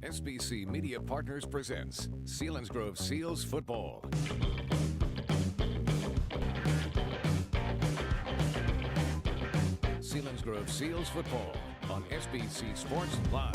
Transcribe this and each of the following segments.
SBC Media Partners presents Selinsgrove Seals Football. Selinsgrove Seals Football on SBC Sports Live.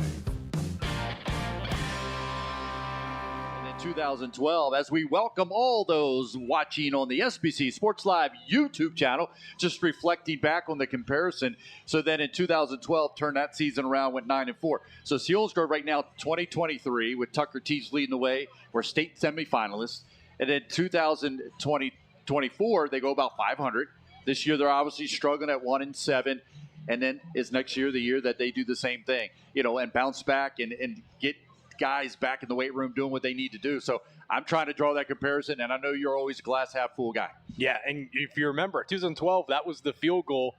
In 2012, as we welcome all those watching on the SBC Sports Live YouTube channel, just reflecting back on the comparison. So then in 2012, turned that season around, went 9-4. So Selinsgrove right now, 2023, with Tucker Tees leading the way. We're state semifinalists. And then 2024, they go about 500. This year, they're obviously struggling at 1-7. And then is next year the year that they do the same thing, and bounce back and get guys back in the weight room doing what they need to do. So I'm trying to draw that comparison, and I know you're always a glass half full guy. Yeah, and if you remember, 2012, that was the field goal,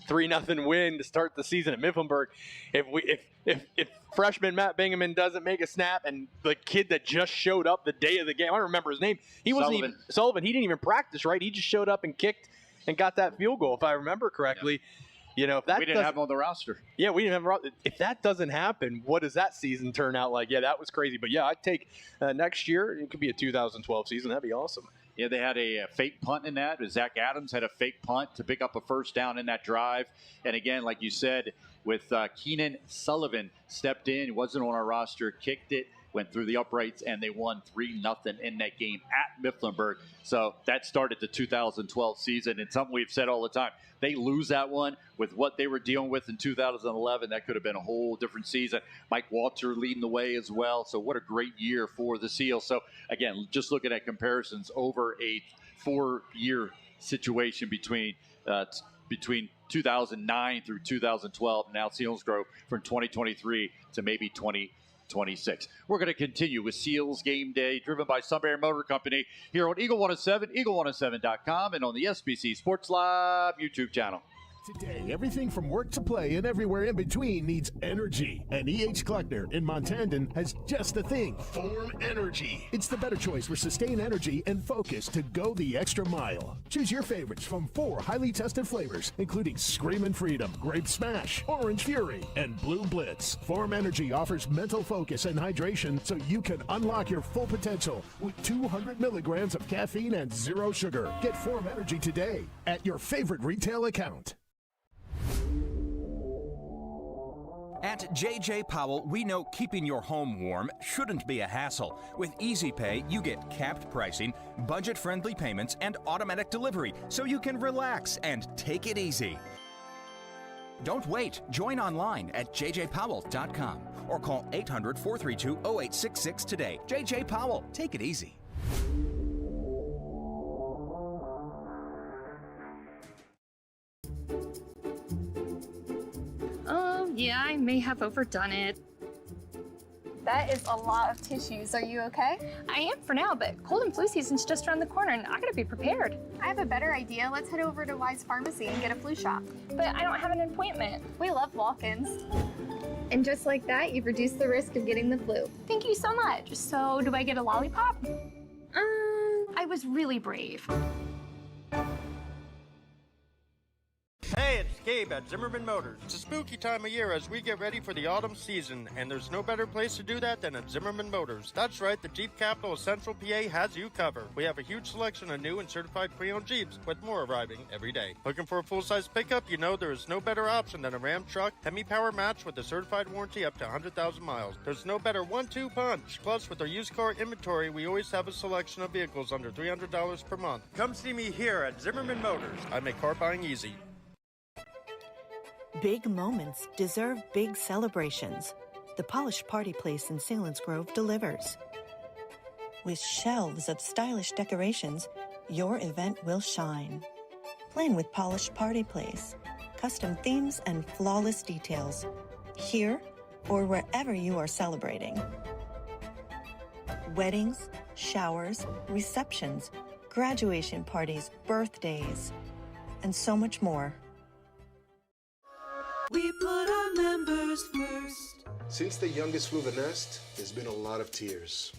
3-0 win to start the season at Mifflinburg. If freshman Matt Bingaman doesn't make a snap, and the kid that just showed up the day of the game, I don't remember his name. He wasn't Sullivan. He didn't even practice, right? He just showed up and kicked and got that field goal, if I remember correctly. Yeah. If that we didn't have him on the roster. Yeah, we didn't have him. If that doesn't happen, what does that season turn out like? Yeah, that was crazy. But yeah, I'd take next year. It could be a 2012 season. That'd be awesome. Yeah, they had a fake punt in that. Zach Adams had a fake punt to pick up a first down in that drive. And again, like you said, with Keenan Sullivan stepped in, wasn't on our roster, kicked it, went through the uprights, and they won 3-0 in that game at Mifflinburg. So that started the 2012 season, and something we've said all the time. They lose that one with what they were dealing with in 2011. That could have been a whole different season. Mike Walter leading the way as well. So what a great year for the Seals. So, again, just looking at comparisons over a 4-year situation between 2009 through 2012, now Selinsgrove from 2023 to maybe 2026. We're going to continue with Seals Game Day, driven by Sunbury Motor Company, here on Eagle 107, eagle107.com, and on the SBC Sports Live YouTube channel. Today, everything from work to play and everywhere in between needs energy. And E.H. Kleckner in Montandon has just the thing, Form Energy. It's the better choice for sustained energy and focus to go the extra mile. Choose your favorites from 4 highly tested flavors, including Screamin' Freedom, Grape Smash, Orange Fury, and Blue Blitz. Form Energy offers mental focus and hydration so you can unlock your full potential with 200 milligrams of caffeine and 0 sugar. Get Form Energy today at your favorite retail account. At J.J. Powell, we know keeping your home warm shouldn't be a hassle. With Easy Pay, you get capped pricing, budget-friendly payments, and automatic delivery, so you can relax and take it easy. Don't wait. Join online at jjpowell.com or call 800-432-0866 today. J.J. Powell, take it easy. Yeah, I may have overdone it. That is a lot of tissues. Are you okay? I am for now, but cold and flu season's just around the corner and I gotta be prepared. I have a better idea. Let's head over to Wise Pharmacy and get a flu shot. But I don't have an appointment. We love walk-ins. And just like that, you've reduced the risk of getting the flu. Thank you so much. So, do I get a lollipop? I was really brave. Hey, it's Gabe at Zimmerman Motors. It's a spooky time of year as we get ready for the autumn season, and there's no better place to do that than at Zimmerman Motors. That's right, the Jeep capital of Central PA has you covered. We have a huge selection of new and certified pre-owned Jeeps, with more arriving every day. Looking for a full-size pickup? You know there is no better option than a Ram truck, Hemi-Power match with a certified warranty up to 100,000 miles. There's no better 1-2 punch. Plus, with our used car inventory, we always have a selection of vehicles under $300 per month. Come see me here at Zimmerman Motors. I make car buying easy. Big moments deserve big celebrations. The Polished Party Place in Selinsgrove delivers. With shelves of stylish decorations, your event will shine. Plan with Polished Party Place. Custom themes and flawless details. Here or wherever you are celebrating. Weddings, showers, receptions, graduation parties, birthdays, and so much more. We put our members first. Since the youngest flew the nest, there's been a lot of tears.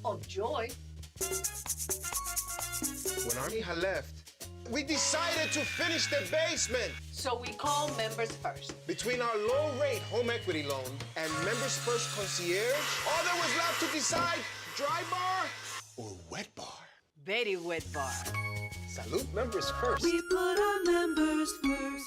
Of joy. When Arnie had left, We decided to finish the basement. So we call Members First. Between our low-rate home equity loan and Members First concierge, all there was left to decide, dry bar or wet bar. Very wet bar. Salute Members First. We put our members first.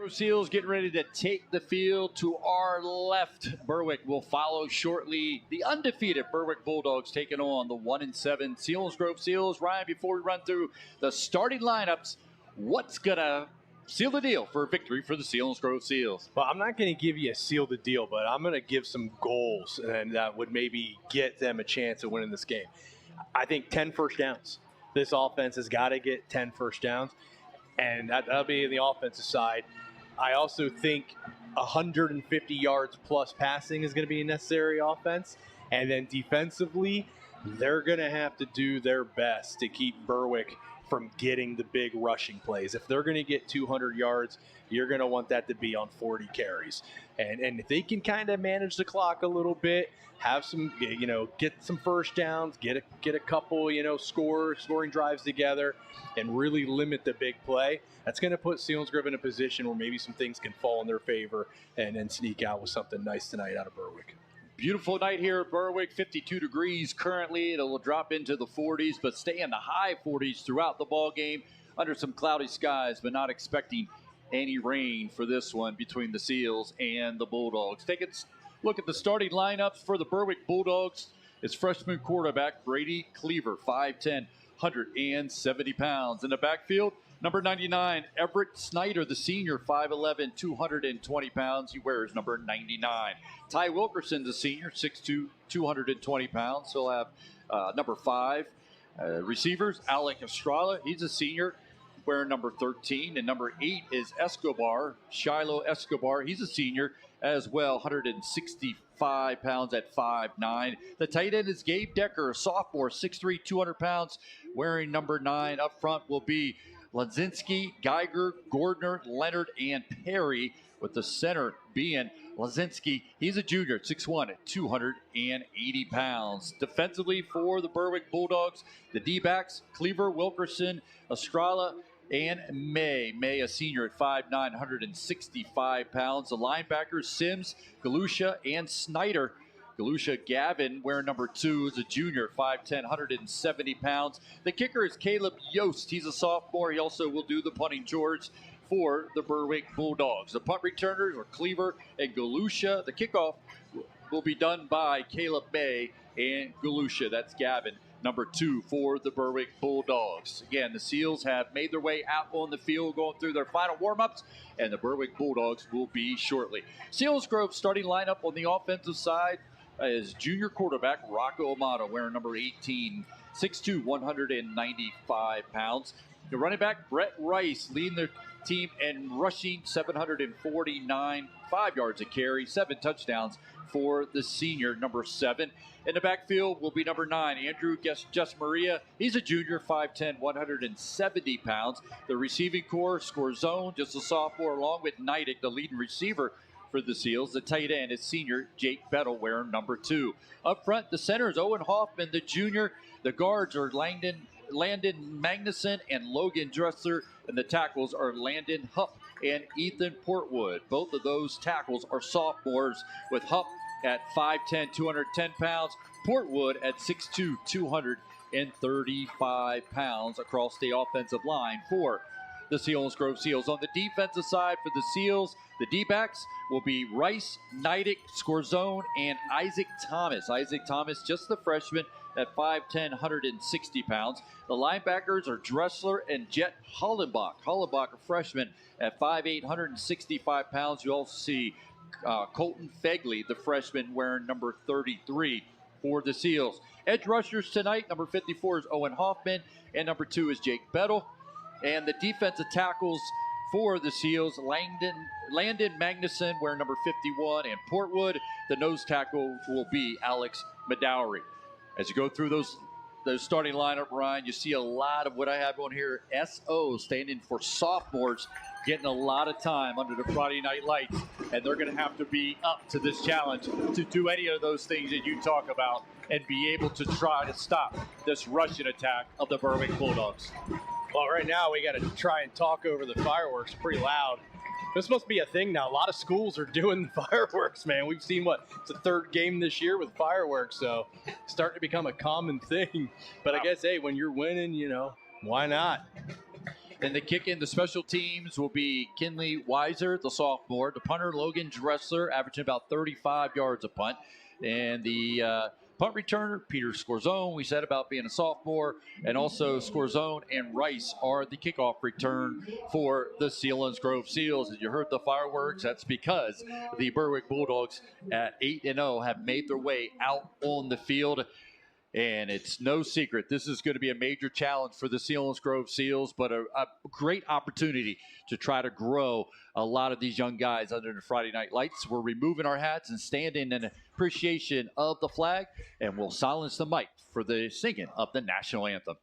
Seals getting ready to take the field to our left. Berwick will follow shortly. The undefeated Berwick Bulldogs taking on the 1-7 Selinsgrove Seals. Ryan, before we run through the starting lineups, what's going to seal the deal for a victory for the Selinsgrove Seals? Well, I'm not going to give you a seal the deal, but I'm going to give some goals, and that would maybe get them a chance of winning this game. I think 10 first downs. This offense has got to get 10 first downs, and that'll be in the offensive side. I also think 150 yards plus passing is going to be a necessary offense. And then defensively, they're going to have to do their best to keep Berwick from getting the big rushing plays. If they're going to get 200 yards, you're going to want that to be on 40 carries. And if they can kind of manage the clock a little bit, have some, get some first downs, get a couple, scoring drives together, and really limit the big play, that's going to put Selinsgrove in a position where maybe some things can fall in their favor and then sneak out with something nice tonight out of Berwick. Beautiful night here at Berwick, 52 degrees currently. It'll drop into the 40s, but stay in the high 40s throughout the ball game under some cloudy skies, but not expecting any rain for this one between the Seals and the Bulldogs. Take a look at the starting lineups for the Berwick Bulldogs. It's freshman quarterback Brady Cleaver, 5'10", 170 pounds. In the backfield, number 99, Everett Snyder, the senior, 5'11", 220 pounds. He wears number 99. Ty Wilkerson, the senior, 6'2", 220 pounds. He'll have number 5. Receivers, Alec Estrada, he's a senior, wearing number 13. And number 8 is Escobar, Shiloh Escobar. He's a senior as well, 165 pounds at 5'9". The tight end is Gabe Decker, a sophomore, 6'3", 200 pounds, wearing number 9. Up front will be Lazinski, Geiger, Gordner, Leonard, and Perry, with the center being Lazinski. He's a junior, 6'1", 280 pounds. Defensively for the Berwick Bulldogs, the D-backs, Cleaver, Wilkerson, Estrada, and May. May, a senior at 5'9", 165 pounds. The linebackers, Sims, Galusha, and Snyder. Galusha Gavin, wearing number 2, is a junior, 5'10", 170 pounds. The kicker is Caleb Yost. He's a sophomore. He also will do the punting chores for the Berwick Bulldogs. The punt returners are Cleaver and Galusha. The kickoff will be done by Caleb May and Galusha. That's Gavin, number 2 for the Berwick Bulldogs. Again, the Seals have made their way out on the field, going through their final warm-ups, and the Berwick Bulldogs will be shortly. Selinsgrove starting lineup on the offensive side is junior quarterback Rocco Amato, wearing number 18, 6'2", 195 pounds. The running back Brett Rice leading their team and rushing, 749, 5 yards a carry, 7 touchdowns for the senior, number 7. In the backfield will be number 9, Andrew Just Maria. He's a junior, 5'10", 170 pounds. The receiving core, Scorzone, just a sophomore, along with Neidig, the leading receiver for the Seals. The tight end is senior Jake Bettle, wearing number 2. Up front, the center is Owen Hoffman, the junior. The guards are Landon Magnuson and Logan Dresser, and the tackles are Landon Hupp and Ethan Portwood. Both of those tackles are sophomores, with Hupp at 5'10", 210 pounds, Portwood at 6'2", 235 pounds across the offensive line for the Selinsgrove Seals. On the defensive side for the Seals, the D-backs will be Rice, Neidick, Scorzone, and Isaac Thomas. Isaac Thomas, just the freshman at 5'10", 160 pounds. The linebackers are Dressler and Jet Hollenbach. Hollenbach, a freshman at 5'8", 165 pounds. You also see Colton Fegley, the freshman, wearing number 33 for the Seals. Edge rushers tonight, number 54 is Owen Hoffman, and number 2 is Jake Bettle. And the defensive tackles for the Seals, Landon Magnuson, wearing number 51, and Portwood. The nose tackle will be Alex Medowery. As you go through those starting lineup, Ryan, you see a lot of what I have on here, SO, standing for sophomores, getting a lot of time under the Friday night lights, and they're going to have to be up to this challenge to do any of those things that you talk about and be able to try to stop this rushing attack of the Berwick Bulldogs. Well, right now we got to try and talk over the fireworks pretty loud. This must be a thing now. A lot of schools are doing fireworks, man. We've seen it's the third game this year with fireworks, so it's starting to become a common thing. But I guess, hey, when you're winning, why not? And the kick in the special teams will be Kinley Weiser, the sophomore. The punter, Logan Dressler, averaging about 35 yards a punt. And the punt returner, Peter Scorzone, we said about being a sophomore. And also Scorzone and Rice are the kickoff return for the Selinsgrove Seals. As you heard the fireworks, that's because the Berwick Bulldogs at 8-0 have made their way out on the field. And it's no secret, this is going to be a major challenge for the Selinsgrove Seals, but a great opportunity to try to grow a lot of these young guys under the Friday night lights. We're removing our hats and standing in appreciation of the flag, and we'll silence the mic for the singing of the national anthem.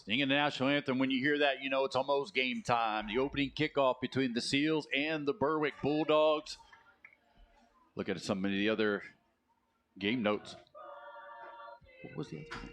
Singing the national anthem, when you hear that, you know it's almost game time. The opening kickoff between the Seals and the Berwick Bulldogs. Look at some of the other game notes. What was the other thing?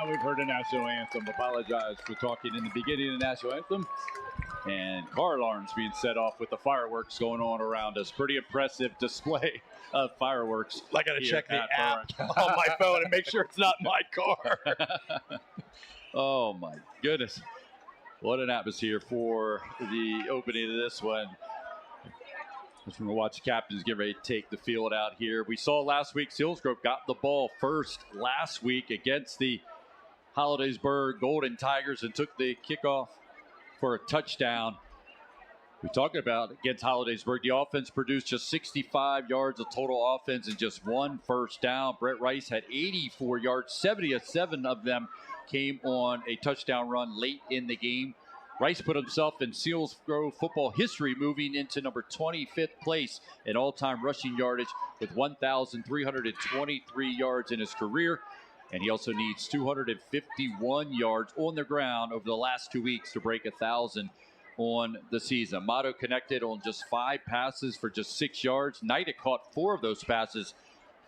We've heard the national anthem. Apologize for talking in the beginning of the national anthem. And car alarms being set off with the fireworks going on around us. Pretty impressive display of fireworks. I got to check the app on my phone and make sure it's not my car. Oh, my goodness. What an atmosphere for the opening of this one. As we're going to watch the captains get ready to take the field out here. We saw last week Selinsgrove got the ball first last week against the Hollidaysburg Golden Tigers and took the kickoff for a touchdown. We talked about against Hollidaysburg, the offense produced just 65 yards of total offense and just 1 first down. Brett Rice had 84 yards, 77 of them came on a touchdown run late in the game. Rice put himself in Selinsgrove football history, moving into number 25th place in all-time rushing yardage with 1,323 yards in his career. And he also needs 251 yards on the ground over the last 2 weeks to break 1,000 on the season. Amato connected on just 5 passes for just 6 yards. Knight caught 4 of those passes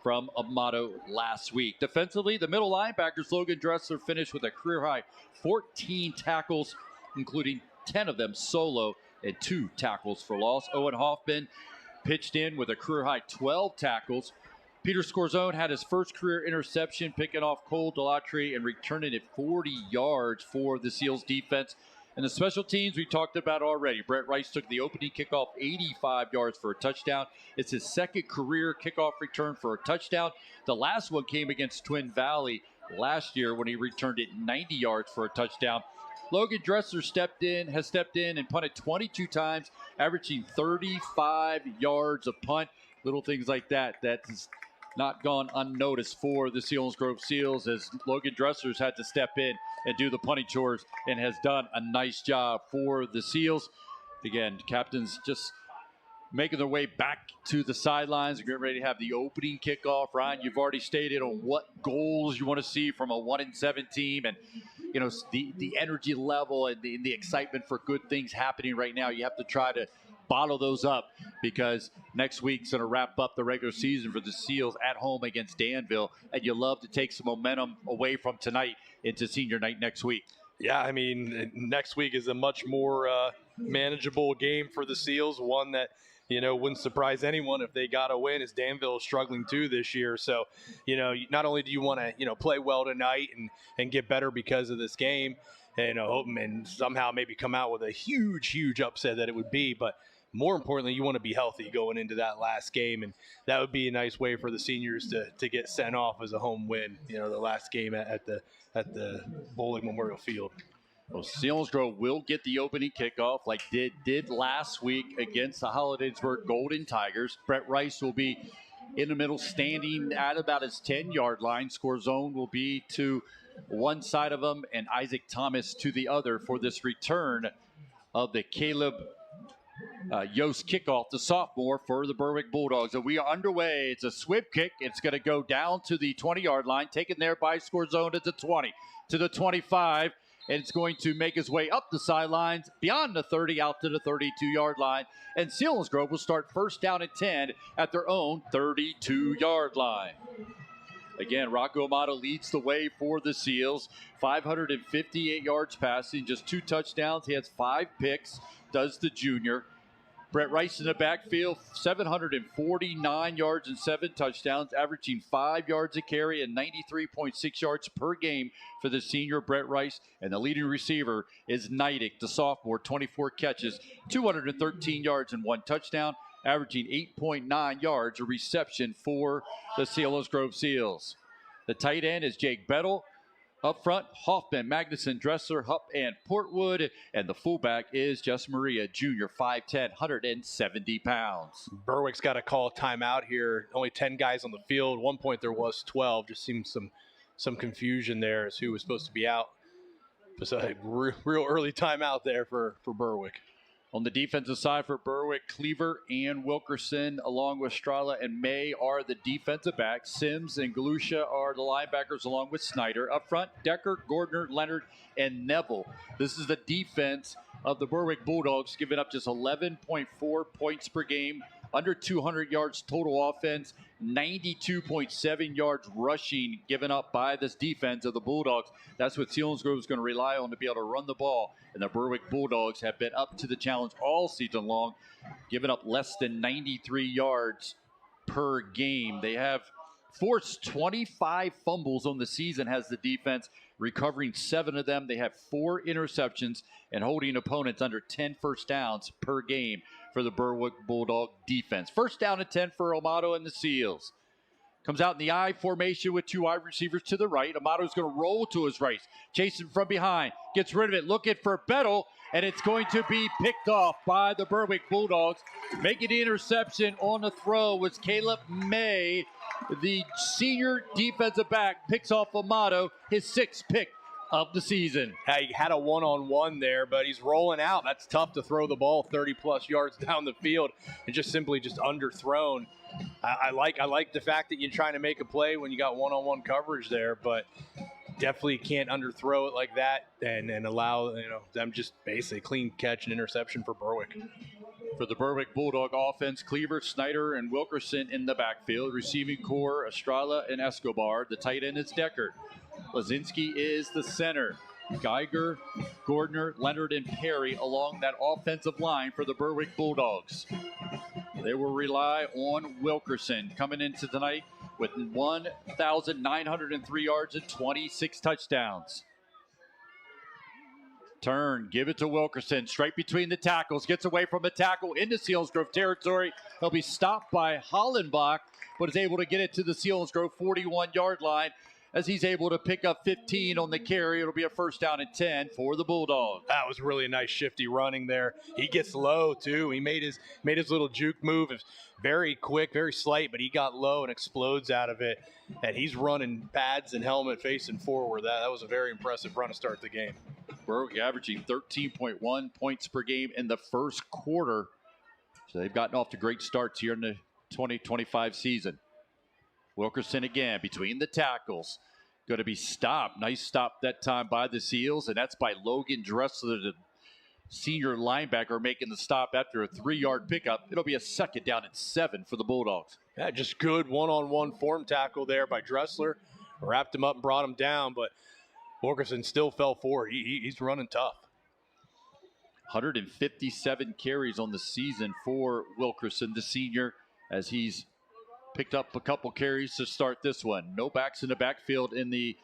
from Amato last week. Defensively, the middle linebackers, Logan Dressler, finished with a career-high 14 tackles, including 10 of them solo and 2 tackles for loss. Owen Hoffman pitched in with a career-high 12 tackles. Peter Scorzone had his first career interception, picking off Cole Delatry and returning it 40 yards for the Seals defense. And the special teams we talked about already. Brett Rice took the opening kickoff 85 yards for a touchdown. It's his second career kickoff return for a touchdown. The last one came against Twin Valley last year when he returned it 90 yards for a touchdown. Logan Dressler has stepped in and punted 22 times, averaging 35 yards a punt. Little things like that has not gone unnoticed for the Selinsgrove Seals, as Logan Dressler's had to step in and do the punting chores and has done a nice job for the Seals. Again, captains just making their way back to the sidelines. We're getting ready to have the opening kickoff. Ryan, you've already stated on what goals you want to see from a 1-7 team, and you know the energy level and the excitement for good things happening right now. You have to try to bottle those up, because next week's going to wrap up the regular season for the Seals at home against Danville, and you love to take some momentum away from tonight into senior night next week. Yeah, I mean, next week is a much more manageable game for the Seals, one that, you know, wouldn't surprise anyone if they got a win, as Danville is struggling too this year. So, you know, not only do you want to, you know, play well tonight and get better because of this game, and somehow maybe come out with a huge upset that it would be, but more importantly, you want to be healthy going into that last game, and that would be a nice way for the seniors to get sent off as a home win. You know, the last game at the Bowling Memorial Field. Well, Selinsgrove will get the opening kickoff like did last week against the Hollidaysburg Golden Tigers. Brett Rice will be in the middle, standing at about his 10-yard line. Score zone will be to one side of him, and Isaac Thomas to the other for this return of the Caleb Yost kickoff, the sophomore for the Berwick Bulldogs. And we are underway. It's a swift kick. It's going to go down to the 20-yard line, taken there by Score Zone at the 20, to the 25, and it's going to make its way up the sidelines, beyond the 30, out to the 32-yard line. And Selinsgrove will start first down and 10 at their own 32-yard line. Again, Rocco Amato leads the way for the Seals. 558 yards passing, just 2 touchdowns. He has 5 picks, does the junior. Brett Rice in the backfield, 749 yards and 7 touchdowns, averaging 5 yards a carry and 93.6 yards per game for the senior Brett Rice. And the leading receiver is Neidig, the sophomore, 24 catches, 213 yards and 1 touchdown, averaging 8.9 yards a reception for the Selinsgrove Seals. The tight end is Jake Bettle. Up front, Hoffman, Magnuson, Dressler, Hupp, and Portwood. And the fullback is Jess Maria, junior, 5'10", 170 pounds. Berwick's got to call a timeout here. Only 10 guys on the field. At one point there was 12. Just seems some confusion there as who was supposed to be out. So a real early timeout there for Berwick. On the defensive side for Berwick, Cleaver and Wilkerson, along with Strala and May, are the defensive backs. Sims and Galusha are the linebackers, along with Snyder. Up front, Decker, Gordner, Leonard, and Neville. This is the defense of the Berwick Bulldogs, giving up just 11.4 points per game, under 200 yards total offense, 92.7 yards rushing given up by this defense of the Bulldogs. That's what Selinsgrove is going to rely on to be able to run the ball. And the Berwick Bulldogs have been up to the challenge all season long, giving up less than 93 yards per game. They have forced 25 fumbles on the season, has the defense, recovering 7 of them. They have 4 interceptions and holding opponents under 10 first downs per game for the Berwick Bulldog defense. First down and 10 for Amato and the Seals. Comes out in the I formation with two wide receivers to the right. Amato's going to roll to his right. Chasing from behind. Gets rid of it. Looking for Bettle. And it's going to be picked off by the Berwick Bulldogs. Making the interception on the throw was Caleb May. The senior defensive back picks off Amato. His 6th pick of the season. He had a one-on-one there, but he's rolling out. That's tough to throw the ball 30-plus yards down the field and just simply underthrown. I like the fact that you're trying to make a play when you got one-on-one coverage there, but definitely can't underthrow it like that and allow them just basically clean catch and interception for Berwick. For the Berwick Bulldog offense, Cleaver, Snyder, and Wilkerson in the backfield. Receiving core, Estrella and Escobar. The tight end is Deckard. Lazinski is the center. Geiger, Gordner, Leonard, and Perry along that offensive line for the Berwick Bulldogs. They will rely on Wilkerson coming into tonight with 1,903 yards and 26 touchdowns. Turn, give it to Wilkerson, straight between the tackles, gets away from a tackle into Selinsgrove territory. He'll be stopped by Hollenbach, but is able to get it to the Selinsgrove 41-yard line as he's able to pick up 15 on the carry. It'll be a first down and 10 for the Bulldogs. That was really a nice shifty running there. He gets low too. He made his little juke move. It's very quick, very slight, but he got low and explodes out of it. And he's running pads and helmet facing forward. That was a very impressive run to start the game. Berwick averaging 13.1 points per game in the first quarter. So they've gotten off to great starts here in the 2025 season. Wilkerson again between the tackles. Going to be stopped. Nice stop that time by the Seals, and that's by Logan Dressler, the senior linebacker, making the stop after a 3-yard pickup. It'll be a second down and 7 for the Bulldogs. Yeah, just good one-on-one form tackle there by Dressler. Wrapped him up and brought him down, but Wilkerson still fell forward. He's running tough. 157 carries on the season for Wilkerson, the senior, as he's picked up a couple carries to start this one. No backs in the backfield in the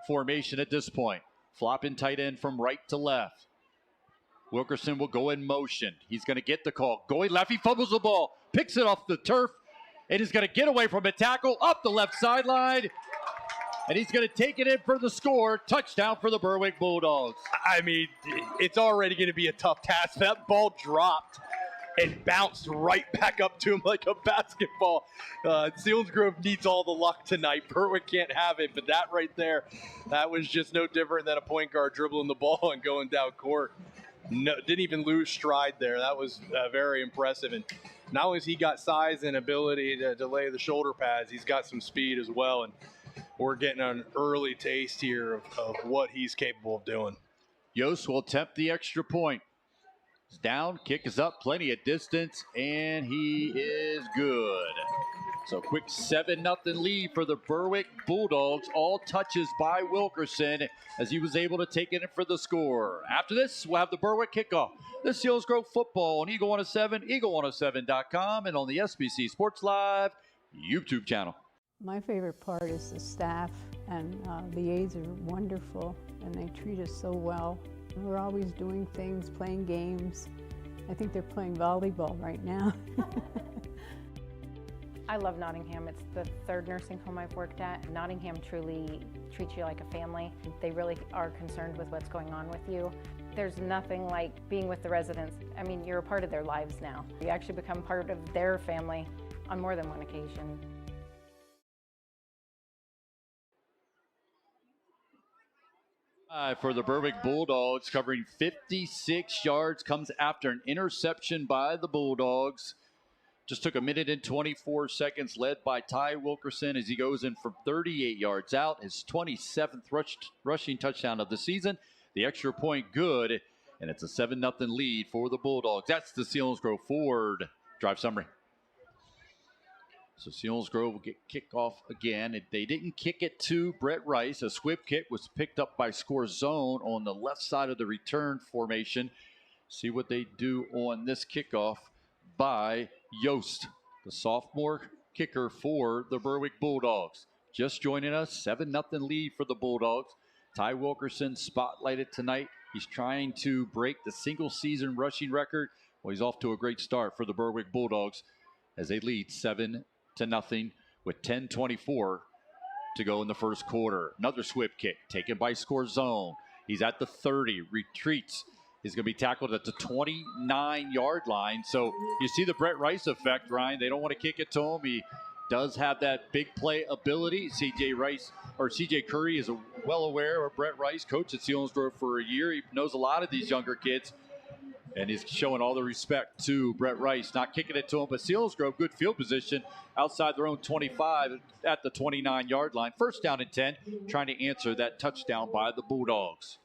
formation at this point. Flopping tight end from right to left. Wilkerson will go in motion. He's going to get the call. Going left, he fumbles the ball, picks it off the turf, and he's going to get away from a tackle up the left sideline. And he's going to take it in for the score. Touchdown for the Berwick Bulldogs. I mean, it's already going to be a tough task. That ball dropped and bounced right back up to him like a basketball. Selinsgrove needs all the luck tonight. Berwick can't have it, but that right there, that was just no different than a point guard dribbling the ball and going down court. No, didn't even lose stride there. That was very impressive. And not only has he got size and ability to delay the shoulder pads, he's got some speed as well. And we're getting an early taste here of what he's capable of doing. Yost will attempt the extra point. It's down, kick is up, plenty of distance, and he is good. So quick 7-0 lead for the Berwick Bulldogs. All touches by Wilkerson as he was able to take it in for the score. After this, we'll have the Berwick kickoff. The Selinsgrove football on Eagle 107, eagle107.com, and on the SBC Sports Live YouTube channel. My favorite part is the staff, and the aides are wonderful, and they treat us so well. We're always doing things, playing games. I think they're playing volleyball right now. I love Nottingham. It's the 3rd nursing home I've worked at. Nottingham truly treats you like a family. They really are concerned with what's going on with you. There's nothing like being with the residents. I mean, you're a part of their lives now. You actually become part of their family on more than one occasion. For the Berwick Bulldogs, covering 56 yards, comes after an interception by the Bulldogs. Just took 1 minute and 24 seconds, led by Ty Wilkerson as he goes in from 38 yards out. His 27th rushing touchdown of the season. The extra point good, and it's a 7-0 lead for the Bulldogs. That's the Selinsgrove Ford drive summary. So Selinsgrove will get kickoff again. They didn't kick it to Brett Rice. A swift kick was picked up by Score Zone on the left side of the return formation. See what they do on this kickoff by Yost, the sophomore kicker for the Berwick Bulldogs. Just joining us, 7-0 lead for the Bulldogs. Ty Wilkerson spotlighted tonight. He's trying to break the single season rushing record. Well, he's off to a great start for the Berwick Bulldogs as they lead 7-0 with 10:24 to go in the first quarter. Another swift kick taken by Score Zone. He's at the 30, retreats. He's going to be tackled at the 29-yard line. So you see the Brett Rice effect, Ryan. They don't want to kick it to him. He does have that big play ability. CJ Curry is well aware of Brett Rice, coach at Selinsgrove for a year. He knows a lot of these younger kids. And he's showing all the respect to Brett Rice, not kicking it to him. But Selinsgrove, good field position outside their own 25 at the 29-yard line. First down and 10, trying to answer that touchdown by the Bulldogs.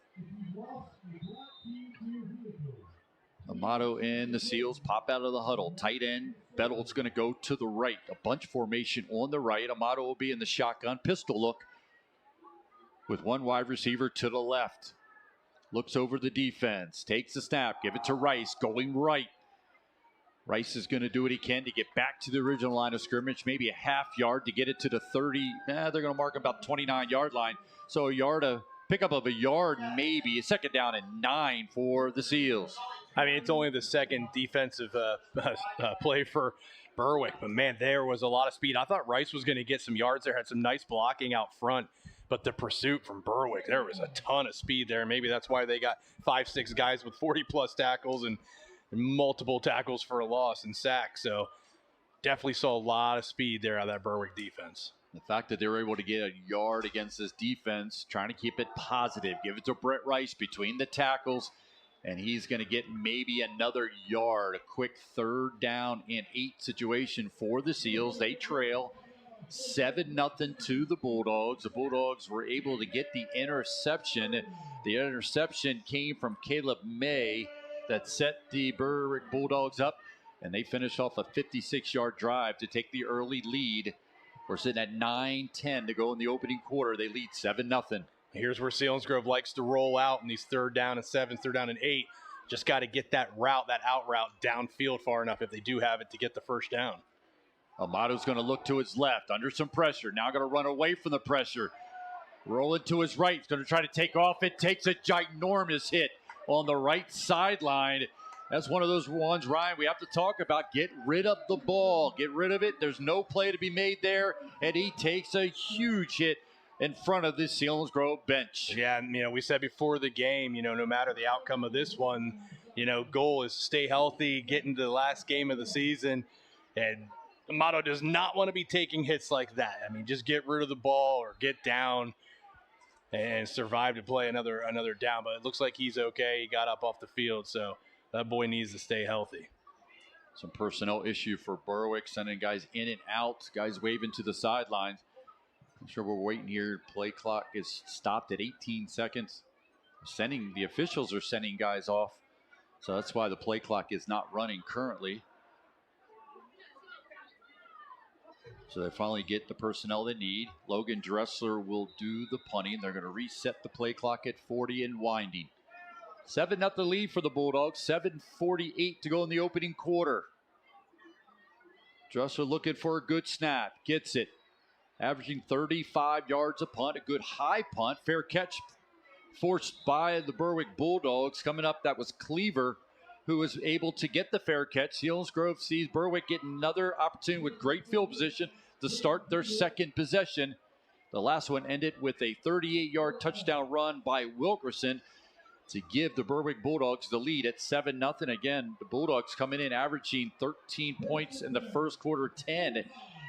Amato and the Seals pop out of the huddle. Tight end, Bettle's going to go to the right. A bunch formation on the right. Amato will be in the shotgun pistol look with one wide receiver to the left. Looks over the defense, takes the snap, give it to Rice, going right. Rice is going to do what he can to get back to the original line of scrimmage, maybe a half yard to get it to the 30. They're going to mark about 29-yard line. So a pickup of a yard, maybe a second down and 9 for the Seals. I mean, it's only the second defensive play for Berwick, but man, there was a lot of speed. I thought Rice was going to get some yards there, had some nice blocking out front. But the pursuit from Berwick, there was a ton of speed there. Maybe that's why they got 5-6 guys with 40-plus tackles and multiple tackles for a loss and sacks. So definitely saw a lot of speed there out of that Berwick defense. The fact that they were able to get a yard against this defense, trying to keep it positive. Give it to Brett Rice between the tackles, and he's going to get maybe another yard. A quick 3rd down and 8 situation for the Seals. They trail 7-0 to the Bulldogs. The Bulldogs were able to get the interception. The interception came from Caleb May that set the Berwick Bulldogs up, and they finished off a 56-yard drive to take the early lead. We're sitting at 9-10 to go in the opening quarter. They lead 7-0. Here's where Selinsgrove likes to roll out in these 3rd down and 7, 3rd down and 8. Just got to get that out route downfield far enough if they do have it to get the first down. Amato's going to look to his left, under some pressure. Now going to run away from the pressure. Rolling to his right. He's going to try to take off. It takes a ginormous hit on the right sideline. That's one of those ones, Ryan, we have to talk about. Get rid of the ball. Get rid of it. There's no play to be made there. And he takes a huge hit in front of this Selinsgrove bench. Yeah, and, we said before the game, no matter the outcome of this one, goal is stay healthy, get into the last game of the season. And Amato does not want to be taking hits like that. I mean, just get rid of the ball or get down and survive to play another down. But it looks like he's okay. He got up off the field, so that boy needs to stay healthy. Some personnel issue for Berwick, sending guys in and out, guys waving to the sidelines. I'm sure we're waiting here. Play clock is stopped at 18 seconds. The officials are sending guys off, so that's why the play clock is not running currently. So they finally get the personnel they need. Logan Dressler will do the punting. They're going to reset the play clock at 40 and winding. 7-0 lead for the Bulldogs. 7:48 to go in the opening quarter. Dressler looking for a good snap. Gets it. Averaging 35 yards a punt. A good high punt. Fair catch forced by the Berwick Bulldogs. Coming up, that was Cleaver, who was able to get the fair catch. Selinsgrove sees Berwick get another opportunity with great field position to start their second possession. The last one ended with a 38-yard touchdown run by Wilkerson to give the Berwick Bulldogs the lead at 7-0. Again, the Bulldogs coming in averaging 13 points in the first quarter, 10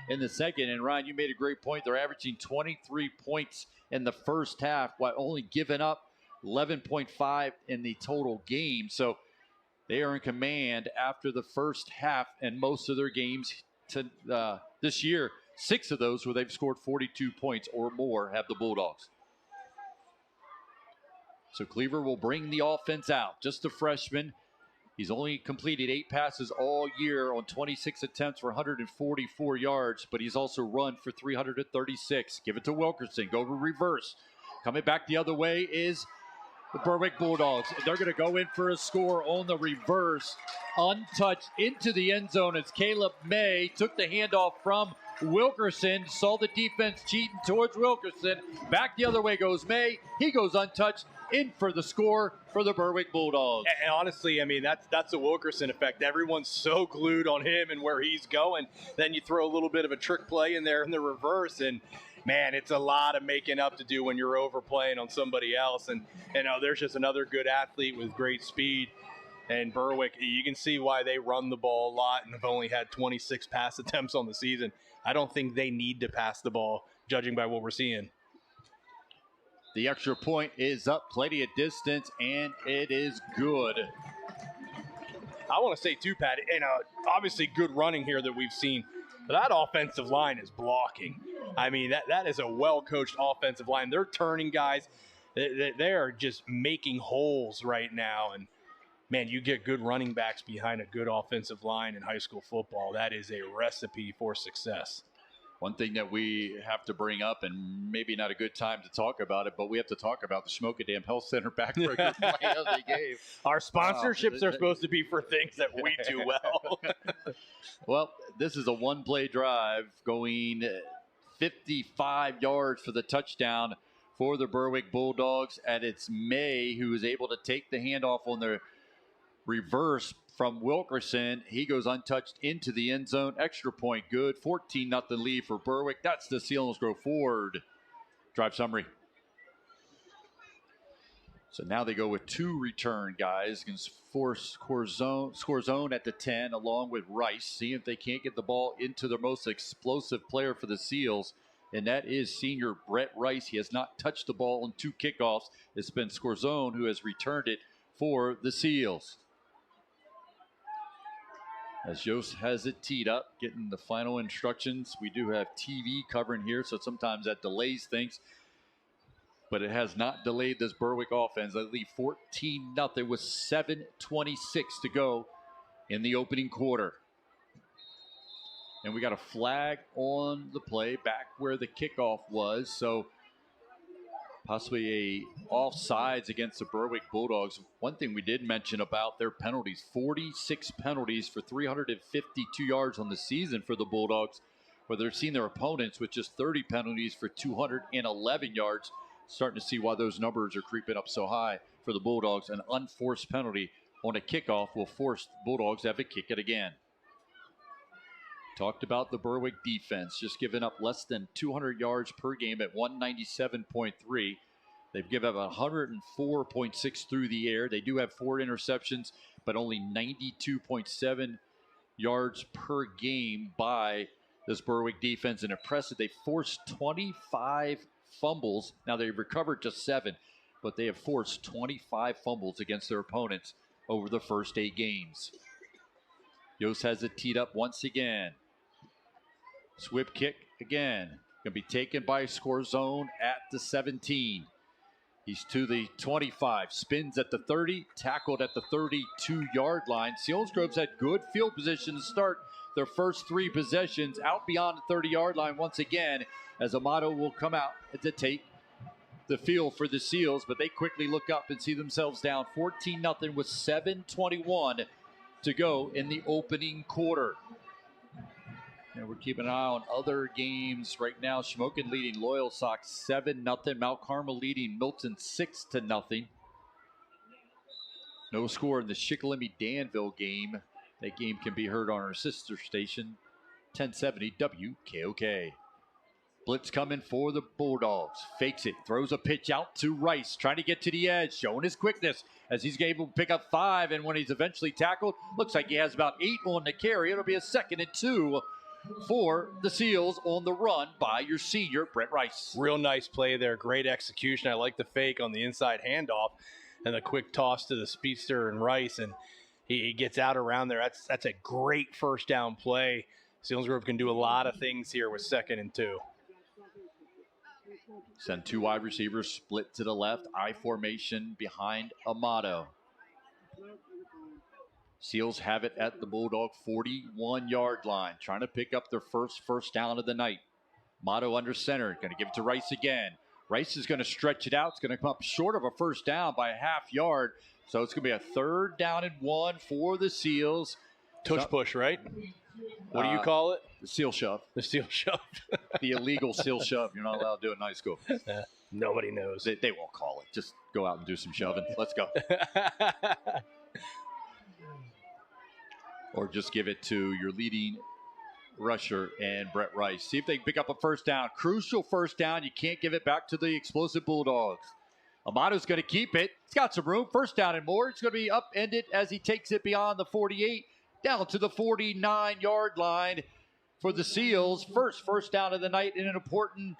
in the second. And Ryan, you made a great point. They're averaging 23 points in the first half while only giving up 11.5 in the total game. So they are in command after the first half, and most of their games this year, 6 of those where they've scored 42 points or more have the Bulldogs. So Cleaver will bring the offense out. Just a freshman. He's only completed 8 passes all year on 26 attempts for 144 yards, but he's also run for 336. Give it to Wilkerson. Go to reverse. Coming back the other way is the Berwick Bulldogs. They're going to go in for a score on the reverse. Untouched into the end zone as Caleb May took the handoff from Wilkerson. Saw the defense cheating towards Wilkerson. Back the other way goes May. He goes untouched. in for the score for the Berwick Bulldogs. And honestly, I mean, that's a Wilkerson effect. Everyone's so glued on him and where he's going. Then you throw a little bit of a trick play in there in the reverse, and man, it's a lot of making up to do when you're overplaying on somebody else. And there's just another good athlete with great speed. And Berwick, you can see why they run the ball a lot and have only had 26 pass attempts on the season. I don't think they need to pass the ball, judging by what we're seeing. The extra point is up, plenty of distance, and it is good. I want to say too, Pat, obviously good running here that we've seen. But that offensive line is blocking. I mean, that is a well-coached offensive line. They're turning guys. They are just making holes right now. And, man, you get good running backs behind a good offensive line in high school football. That is a recipe for success. One thing that we have to bring up, and maybe not a good time to talk about it, but we have to talk about the Schmokendam Health Center backbreaker play of the game. Our sponsorships are supposed to be for things that we do well. Well, this is a one-play drive going 55 yards for the touchdown for the Berwick Bulldogs, and it's May who is able to take the handoff on the reverse from Wilkerson. He goes untouched into the end zone. Extra point good. 14-0 lead for Berwick. That's the Selinsgrove Ford drive summary. So now they go with two return guys against score zone at the 10 along with Rice. See if they can't get the ball into the most explosive player for the Seals, and that is senior Brett Rice. He has not touched the ball in two kickoffs. It's been Scorzone who has returned it for the Seals. As Yost has it teed up, getting the final instructions. We do have TV covering here, so sometimes that delays things. But it has not delayed this Berwick offense. They lead 14-0 with 7:26 to go in the opening quarter. And we got a flag on the play back where the kickoff was. So possibly a offsides against the Berwick Bulldogs. One thing we did mention about their penalties, 46 penalties for 352 yards on the season for the Bulldogs, where they're seeing their opponents with just 30 penalties for 211 yards. Starting to see why those numbers are creeping up so high for the Bulldogs. An unforced penalty on a kickoff will force the Bulldogs to have to kick it again. Talked about the Berwick defense, just giving up less than 200 yards per game at 197.3. They've given up 104.6 through the air. They do have 4 interceptions, but only 92.7 yards per game by this Berwick defense. And impressive, they forced 25 fumbles. Now they've recovered just 7, but they have forced 25 fumbles against their opponents over the first 8 games. Yost has it teed up once again. Swip kick again. Going to be taken by Scorzone at the 17. He's to the 25. Spins at the 30. Tackled at the 32-yard line. Selinsgrove's had good field position to start their first 3 possessions. Out beyond the 30-yard line once again, as Amato will come out to take the field for the Seals. But they quickly look up and see themselves down 14-0 with 7:21 to go in the opening quarter. And we're keeping an eye on other games right now. Shamokin leading Loyal Sox 7-0. Mount Carmel leading Milton 6-0. No score in the Shikellamy Danville game. That game can be heard on our sister station, 1070 WKOK. Blitz coming for the Bulldogs. Fakes it, throws a pitch out to Rice, trying to get to the edge, showing his quickness as he's able to pick up 5. And when he's eventually tackled, looks like he has about 8 on the carry. It'll be a 2nd and 2 for the Seals on the run by your senior, Brett Rice. Real nice play there. Great execution. I like the fake on the inside handoff and the quick toss to the speedster and Rice. And he gets out around there. That's a great first down play. Selinsgrove can do a lot of things here with 2nd and 2. Send 2 wide receivers split to the left. I formation behind Amato. Seals have it at the Bulldog 41-yard line, trying to pick up their first down of the night. Amato under center, going to give it to Rice again. Rice is going to stretch it out. It's going to come up short of a first down by a half yard. So it's going to be a 3rd down and 1 for the Seals. Tush push, right? What do you call it? The seal shove. The seal shove. The illegal seal shove. You're not allowed to do it in high school. Nobody knows. They won't call it. Just go out and do some shoving. Let's go. Or just give it to your leading rusher and Brett Rice. See if they can pick up a first down. Crucial first down. You can't give it back to the explosive Bulldogs. Amato's going to keep it. He's got some room. First down and more. It's going to be upended as he takes it beyond the 48, down to the 49-yard line for the Seals. First down of the night, and an important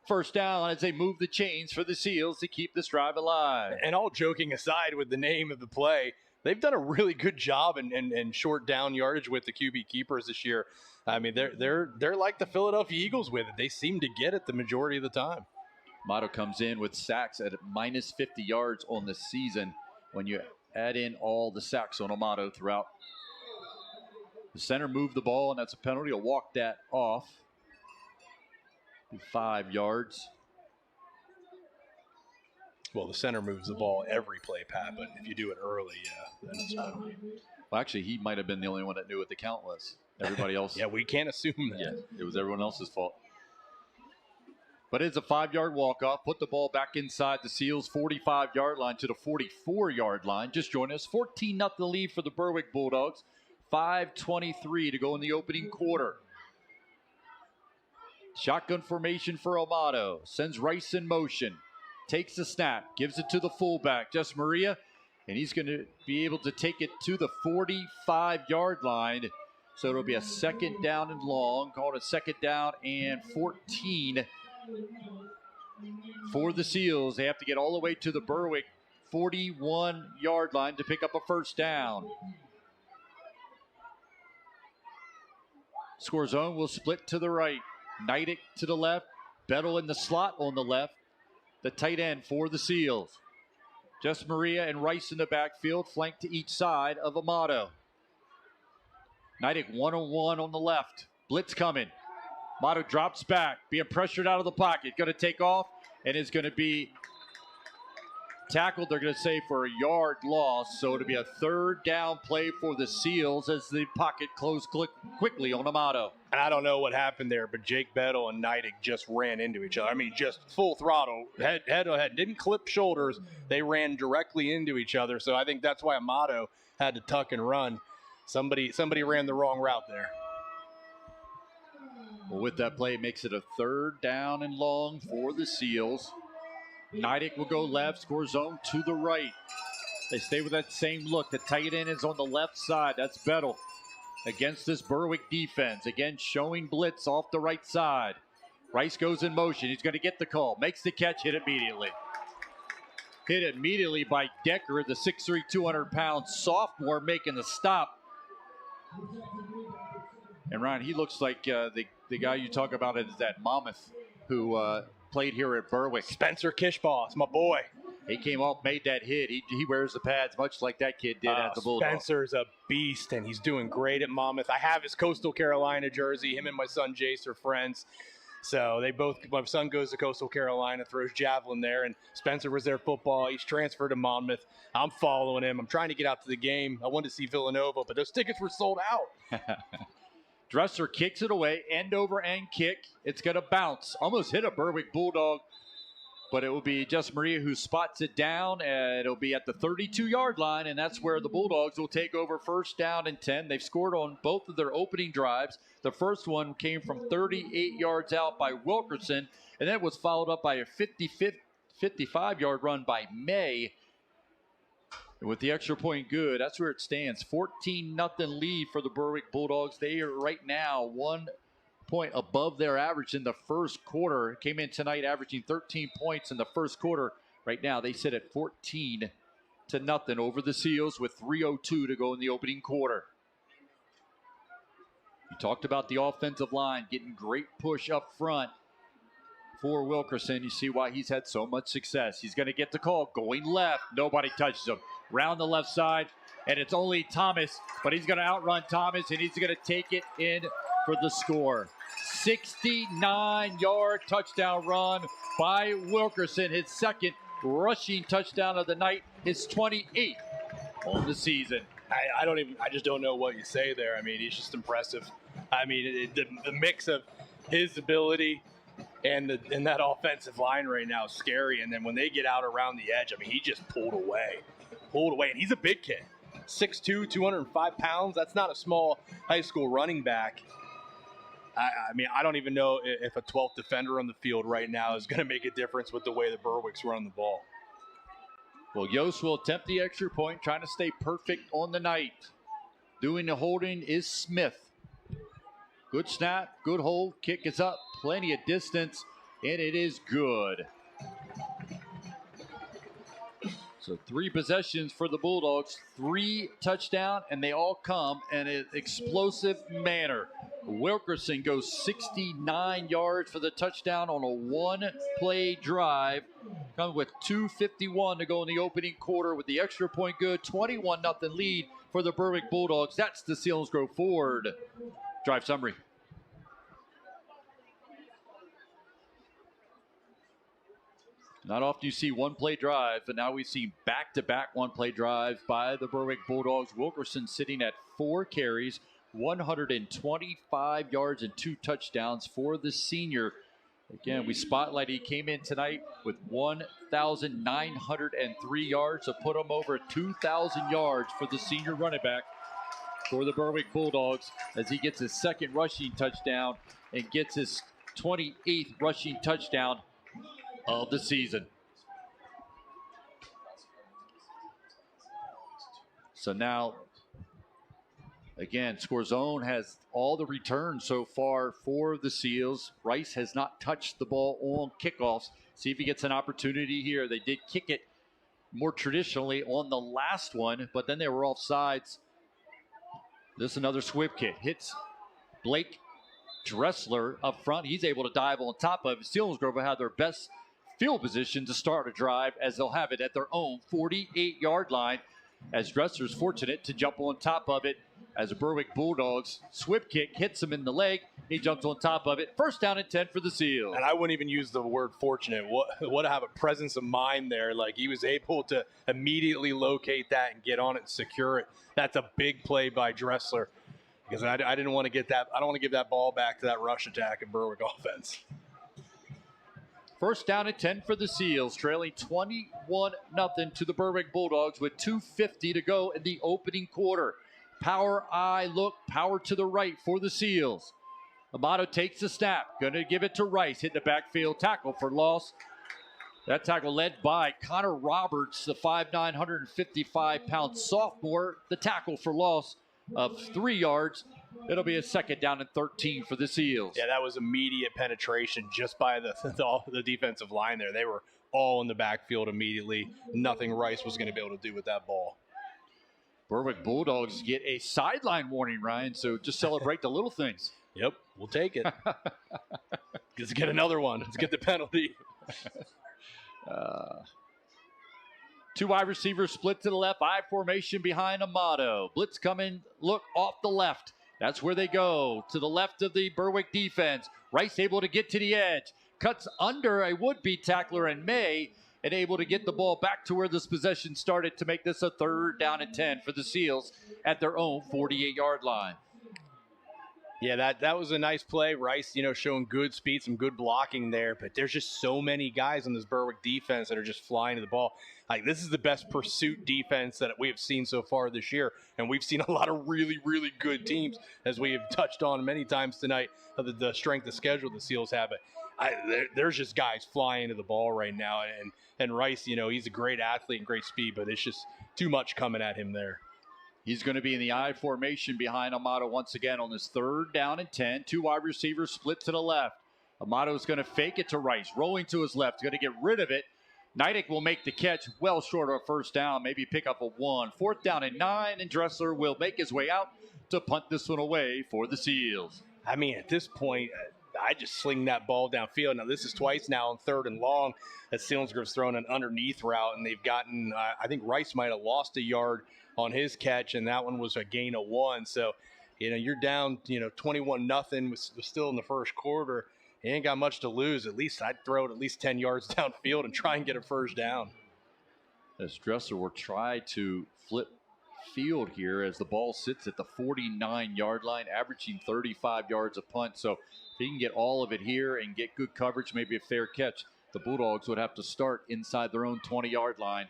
first down as they move the chains for the Seals to keep this drive alive. And all joking aside with the name of the play, they've done a really good job in short down yardage with the QB keepers this year. I mean, they're like the Philadelphia Eagles with it. They seem to get it the majority of the time. Amato comes in with sacks at minus 50 yards on the season when you add in all the sacks on Amato throughout. The center moved the ball, and that's a penalty. He'll walk that off. 5 yards. Well, the center moves the ball every play, Pat, but if you do it early, yeah, then it's fine. Well, actually, he might have been the only one that knew what the count was. Everybody else. Yeah, we can't assume that. Yeah, it was everyone else's fault. But it's a 5-yard walk-off. Put the ball back inside the Seals' 45-yard line to the 44-yard line. Just join us. 14-0 lead for the Berwick Bulldogs. 5:23 to go in the opening quarter. Shotgun formation for Amato. Sends Rice in motion. Takes the snap. Gives it to the fullback, Jess Maria. And he's going to be able to take it to the 45-yard line. So it'll be a second down and long. Called a second down and 14 for the Seals. They have to get all the way to the Berwick 41-yard line to pick up a first down. Score zone will split to the right. Neidick to the left. Bettle in the slot on the left. The tight end for the Seals. Jess Maria and Rice in the backfield, flanked to each side of Amato. Neidick one-on-one on the left. Blitz coming. Amato drops back, being pressured out of the pocket. Going to take off and is going to be tackled. They're going to say for a yard loss. So it'll be a third down play for the Seals as the pocket closed quickly on Amato. And I don't know what happened there, but Jake Bettle and Neidick just ran into each other. I mean, just full throttle, head to head. Didn't clip shoulders. They ran directly into each other. So I think that's why Amato had to tuck and run. Somebody ran the wrong route there. Well, with that play, it makes it a third down and long for the Seals. Neidick will go left, score zone to the right. They stay with that same look. The tight end is on the left side. That's Bettle against this Berwick defense. Again, showing blitz off the right side. Rice goes in motion. He's going to get the call. Makes the catch, hit immediately. Hit immediately by Decker, the 6'3", 200-pound sophomore, making the stop. And Ryan, he looks like the guy you talk about is that Monmouth who played here at Berwick. Spencer Kishbaugh, my boy. He came off, made that hit. He wears the pads much like that kid did at the Bulldogs. Spencer's a beast, and he's doing great at Monmouth. I have his Coastal Carolina jersey. Him and my son Jace are friends. So my son goes to Coastal Carolina, throws javelin there, and Spencer was there football. He's transferred to Monmouth. I'm following him. I'm trying to get out to the game. I wanted to see Villanova, but those tickets were sold out. Dresser kicks it away, end over end kick. It's going to bounce. Almost hit a Berwick Bulldog, but it will be Jess Maria who spots it down, and it'll be at the 32-yard line, and that's where the Bulldogs will take over first down and 10. They've scored on both of their opening drives. The first one came from 38 yards out by Wilkerson, and that was followed up by a 55-yard run by May. And with the extra point good, that's where it stands. 14-0 lead for the Berwick Bulldogs. They are right now 1 point above their average in the first quarter. Came in tonight averaging 13 points in the first quarter. Right now they sit at 14-0 over the Seals with 3:02 to go in the opening quarter. You talked about the offensive line getting great push up front for Wilkerson. You see why he's had so much success. He's going to get the call going left. Nobody touches him. Round the left side, and it's only Thomas, but he's going to outrun Thomas, and he's going to take it in for the score. 69-yard touchdown run by Wilkerson, his second rushing touchdown of the night, his 28th on the season. I just don't know what you say there. I mean, he's just impressive. I mean, the mix of his ability And that offensive line right now is scary. And then when they get out around the edge, I mean, he just pulled away. And he's a big kid. 6'2", 205 pounds. That's not a small high school running back. I mean, I don't even know if a 12th defender on the field right now is going to make a difference with the way the Berwick's run the ball. Well, Yost will attempt the extra point, trying to stay perfect on the night. Doing the holding is Smith. Good snap, good hold, kick is up, plenty of distance, and it is good. So 3 possessions for the Bulldogs, 3 touchdowns, and they all come in an explosive manner. Wilkerson goes 69 yards for the touchdown on a 1-play drive. Coming with 2:51 to go in the opening quarter with the extra point good. 21-0 lead for the Berwick Bulldogs. That's the Selinsgrove Ford drive summary. Not often you see 1-play drive, but now we see back-to-back 1-play drives by the Berwick Bulldogs. Wilkerson sitting at 4 carries, 125 yards and 2 touchdowns for the senior. Again, we spotlighted he came in tonight with 1,903 yards to put him over 2,000 yards for the senior running back for the Berwick Bulldogs as he gets his 2nd rushing touchdown and gets his 28th rushing touchdown of the season. So now, again, Score Zone has all the returns so far for the Seals. Rice has not touched the ball on kickoffs. See if he gets an opportunity here. They did kick it more traditionally on the last one, but then they were offsides. This is another swift kick. Hits Blake Dressler up front. He's able to dive on top of it. Selinsgrove will have their best field position to start a drive as they'll have it at their own 48-yard line as Dressler's fortunate to jump on top of it as a Berwick Bulldogs swift kick hits him in the leg. He jumps on top of it. 1st down and 10 for the Seals. And I wouldn't even use the word fortunate. What to have a presence of mind there. Like he was able to immediately locate that and get on it and secure it. That's a big play by Dressler because I didn't want to get that. I don't want to give that ball back to that rush attack in Berwick offense. 1st down and 10 for the Seals, trailing 21-0 to the Berwick Bulldogs with 2:50 to go in the opening quarter. Power eye look, power to the right for the Seals. Amato takes the snap, going to give it to Rice, hit the backfield, tackle for loss. That tackle led by Connor Roberts, the 5'9", 155-pound sophomore. The tackle for loss of 3 yards. It'll be a 2nd down and 13 for the Seals. Yeah, that was immediate penetration just by the defensive line there. They were all in the backfield immediately. Nothing Rice was going to be able to do with that ball. Berwick Bulldogs get a sideline warning, Ryan, so just celebrate the little things. Yep, we'll take it. Let's get another one. Let's get the penalty. 2 wide receivers split to the left. I formation behind Amato. Blitz coming, look off the left. That's where they go, to the left of the Berwick defense. Rice able to get to the edge. Cuts under a would-be tackler in May and able to get the ball back to where this possession started to make this a 3rd down and 10 for the Seals at their own 48-yard line. Yeah, that was a nice play. Rice, showing good speed, some good blocking there. But there's just so many guys on this Berwick defense that are just flying to the ball. Like, this is the best pursuit defense that we have seen so far this year. And we've seen a lot of really, really good teams, as we have touched on many times tonight, of the strength of schedule the Seals have. But there's just guys flying to the ball right now. And Rice, he's a great athlete and great speed, but it's just too much coming at him there. He's going to be in the I formation behind Amato once again on this 3rd down and 10. 2 wide receivers split to the left. Amato's going to fake it to Rice, rolling to his left, going to get rid of it. Neidick will make the catch well short of a 1st down, maybe pick up a 1. 4th down and 9, and Dressler will make his way out to punt this one away for the Seals. I mean, at this point, I just sling that ball downfield. Now, this is twice now on 3rd and long that Selinsgrove's thrown an underneath route, and they've gotten, I think Rice might have lost a yard on his catch, and that one was a gain of 1. So, you're down, 21-0, was still in the 1st quarter. You ain't got much to lose. At least I'd throw it at least 10 yards downfield and try and get a 1st down. As Dressler will try to flip field here as the ball sits at the 49-yard line, averaging 35 yards a punt. So if he can get all of it here and get good coverage, maybe a fair catch, the Bulldogs would have to start inside their own 20-yard line.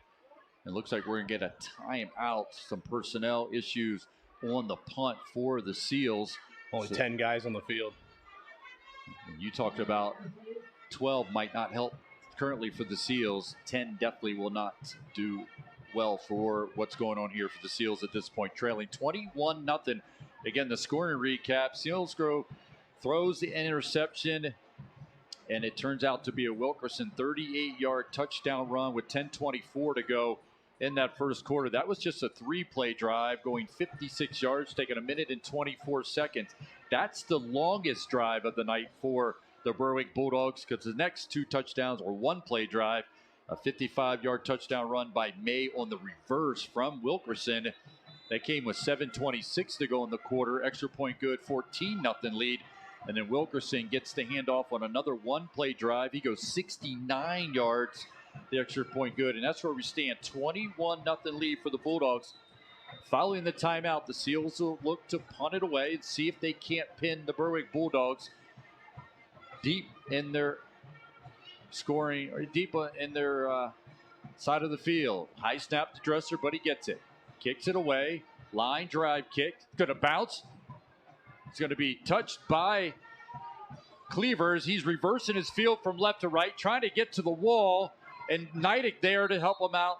It looks like we're going to get a timeout, some personnel issues on the punt for the Seals. Only 10 guys on the field. You talked about 12 might not help currently for the Seals. 10 definitely will not do well for what's going on here for the Seals at this point, trailing 21-0. Again, the scoring recap. Selinsgrove throws the interception, and it turns out to be a Wilkerson 38-yard touchdown run with 10:24 to go in that first quarter. That was just a 3-play drive going 56 yards, taking 1 minute and 24 seconds. That's the longest drive of the night for the Berwick Bulldogs, because the next 2 touchdowns were 1-play drive. A 55-yard touchdown run by May on the reverse from Wilkerson. That came with 7:26 to go in the quarter. Extra point good, 14-0 lead. And then Wilkerson gets the handoff on another 1-play drive. He goes 69 yards, the extra point good. And that's where we stand, 21-0 lead for the Bulldogs. Following the timeout, the Seals will look to punt it away and see if they can't pin the Berwick Bulldogs deep in their scoring, or deep in their side of the field. High snap to Dresser, but he gets it. Kicks it away. Line drive kick. Going to bounce. It's going to be touched by Cleavers. He's reversing his field from left to right, trying to get to the wall, and Neidig there to help him out.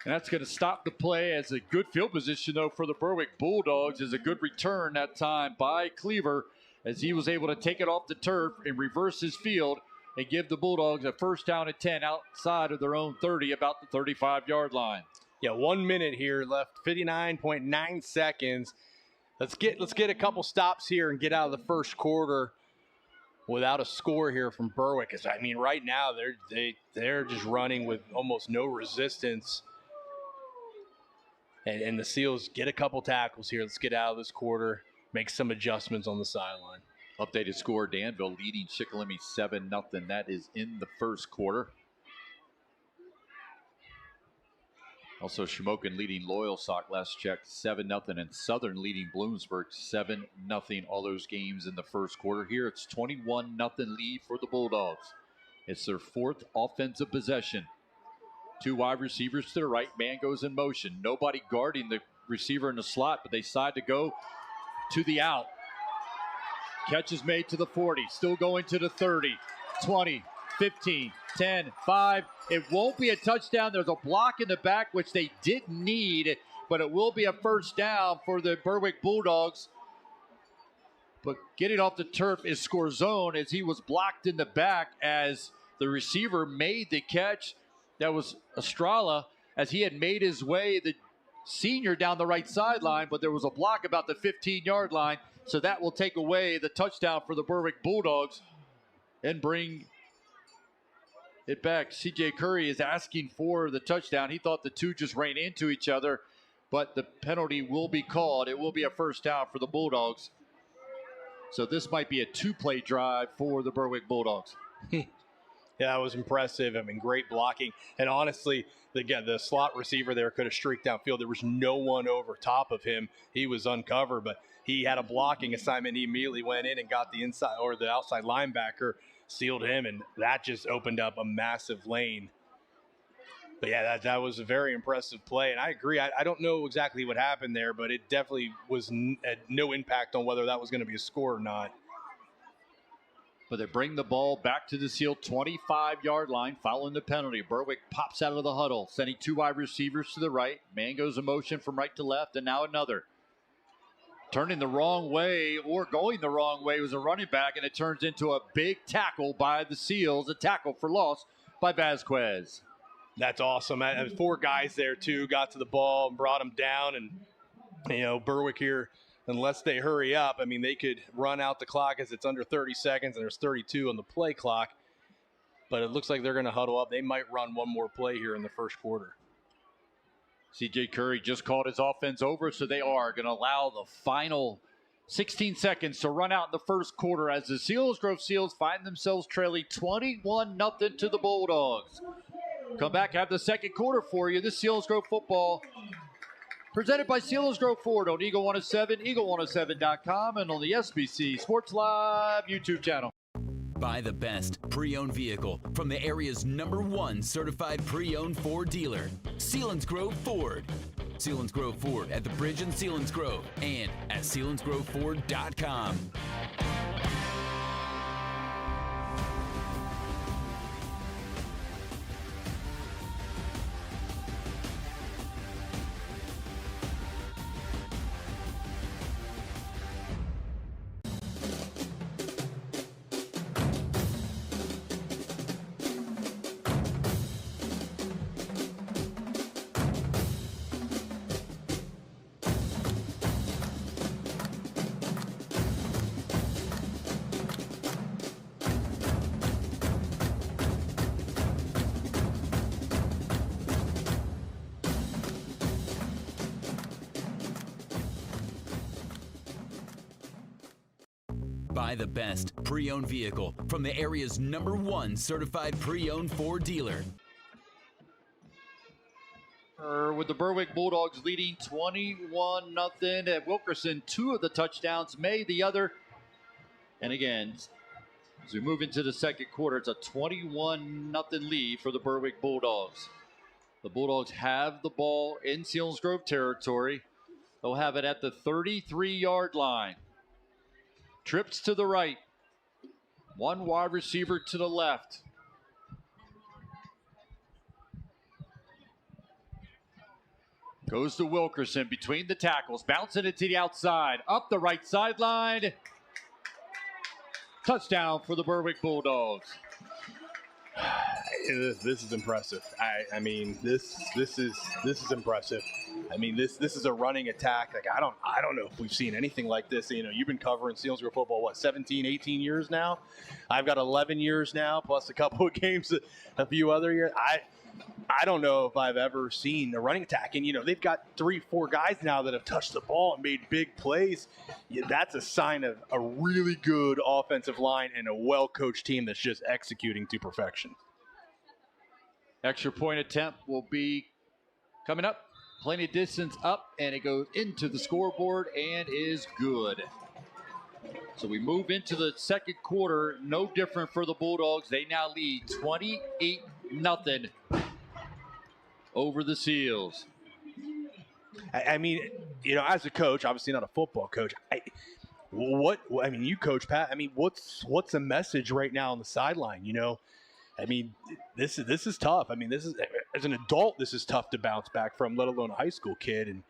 And that's going to stop the play as a good field position, though, for the Berwick Bulldogs. Is a good return that time by Cleaver, as he was able to take it off the turf and reverse his field and give the Bulldogs a first down at 10 outside of their own 30, about the 35-yard line. Yeah, 1 minute here left, 59.9 seconds. Let's get a couple stops here and get out of the first quarter without a score here from Berwick. Because I mean, right now they're just running with almost no resistance. And the Seals get a couple tackles here. Let's get out of this quarter, make some adjustments on the sideline. Updated score, Danville leading Shikellamy 7-0. That is in the first quarter. Also, Shamokin leading Loyalsock, last checked, 7-0. And Southern leading Bloomsburg, 7-0. All those games in the first quarter. Here, it's 21-0 lead for the Bulldogs. It's their 4th offensive possession. 2 wide receivers to the right. Man goes in motion. Nobody guarding the receiver in the slot, but they decide to go to the out. Catch is made to the 40. Still going to the 30, 20, 15, 10, 5. It won't be a touchdown. There's a block in the back, which they didn't need, but it will be a first down for the Berwick Bulldogs. But getting off the turf is Scorzone, as he was blocked in the back as the receiver made the catch. That was Estrella, as he had made his way, the senior, down the right sideline, but there was a block about the 15-yard line, so that will take away the touchdown for the Berwick Bulldogs and bring it back. C.J. Curry is asking for the touchdown. He thought the two just ran into each other, but the penalty will be called. It will be a first down for the Bulldogs. So this might be a 2-play drive for the Berwick Bulldogs. Yeah, that was impressive. I mean, great blocking. And honestly, the slot receiver there could have streaked downfield. There was no one over top of him. He was uncovered, but he had a blocking assignment. He immediately went in and got the inside, or the outside linebacker, sealed him, and that just opened up a massive lane. But yeah, that was a very impressive play, and I agree. I don't know exactly what happened there, but it definitely was had no impact on whether that was going to be a score or not. But they bring the ball back to the Seal 25-yard line following the penalty. Berwick pops out of the huddle, sending 2 wide receivers to the right. Man goes in motion from right to left, and now another. Turning the wrong way, or going the wrong way, was a running back, and it turns into a big tackle by the Seals, a tackle for loss by Vasquez. That's awesome. 4 guys there, too, got to the ball and brought him down. And, Berwick here, unless they hurry up, I mean, they could run out the clock as it's under 30 seconds, and there's 32 on the play clock. But it looks like they're going to huddle up. They might run one more play here in the first quarter. C.J. Curry just called his offense over, so they are going to allow the final 16 seconds to run out in the first quarter as the Selinsgrove Seals find themselves trailing 21-0 to the Bulldogs. Come back, have the second quarter for you. This Selinsgrove football Presented by Selinsgrove Ford on Eagle 107, eagle107.com, and on the SBC Sports Live YouTube channel. Buy the best pre-owned vehicle from the area's #1 certified pre-owned Ford dealer, Selinsgrove Ford. Selinsgrove Ford at the Bridge in Selinsgrove and at selinsgroveford.com. Buy the best pre-owned vehicle from the area's #1 certified pre-owned Ford dealer. With the Berwick Bulldogs leading 21-0 at Wilkerson. 2 of the touchdowns made, the other. And again, as we move into the second quarter, it's a 21-0 lead for the Berwick Bulldogs. The Bulldogs have the ball in Selinsgrove territory. They'll have it at the 33-yard line. Trips to the right. 1 wide receiver to the left. Goes to Wilkerson between the tackles. Bouncing it to the outside. Up the right sideline. Touchdown for the Berwick Bulldogs. This is impressive. I mean, this is impressive. I mean, this is a running attack. Like I don't know if we've seen anything like this. You know, you've been covering Selinsgrove football, what, 17, 18 years now? I've got 11 years now, plus a couple of games, a few other years. I don't know if I've ever seen a running attack. And, you know, they've got 3-4 guys now that have touched the ball and made big plays. Yeah, that's a sign of a really good offensive line and a well-coached team that's just executing to perfection. Extra point attempt will be coming up. Plenty of distance up, and it goes into the scoreboard and is good. So we move into the second quarter. No different for the Bulldogs. They now lead 28-0 over the Seals. I mean, you know, as a coach, obviously not a football coach. I mean, you coach, Pat. I mean, what's the message right now on the sideline? You know, I mean, this is tough. I mean, this is, as an adult, this is tough to bounce back from, let alone a high school kid. And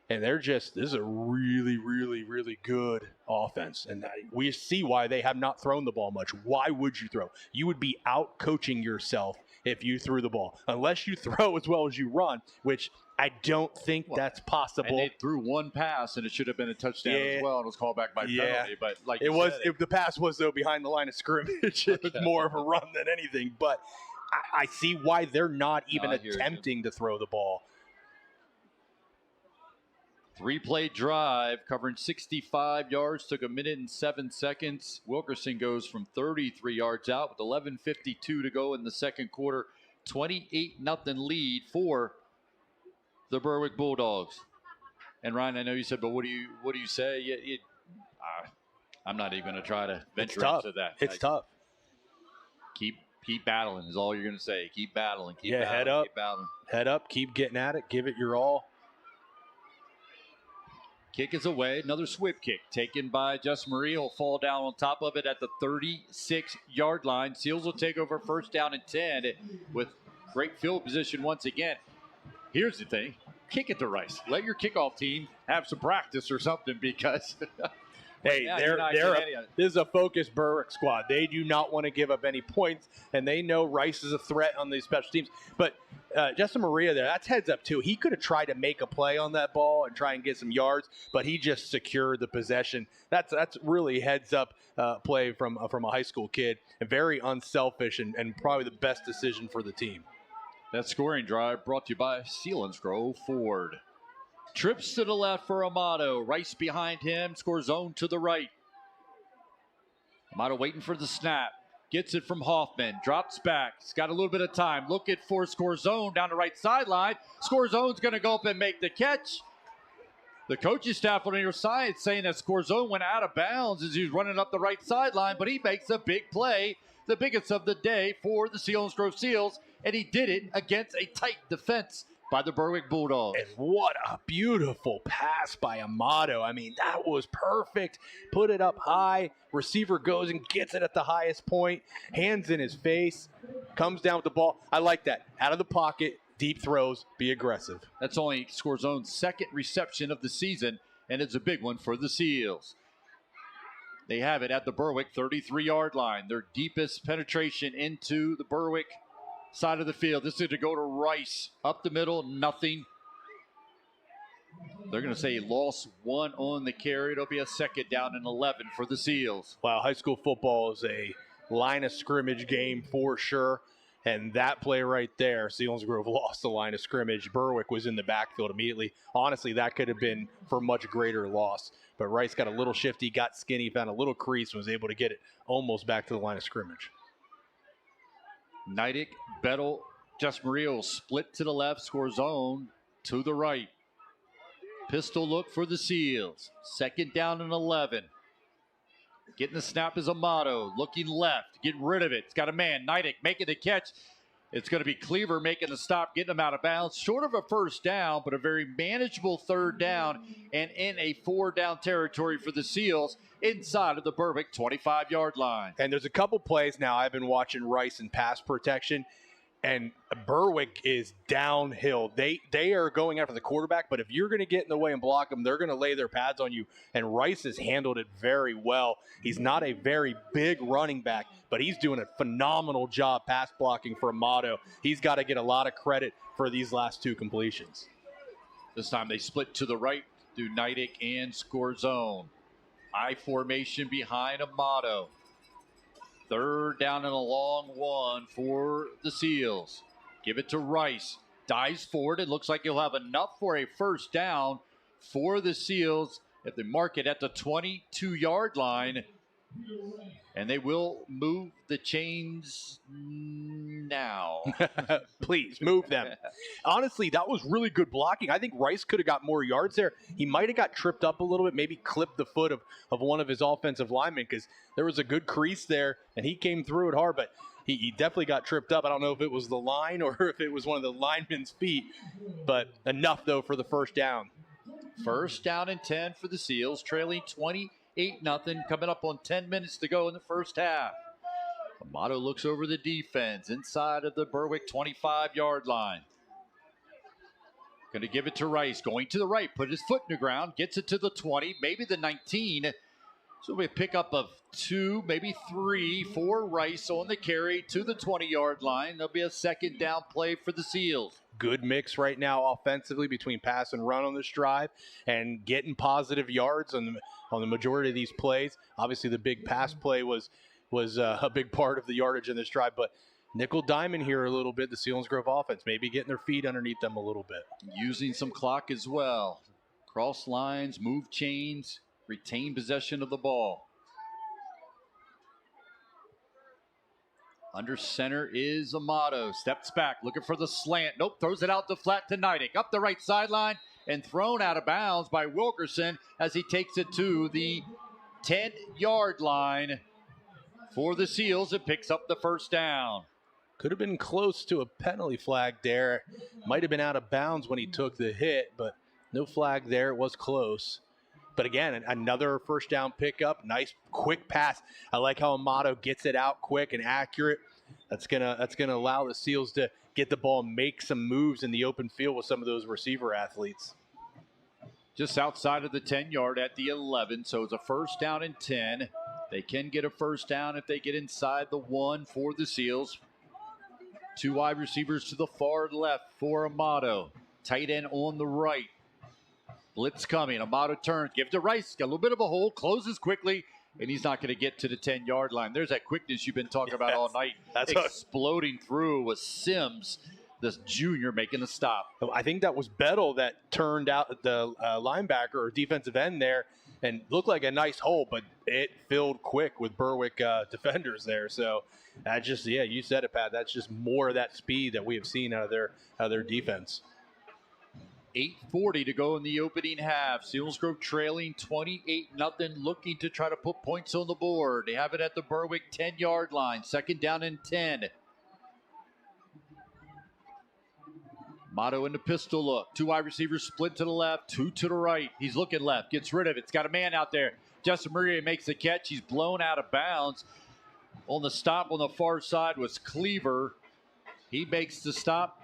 this is a really, really, really good offense. And we see why they have not thrown the ball much. Why would you throw? You would be out coaching yourself if you threw the ball, unless you throw as well as you run, which I don't think that's possible. And they threw 1 pass, and it should have been a touchdown as well, and it was called back by penalty. But like the pass was, though, behind the line of scrimmage. It was more of a run than anything. But I see why they're not even attempting to throw the ball. 3-play drive covering 65 yards, took 1 minute and 7 seconds. Wilkerson goes from 33 yards out with 11:52 to go in the second quarter. 28-0 lead for the Berwick Bulldogs. And Ryan, I know you said, but what do you say? I'm not even going to try to venture into that. It's tough. Keep battling is all you're going to say. Keep battling. Keep battling. Head up. Keep battling. Head up. Keep getting at it. Give it your all. Kick is away. Another swift kick taken by Justin Marie. Will fall down on top of it at the 36-yard line. Seals will take over first down and 10 with great field position once again. Here's the thing. Kick it to Rice. Let your kickoff team have some practice or something, because hey, this is a focused Berwick squad. They do not want to give up any points, and they know Rice is a threat on these special teams. But Justin Maria there, that's heads up too. He could have tried to make a play on that ball and try and get some yards, but he just secured the possession. That's really heads up play from a high school kid, and very unselfish and probably the best decision for the team. That scoring drive brought to you by Selinsgrove Ford. Trips to the left for Amato. Rice behind him. Scores zone to the right. Amato waiting for the snap. Gets it from Hoffman. Drops back. He's got a little bit of time. Looking for score zone down the right sideline. Score zone's going to go up and make the catch. The coaching staff on your side saying that Scorzone went out of bounds as he was running up the right sideline, but he makes a big play, the biggest of the day for the Selinsgrove Seals, and he did it against a tight defense by the Berwick Bulldogs. And what a beautiful pass by Amato. I mean, that was perfect. Put it up high. Receiver goes and gets it at the highest point. Hands in his face. Comes down with the ball. I like that. Out of the pocket. Deep throws, be aggressive. That's only Scorzone's second reception of the season, and it's a big one for the Seals. They have it at the Berwick 33-yard line. Their deepest penetration into the Berwick side of the field. This is to go to Rice. Up the middle, nothing. They're going to say loss 1 on the carry. It'll be a second down and 11 for the Seals. Wow, high school football is a line of scrimmage game for sure. And that play right there, Selinsgrove lost the line of scrimmage. Berwick was in the backfield immediately. Honestly, that could have been for much greater loss. But Rice got a little shifty, got skinny, found a little crease, and was able to get it almost back to the line of scrimmage. Neidig, Bettel, Just Murillo split to the left, Scorzone to the right. Pistol look for the Seals. Second down and 11. Getting the snap is Amato. Looking left. Getting rid of it. It's got a man. Neidig making the catch. It's going to be Cleaver making the stop, getting him out of bounds. Short of a first down, but a very manageable third down and in a 4-down territory for the Seals inside of the Berwick 25-yard line. And there's a couple plays now I've been watching Rice in pass protection, and Berwick is downhill. They are going after the quarterback, but if you're going to get in the way and block them, they're going to lay their pads on you. And Rice has handled it very well. He's not a very big running back, but he's doing a phenomenal job pass blocking for Amato. He's got to get a lot of credit for these last 2 completions. This time they split to the right through Neidig and Scorzone. I formation behind Amato. Third down and a long one for the Seals. Give it to Rice. Dives forward. It looks like he'll have enough for a first down for the Seals if they mark it at the 22-yard line. And they will move the chains now. Please, move them. Honestly, that was really good blocking. I think Rice could have got more yards there. He might have got tripped up a little bit, maybe clipped the foot of one of his offensive linemen because there was a good crease there, and he came through it hard, but he definitely got tripped up. I don't know if it was the line or if it was one of the linemen's feet, but enough, though, for the first down. First down and 10 for the Seals, trailing 28-0, coming up on 10 minutes to go in the first half. Amato looks over the defense inside of the Berwick 25-yard line. Going to give it to Rice, going to the right, put his foot in the ground, gets it to the 20, maybe the 19. So we pick up of 2, maybe 3 for Rice on the carry to the 20-yard line. There'll be a second down play for the Seals. Good mix right now offensively between pass and run on this drive and getting positive yards on the majority of these plays. Obviously, the big pass play was a big part of the yardage in this drive, but nickel diamond here a little bit, the Selinsgrove offense, maybe getting their feet underneath them a little bit. Using some clock as well. Cross lines, move chains, retain possession of the ball. Under center is Amato. Steps back, looking for the slant. Nope, throws it out to flat to Neidig. Up the right sideline and thrown out of bounds by Wilkerson as he takes it to the 10-yard line for the Seals and picks up the first down. Could have been close to a penalty flag there. Might have been out of bounds when he took the hit, but no flag there. It was close. But again, another first down pickup. Nice quick pass. I like how Amato gets it out quick and accurate. That's gonna allow the Seals to get the ball and make some moves in the open field with some of those receiver athletes. Just outside of the 10-yard at the 11, so it's a first down and 10. They can get a first down if they get inside the 1 for the Seals. 2 wide receivers to the far left for Amato. Tight end on the right. Blitz coming. Amato turns. Give to Rice. Got a little bit of a hole. Closes quickly. And he's not going to get to the 10-yard line. There's that quickness you've been talking about all night. That's exploding through with Sims, this junior, making the stop. I think that was Bettel that turned out the linebacker or defensive end there and looked like a nice hole, but it filled quick with Berwick defenders there. So that just, yeah, you said it, Pat. That's just more of that speed that we have seen out of their defense. 8:40 to go in the opening half. Selinsgrove trailing 28-0, looking to try to put points on the board. They have it at the Berwick 10-yard line. Second down and 10. Motto in the pistol look. Two wide receivers split to the left, two to the right. He's looking left, gets rid of it. It's got a man out there. Justin Murray makes the catch. He's blown out of bounds. On the stop on the far side was Cleaver. He makes the stop.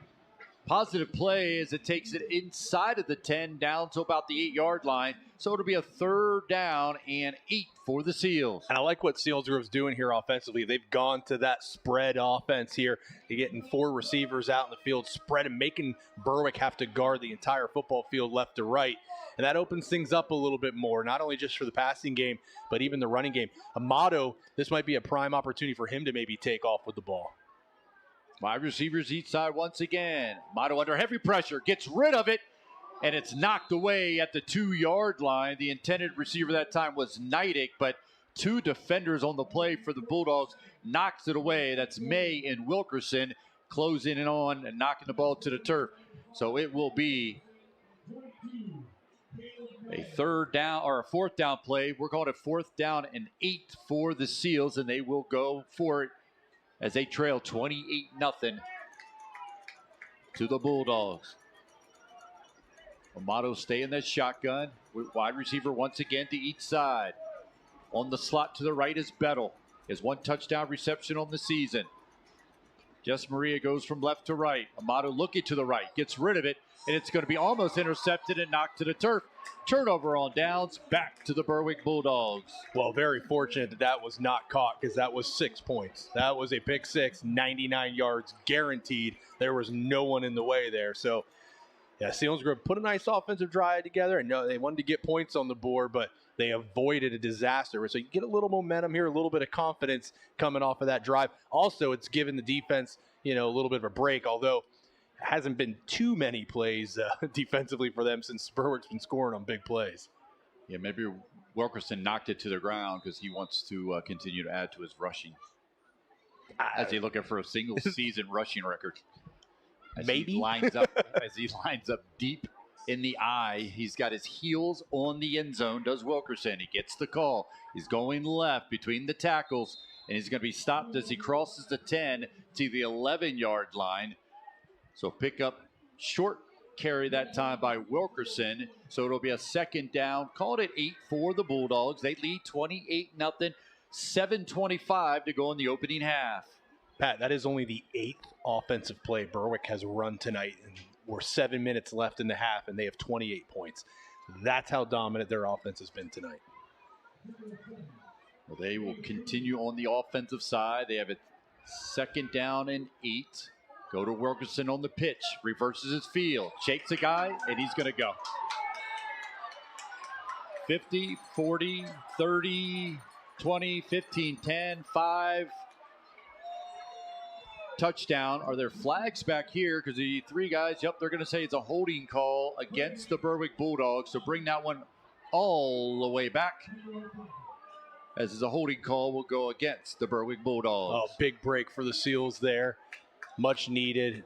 Positive play as it takes it inside of the 10 down to about the 8-yard line. So it'll be a third down and 8 for the Seals. And I like what Selinsgrove's doing here offensively. They've gone to that spread offense here. They're getting 4 receivers out in the field, spread and making Berwick have to guard the entire football field left to right. And that opens things up a little bit more, not only just for the passing game, but even the running game. Amato, this might be a prime opportunity for him to maybe take off with the ball. 5 receivers each side once again. Motto under heavy pressure, gets rid of it, and it's knocked away at the 2-yard line. The intended receiver that time was Neidig, but 2 defenders on the play for the Bulldogs knocks it away. That's May and Wilkerson closing in on and knocking the ball to the turf. So it will be a third down or a fourth down play. We're calling it fourth down and 8 for the Seals, and they will go for it as they trail 28-0 to the Bulldogs. Amato stay in that shotgun with wide receiver once again to each side. On the slot to the right is Bettle. His 1 touchdown reception on the season. Jess Maria goes from left to right. Amato looking to the right, gets rid of it, and it's going to be almost intercepted and knocked to the turf. Turnover on downs, back to the Berwick Bulldogs. Well, very fortunate that that was not caught because that was 6 points. That was a pick 6, 99 yards guaranteed. There was no one in the way there. So, yeah, Selinsgrove put a nice offensive drive together. And they wanted to get points on the board, but they avoided a disaster. So you get a little momentum here, a little bit of confidence coming off of that drive. Also, it's given the defense, a little bit of a break, although it hasn't been too many plays defensively for them since Berwick's been scoring on big plays. Yeah, maybe Wilkerson knocked it to the ground because he wants to continue to add to his rushing. As he's looking for a single season rushing record. As maybe. He lines up, as he lines up deep in the eye. He's got his heels on the end zone, does Wilkerson. He gets the call. He's going left between the tackles, and he's going to be stopped as he crosses the 10 to the 11-yard line. So pick up short carry that time by Wilkerson. So it'll be a second down. Called it 8 for the Bulldogs. They lead 28-0. 7:25 to go in the opening half. Pat, that is only the 8th offensive play Berwick has run tonight. And we're 7 minutes left in the half, and they have 28 points. That's how dominant their offense has been tonight. Well, they will continue on the offensive side. They have a second down and 8. Go to Wilkerson on the pitch. Reverses his field. Shakes a guy, and he's going to go. 50, 40, 30, 20, 15, 10, 5. Touchdown. Are there flags back here? Because the 3 guys, they're going to say it's a holding call against the Berwick Bulldogs. So bring that one all the way back. As is a holding call will go against the Berwick Bulldogs. Oh, big break for the Seals there. Much needed.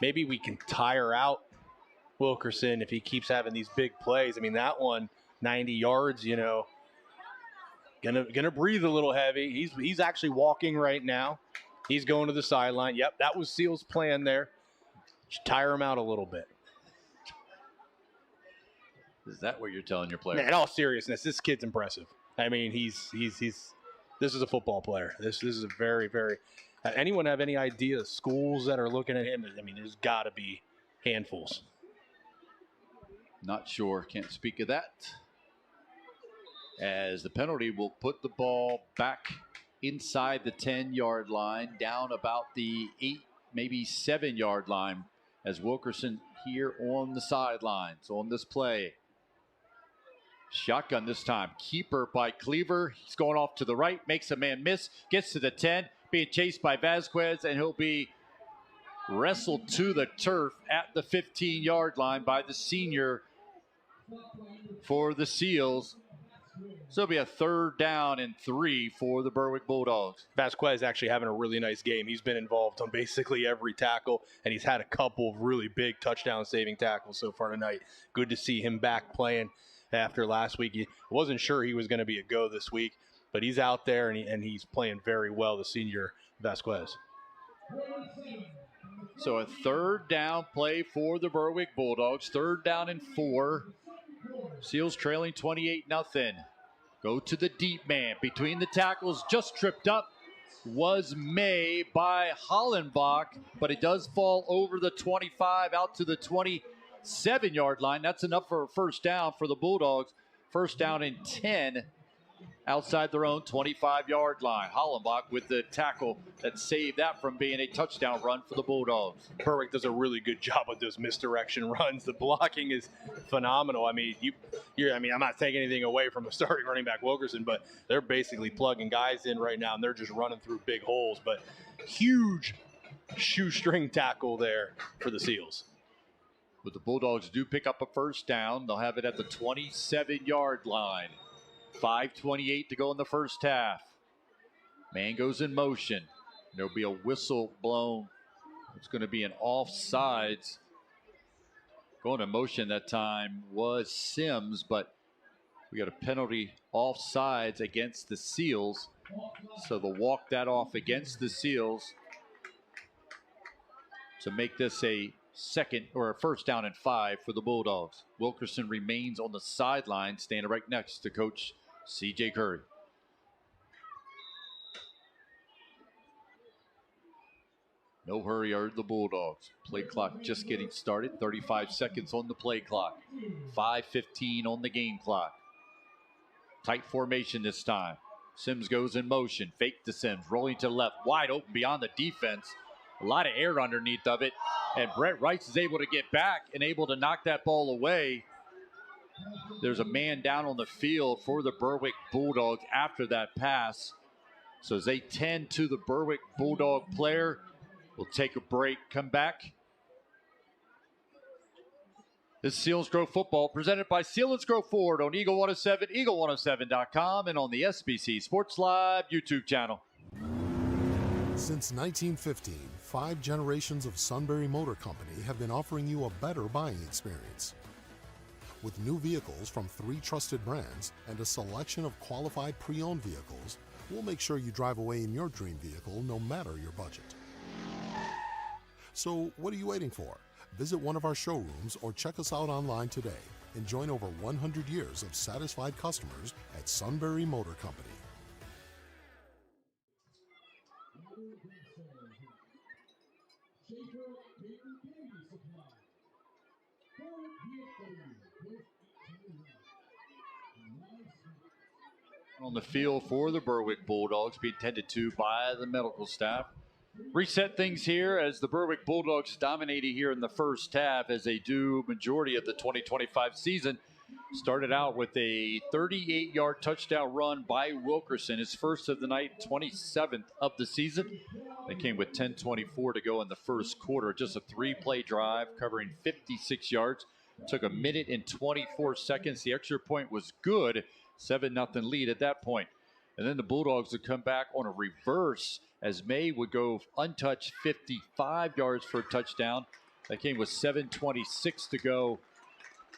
Maybe we can tire out Wilkerson if he keeps having these big plays. I mean, that one, 90 yards, gonna breathe a little heavy. He's actually walking right now. He's going to the sideline. Yep, that was Seals' plan there. Just tire him out a little bit. Is that what you're telling your player? Man, in all seriousness, this kid's impressive. I mean, he's this is a football player. This is a very, very. Anyone have any idea of schools that are looking at him? I mean, there's got to be handfuls. Not sure. Can't speak of that. As the penalty will put the ball back inside the 10-yard line, down about the 8, maybe 7-yard line, as Wilkerson here on the sidelines on this play. Shotgun this time. Keeper by Cleaver. He's going off to the right, makes a man miss, gets to the 10, being chased by Vasquez, and he'll be wrestled to the turf at the 15-yard line by the senior for the Seals. So it'll be a 3rd down and 3 for the Berwick Bulldogs. Vasquez actually having a really nice game. He's been involved on basically every tackle, and he's had a couple of really big touchdown-saving tackles so far tonight. Good to see him back playing after last week. He wasn't sure he was going to be a go this week, but he's out there, and he's playing very well, the senior Vasquez. So a 3rd down play for the Berwick Bulldogs. 3rd down and 4. Seals trailing 28-0. Go to the deep man. Between the tackles, just tripped up was May by Hollenbach, but it does fall over the 25 out to the 27-yard line. That's enough for a 1st down for the Bulldogs. 1st down and 10 outside their own 25-yard line. Hollenbach with the tackle that saved that from being a touchdown run for the Bulldogs. Berwick does a really good job with those misdirection runs. The blocking is phenomenal. I mean, I'm not taking anything away from the starting running back Wilkerson, but they're basically plugging guys in right now, and they're just running through big holes. But huge shoestring tackle there for the Seals. But the Bulldogs do pick up a 1st down. They'll have it at the 27-yard line. 5:28 to go in the 1st half. Man goes in motion. There'll be a whistle blown. It's going to be an offsides. Going in motion that time was Sims, but we got a penalty offsides against the Seals. So they'll walk that off against the Seals to make this a 1st down and 5 for the Bulldogs. Wilkerson remains on the sideline, standing right next to Coach C.J. Curry. No hurry are the Bulldogs. Play clock just getting started. 35 seconds on the play clock. 5:15 on the game clock. Tight formation this time. Sims goes in motion. Fake to Sims. Rolling to the left. Wide open beyond the defense. A lot of air underneath of it. And Brett Rice is able to get back and able to knock that ball away. There's a man down on the field for the Berwick Bulldogs after that pass. So as they tend to the Berwick Bulldog player, we'll take a break, come back. This is Selinsgrove football presented by Selinsgrove Ford on Eagle 107, eagle107.com, and on the SBC Sports Live YouTube channel. Since 1915, 5 generations of Sunbury Motor Company have been offering you a better buying experience. With new vehicles from 3 trusted brands and a selection of qualified pre-owned vehicles, we'll make sure you drive away in your dream vehicle no matter your budget. So what are you waiting for? Visit one of our showrooms or check us out online today and join over 100 years of satisfied customers at Sunbury Motor Company. On the field for the Berwick Bulldogs, being tended to by the medical staff. Reset things here as the Berwick Bulldogs dominated here in the 1st half, as they do majority of the 2025 season. Started out with a 38-yard touchdown run by Wilkerson, his first of the night, 27th of the season. They came with 10:24 to go in the 1st quarter. Just a 3-play drive covering 56 yards. Took a minute and 24 seconds. The extra point was good. 7-0 lead at that point. And then the Bulldogs would come back on a reverse as May would go untouched 55 yards for a touchdown. That came with 7:26 to go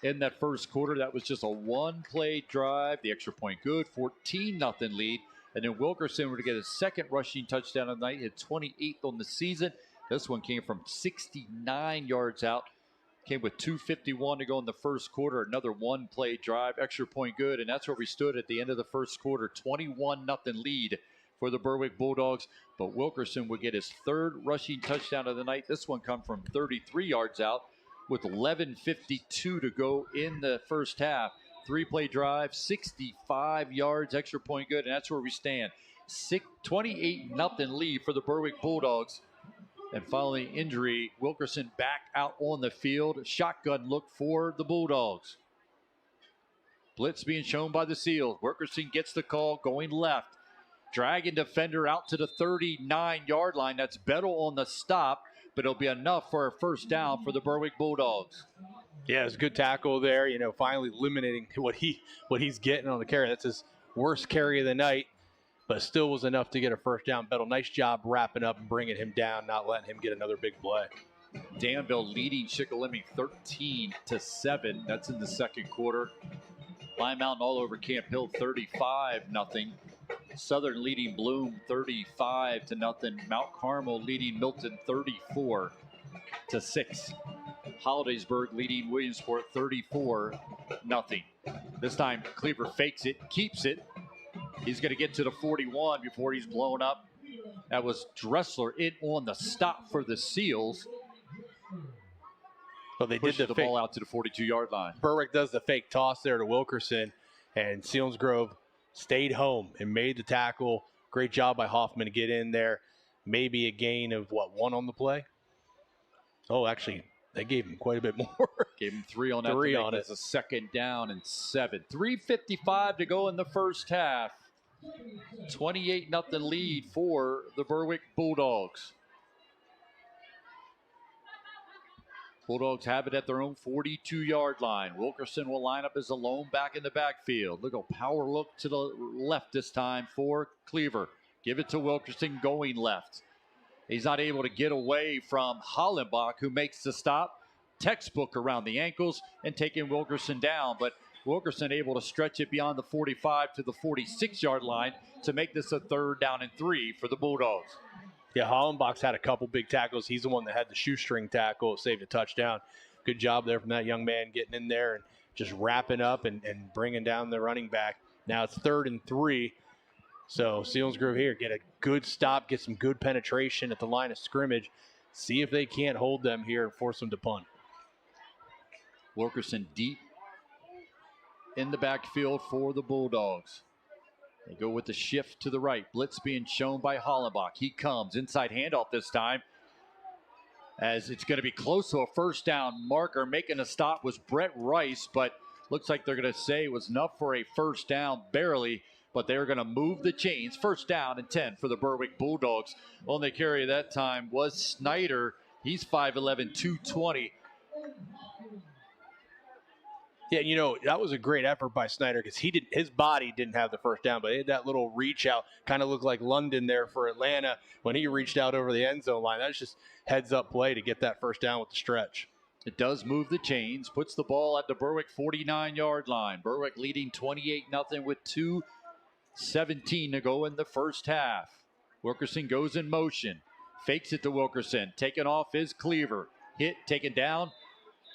in that 1st quarter. That was just a 1-play drive. The extra point good. 14-0 lead. And then Wilkerson would get a 2nd rushing touchdown of the night at 28th on the season. This one came from 69 yards out. Came with 2:51 to go in the 1st quarter. Another 1-play drive, extra point good, and that's where we stood at the end of the 1st quarter. 21-0 lead for the Berwick Bulldogs, but Wilkerson would get his 3rd rushing touchdown of the night. This one come from 33 yards out with 11:52 to go in the 1st half. 3-play drive, 65 yards, extra point good, and that's where we stand. 28-0 lead for the Berwick Bulldogs. And following injury, Wilkerson back out on the field. Shotgun look for the Bulldogs. Blitz being shown by the Seals. Wilkerson gets the call, going left. Dragging defender out to the 39-yard line. That's Bettle on the stop, but it'll be enough for a 1st down for the Berwick Bulldogs. Yeah, it was a good tackle there. Finally eliminating what he's getting on the carry. That's his worst carry of the night, but still was enough to get a first down. Bettle, nice job wrapping up and bringing him down, not letting him get another big play. Danville leading Shikellamy 13-7. That's in the second quarter. Lime Mountain all over Camp Hill 35-0. Southern leading Bloom 35-0. Mount Carmel leading Milton 34-6. Hollidaysburg leading Williamsport 34-0. This time Cleaver fakes it, keeps it. He's going to get to the 41 before he's blown up. That was Dressler in on the stop for the Seals. Well, they did the ball out to the 42-yard line. Berwick does the fake toss there to Wilkerson, and Selinsgrove stayed home and made the tackle. Great job by Hoffman to get in there. Maybe a gain of, 1 on the play? Oh, actually, they gave him quite a bit more. Gave him 3 on that. 3 on it. It's a 2nd down and 7. 3:55 to go in the first half. 28-0 lead for the Berwick Bulldogs. Bulldogs have it at their own 42-yard line. Wilkerson will line up as a lone back in the backfield. Look, a power look to the left this time for Cleaver. Give it to Wilkerson going left. He's not able to get away from Hollenbach, who makes the stop. Textbook around the ankles and taking Wilkerson down. But Wilkerson able to stretch it beyond the 45 to the 46-yard line to make this a 3rd down and 3 for the Bulldogs. Yeah, Hollenbach's had a couple big tackles. He's the one that had the shoestring tackle. It saved a touchdown. Good job there from that young man getting in there and just wrapping up and bringing down the running back. Now it's 3rd and 3. So Selinsgrove here get a good stop, get some good penetration at the line of scrimmage. See if they can't hold them here and force them to punt. Wilkerson deep in the backfield for the Bulldogs. They go with the shift to the right. Blitz being shown by Hollenbach. He comes. Inside handoff this time. As it's going to be close to a first down marker. Making a stop was Brett Rice, but looks like they're going to say it was enough for a first down, barely. But they're going to move the chains. First down and 10 for the Berwick Bulldogs. On the carry that time was Snyder. He's 5'11", 220. Yeah, that was a great effort by Snyder because his body didn't have the first down, but he had that little reach out, kind of looked like London there for Atlanta when he reached out over the end zone line. That's just heads up play to get that first down with the stretch. It does move the chains, puts the ball at the Berwick 49-yard line. Berwick leading 28-0 with 2:17 to go in the first half. Wilkerson goes in motion, fakes it to Wilkerson. Taken off is Cleaver. Hit, taken down.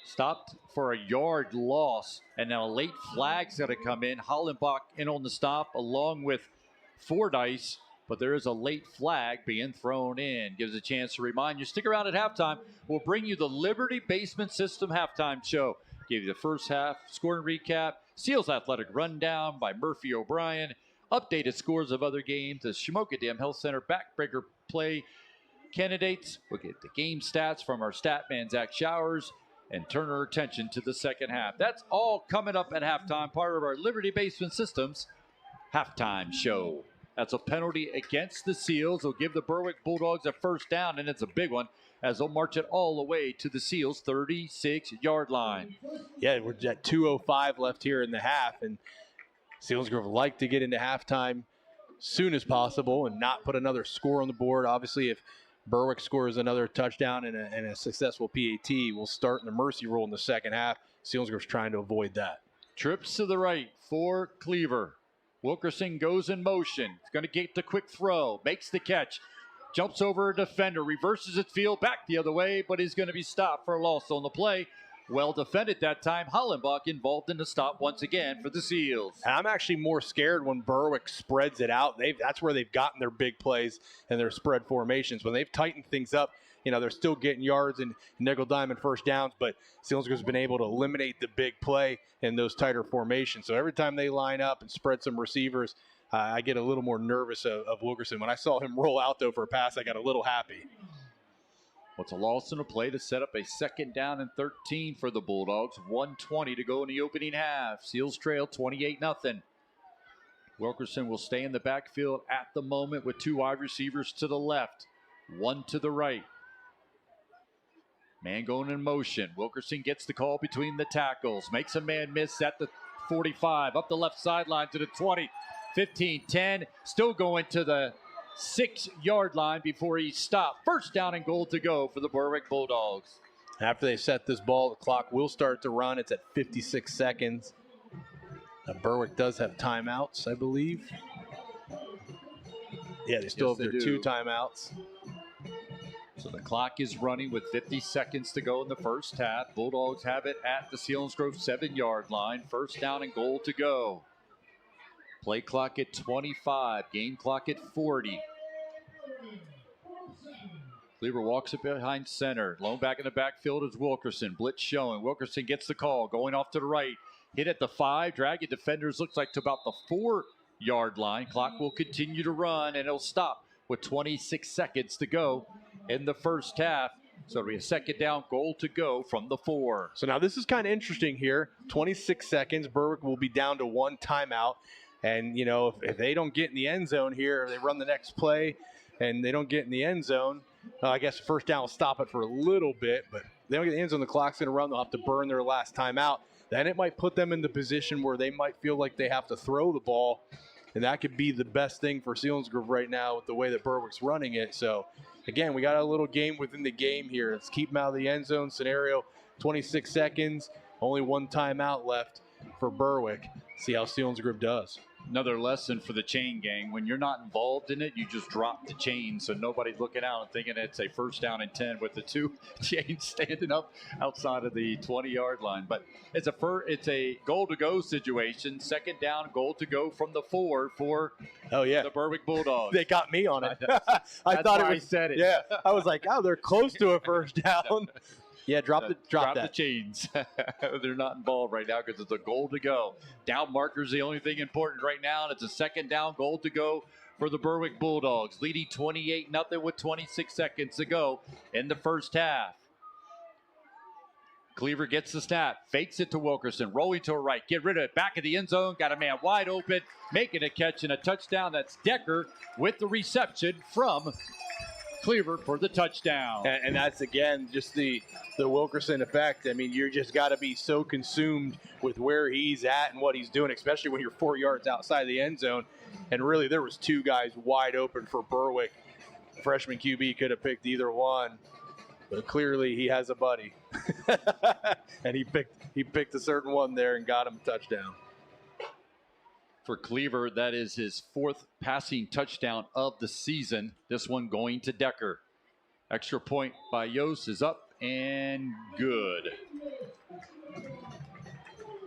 Stopped for a yard loss, and now a late flag's got to come in. Hollenbach in on the stop along with Fordyce, but there is a late flag being thrown in. Gives a chance to remind you, stick around at halftime. We'll bring you the Liberty Basement System halftime show. Give you the first half scoring recap, Seals athletic rundown by Murphy O'Brien, updated scores of other games, the Shamoka Dam Health Center backbreaker play candidates. We'll get the game stats from our stat man, Zach Showers, and turn our attention to the second half. That's all coming up at halftime, part of our Liberty Basement Systems halftime show. That's a penalty against the Seals. They'll give the Berwick Bulldogs a first down, and it's a big one, as they'll march it all the way to the Seals' 36-yard line. Yeah, we're at 2:05 left here in the half, and Selinsgrove like to get into halftime soon as possible and not put another score on the board. Obviously, if Berwick scores another touchdown and a successful PAT, we'll start in the mercy rule in the second half. Selinsgrove's trying to avoid that. Trips to the right for Cleaver. Wilkerson goes in motion. He's going to get the quick throw. Makes the catch. Jumps over a defender. Reverses his field back the other way, but he's going to be stopped for a loss on the play. Well defended that time. Hollenbach involved in the stop once again for the Seals. And I'm actually more scared when Berwick spreads it out. That's where they've gotten their big plays and their spread formations. When they've tightened things up, they're still getting yards and nickel diamond first downs, but Selinsgrove's been able to eliminate the big play in those tighter formations. So every time they line up and spread some receivers, I get a little more nervous of Wilkerson. When I saw him roll out, though, for a pass, I got a little happy. What's a loss in a play to set up a 2nd down and 13 for the Bulldogs. 1:20 to go in the opening half. Seals trail 28-0. Wilkerson will stay in the backfield at the moment with 2 wide receivers to the left, 1 to the right. Man going in motion. Wilkerson gets the call between the tackles. Makes a man miss at the 45. Up the left sideline to the 20. 15, 10. Still going to the 6-yard line before he stopped. First down and goal to go for the Berwick Bulldogs. After they set this ball, the clock will start to run. It's at 56 seconds. Now, Berwick does have timeouts, I believe. Yeah, they still have their 2 timeouts. So the clock is running with 50 seconds to go in the first half. Bulldogs have it at the Selinsgrove 7-yard line. First down and goal to go. Play clock at 25. Game clock at 40. Cleaver walks it behind center. Lone back in the backfield is Wilkerson. Blitz showing. Wilkerson gets the call. Going off to the right. Hit at the 5. Dragging defenders looks like to about the 4-yard line. Clock will continue to run and it'll stop with 26 seconds to go in the first half. So it'll be a second down, goal to go from the 4. So now this is kind of interesting here. 26 seconds. Berwick will be down to 1 timeout. And, you know, if they don't get in the end zone here, or they run the next play and they don't get in the end zone, I guess first down will stop it for a little bit. But if they don't get in the end zone, the clock's going to run. They'll have to burn their last timeout. Then it might put them in the position where they might feel like they have to throw the ball. And that could be the best thing for Selinsgrove right now with the way that Berwick's running it. So, again, we got a little game within the game here. Let's keep them out of the end zone scenario. 26 seconds, only 1 timeout left for Berwick. See how Selinsgrove does. Another lesson for the chain gang. When you're not involved in it, you just drop the chain so nobody's looking out and thinking it's a first down and 10 with the 2 chains standing up outside of the 20-yard line. But it's a goal-to-go situation. Second down, goal to go from the 4 for the Berwick Bulldogs. They got me on it. I thought I said it. Yeah, I was like, oh, they're close to a first down. Yeah, drop the chains. They're not involved right now because it's a goal to go. Down marker's the only thing important right now, and it's a second down, goal to go for the Berwick Bulldogs, leading 28-0 with 26 seconds to go in the first half. Cleaver gets the snap, fakes it to Wilkerson, rolling to her right, get rid of it, back of the end zone, got a man wide open, making a catch and a touchdown. That's Decker with the reception from Cleaver for the touchdown. And that's, again, just the Wilkerson effect. I mean, you just got to be so consumed with where he's at and what he's doing, especially when you're 4 yards outside the end zone. And really, there was 2 guys wide open for Berwick. Freshman QB could have picked either one, but clearly he has a buddy. And he picked a certain one there and got him a touchdown. For Cleaver, that is his 4th passing touchdown of the season. This one going to Decker. Extra point by Yost is up and good.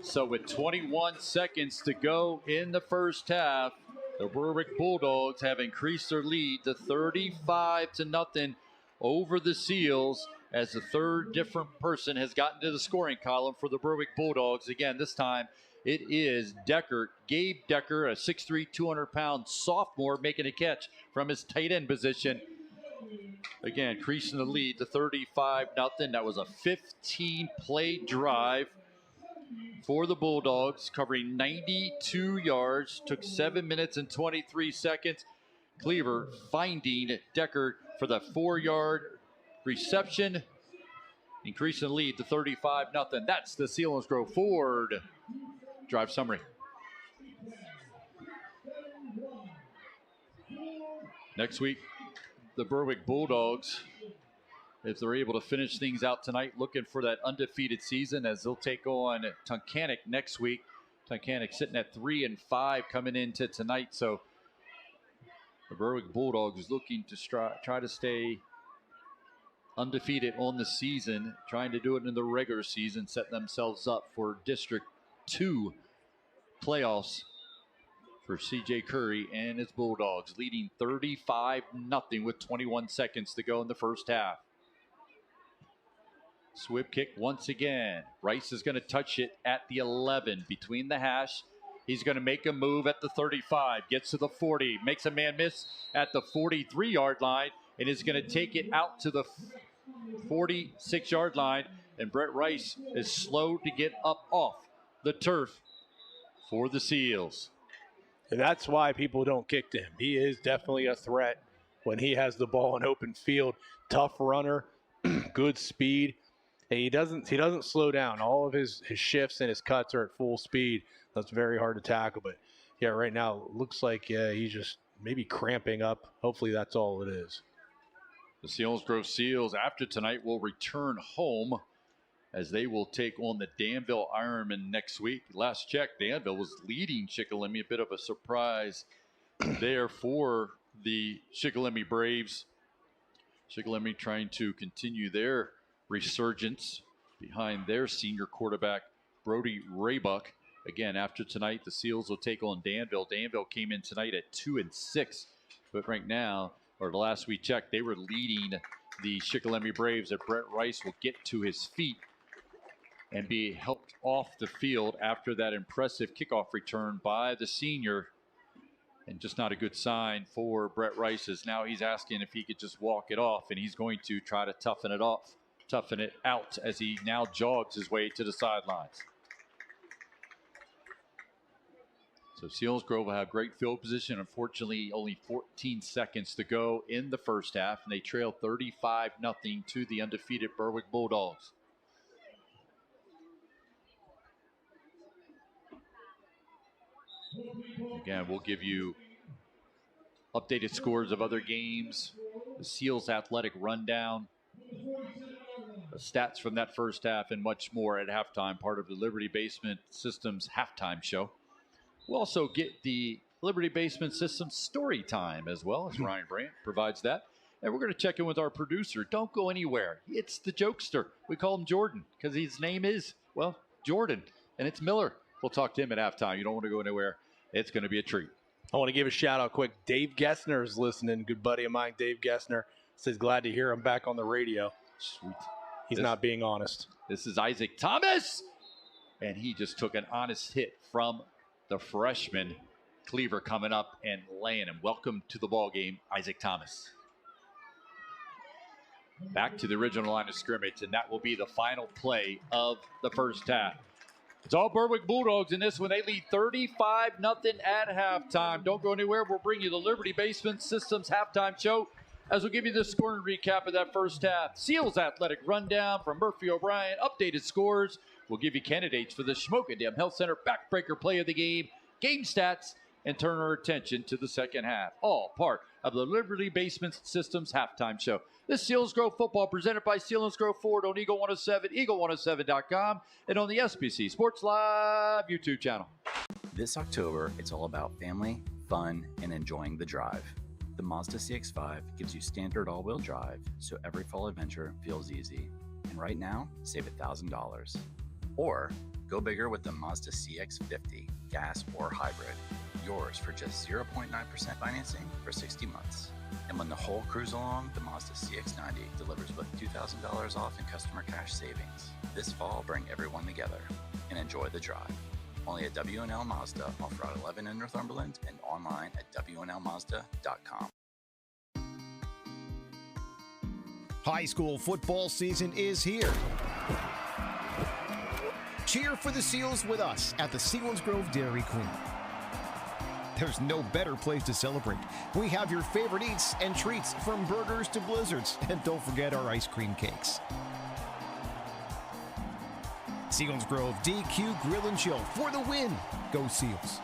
So with 21 seconds to go in the first half, the Berwick Bulldogs have increased their lead to 35-0 over the Seals, as the 3rd different person has gotten to the scoring column for the Berwick Bulldogs. Again, this time it is Decker, Gabe Decker, a 6'3", 200-pound sophomore, making a catch from his tight end position. Again, increasing the lead to 35-0. That was a 15-play drive for the Bulldogs, covering 92 yards. Took 7 minutes and 23 seconds. Cleaver finding Decker for the 4-yard reception, increasing the lead to 35-0. That's the Selinsgrove Ford drive summary. Next week, the Berwick Bulldogs, if they're able to finish things out tonight, looking for that undefeated season, as they'll take on Tunkhannock next week. Tunkhannock sitting at 3-5 coming into tonight. So the Berwick Bulldogs is looking to try to stay undefeated on the season, trying to do it in the regular season, set themselves up for District 2 playoffs for CJ Curry and his Bulldogs, leading 35-0 with 21 seconds to go in the first half. Swip kick once again. Rice is going to touch it at the 11 between the hash. He's going to make a move at the 35, gets to the 40, makes a man miss at the 43-yard line, and is going to take it out to the 46-yard line. And Brett Rice is slow to get up off the turf for the Seals. And that's why people don't kick to him. He is definitely a threat when he has the ball in open field. Tough runner, good speed. And he doesn't slow down. All of his shifts and his cuts are at full speed. That's very hard to tackle. But, yeah, right now it looks like he's just maybe cramping up. Hopefully that's all it is. The Selinsgrove Seals, after tonight, will return home as they will take on the Danville Ironmen next week. Last check, Danville was leading Shikellamy. A bit of a surprise there for the Shikellamy Braves. Shikellamy trying to continue their resurgence behind their senior quarterback, Brody Raybuck. Again, after tonight, the Seals will take on Danville. Danville came in tonight at 2-6, but right now, or the last we checked, they were leading the Shikellamy Braves. That Brett Rice will get to his feet and be helped off the field after that impressive kickoff return by the senior. And just not a good sign for Brett Rice, as now he's asking if he could just walk it off, and he's going to try to toughen it out as he now jogs his way to the sidelines. So Selinsgrove will have great field position. Unfortunately, only 14 seconds to go in the first half, and they trail 35-0 to the undefeated Berwick Bulldogs. Again, we'll give you updated scores of other games, the Seals athletic rundown, the stats from that first half, and much more at halftime, part of the Liberty Basement Systems halftime show. We'll also get the Liberty Basement Systems story time as well, as Ryan Brandt provides that. And we're going to check in with our producer. Don't go anywhere. It's the jokester. We call him Jordan because his name is, well, Jordan, and it's Miller. We'll talk to him at halftime. You don't want to go anywhere. It's going to be a treat. I want to give a shout out quick. Dave Gessner is listening. Good buddy of mine, Dave Gessner, says glad to hear him back on the radio. Sweet. He's not being honest. This is Isaac Thomas, and he just took an honest hit from the freshman. Cleaver coming up and laying him. Welcome to the ball game, Isaac Thomas. Back to the original line of scrimmage, and that will be the final play of the first half. It's all Berwick Bulldogs in this one. They lead 35-0 at halftime. Don't go anywhere. We'll bring you the Liberty Basement Systems halftime show as we'll give you the scoring recap of that first half. Seals athletic rundown from Murphy O'Brien. Updated scores. We'll give you candidates for the Schmokendam Health Center backbreaker play of the game stats, and turn our attention to the second half. All part of the Liberty Basement Systems halftime show. This is Selinsgrove football presented by Selinsgrove Ford on Eagle 107, eagle107.com, and on the SBC Sports Live YouTube channel. This October, it's all about family, fun, and enjoying the drive. The Mazda CX-5 gives you standard all-wheel drive, so every fall adventure feels easy. And right now, save $1,000. Or go bigger with the Mazda CX-50, gas or hybrid. Yours for just 0.9% financing for 60 months. And when the whole cruise along, the Mazda CX-90 delivers with $2,000 off in customer cash savings. This fall, bring everyone together and enjoy the drive. Only at W&L Mazda, off Route 11 in Northumberland, and online at WNLMazda.com. High school football season is here. Cheer for the Seals with us at the Selinsgrove Dairy Queen. There's no better place to celebrate. We have your favorite eats and treats, from burgers to blizzards, and don't forget our ice cream cakes. Selinsgrove DQ Grill and Chill for the win. Go Seals.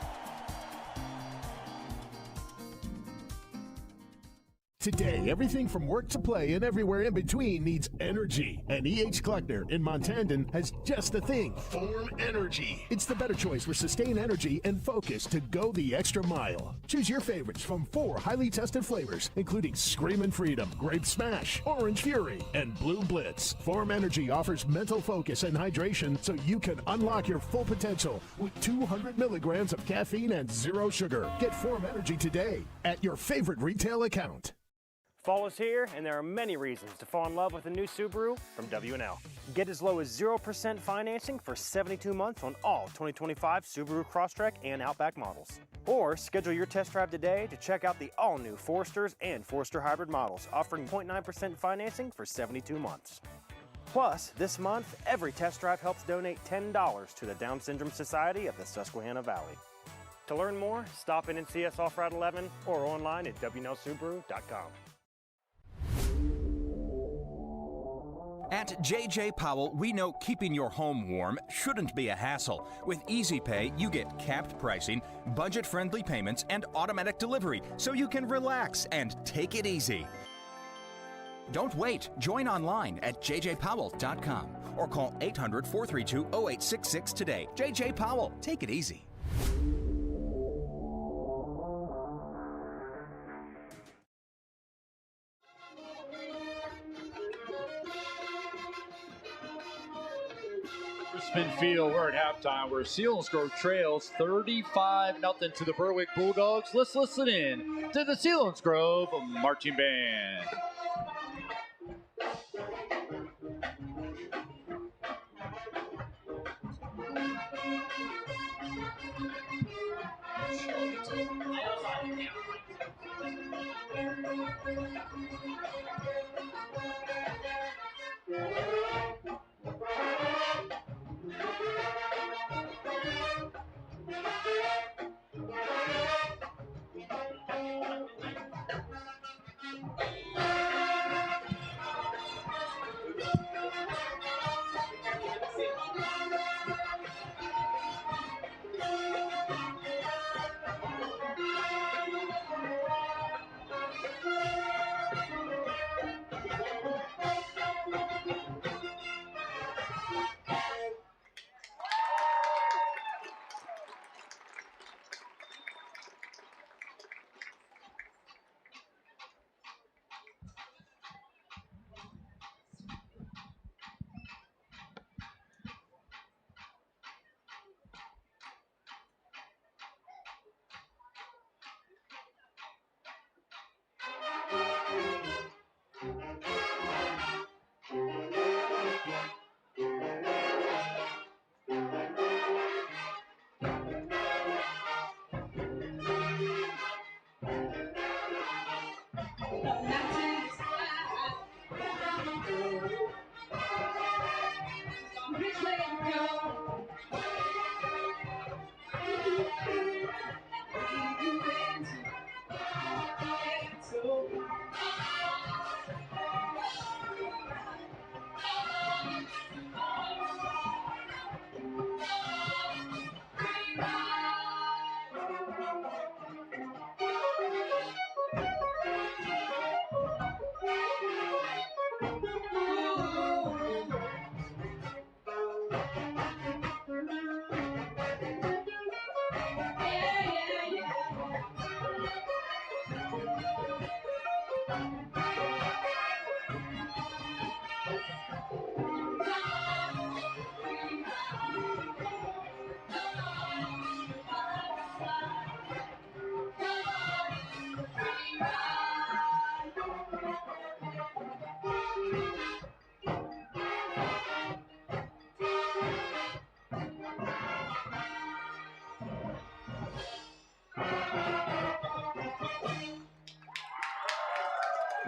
Today, everything from work to play and everywhere in between needs energy. And E.H. Kleckner in Montandon has just the thing, Form Energy. It's the better choice for sustained energy and focus to go the extra mile. Choose your favorites from 4 highly tested flavors, including Screamin' Freedom, Grape Smash, Orange Fury, and Blue Blitz. Form Energy offers mental focus and hydration so you can unlock your full potential with 200 milligrams of caffeine and 0 sugar. Get Form Energy today at your favorite retail account. Fall is here, and there are many reasons to fall in love with a new Subaru from W&L. Get as low as 0% financing for 72 months on all 2025 Subaru Crosstrek and Outback models. Or schedule your test drive today to check out the all-new Foresters and Forester Hybrid models, offering 0.9% financing for 72 months. Plus, this month, every test drive helps donate $10 to the Down Syndrome Society of the Susquehanna Valley. To learn more, stop in and see us off Route 11 or online at WNLSubaru.com. At JJ Powell, we know keeping your home warm shouldn't be a hassle. With Easy Pay, you get capped pricing, budget-friendly payments, and automatic delivery, so you can relax and take it easy. Don't wait. Join online at jjpowell.com or call 800-432-0866 today. JJ Powell, take it easy. Spin Field, we're at halftime where Selinsgrove trails 35-0 to the Berwick Bulldogs. Let's listen in to the Selinsgrove Marching Band.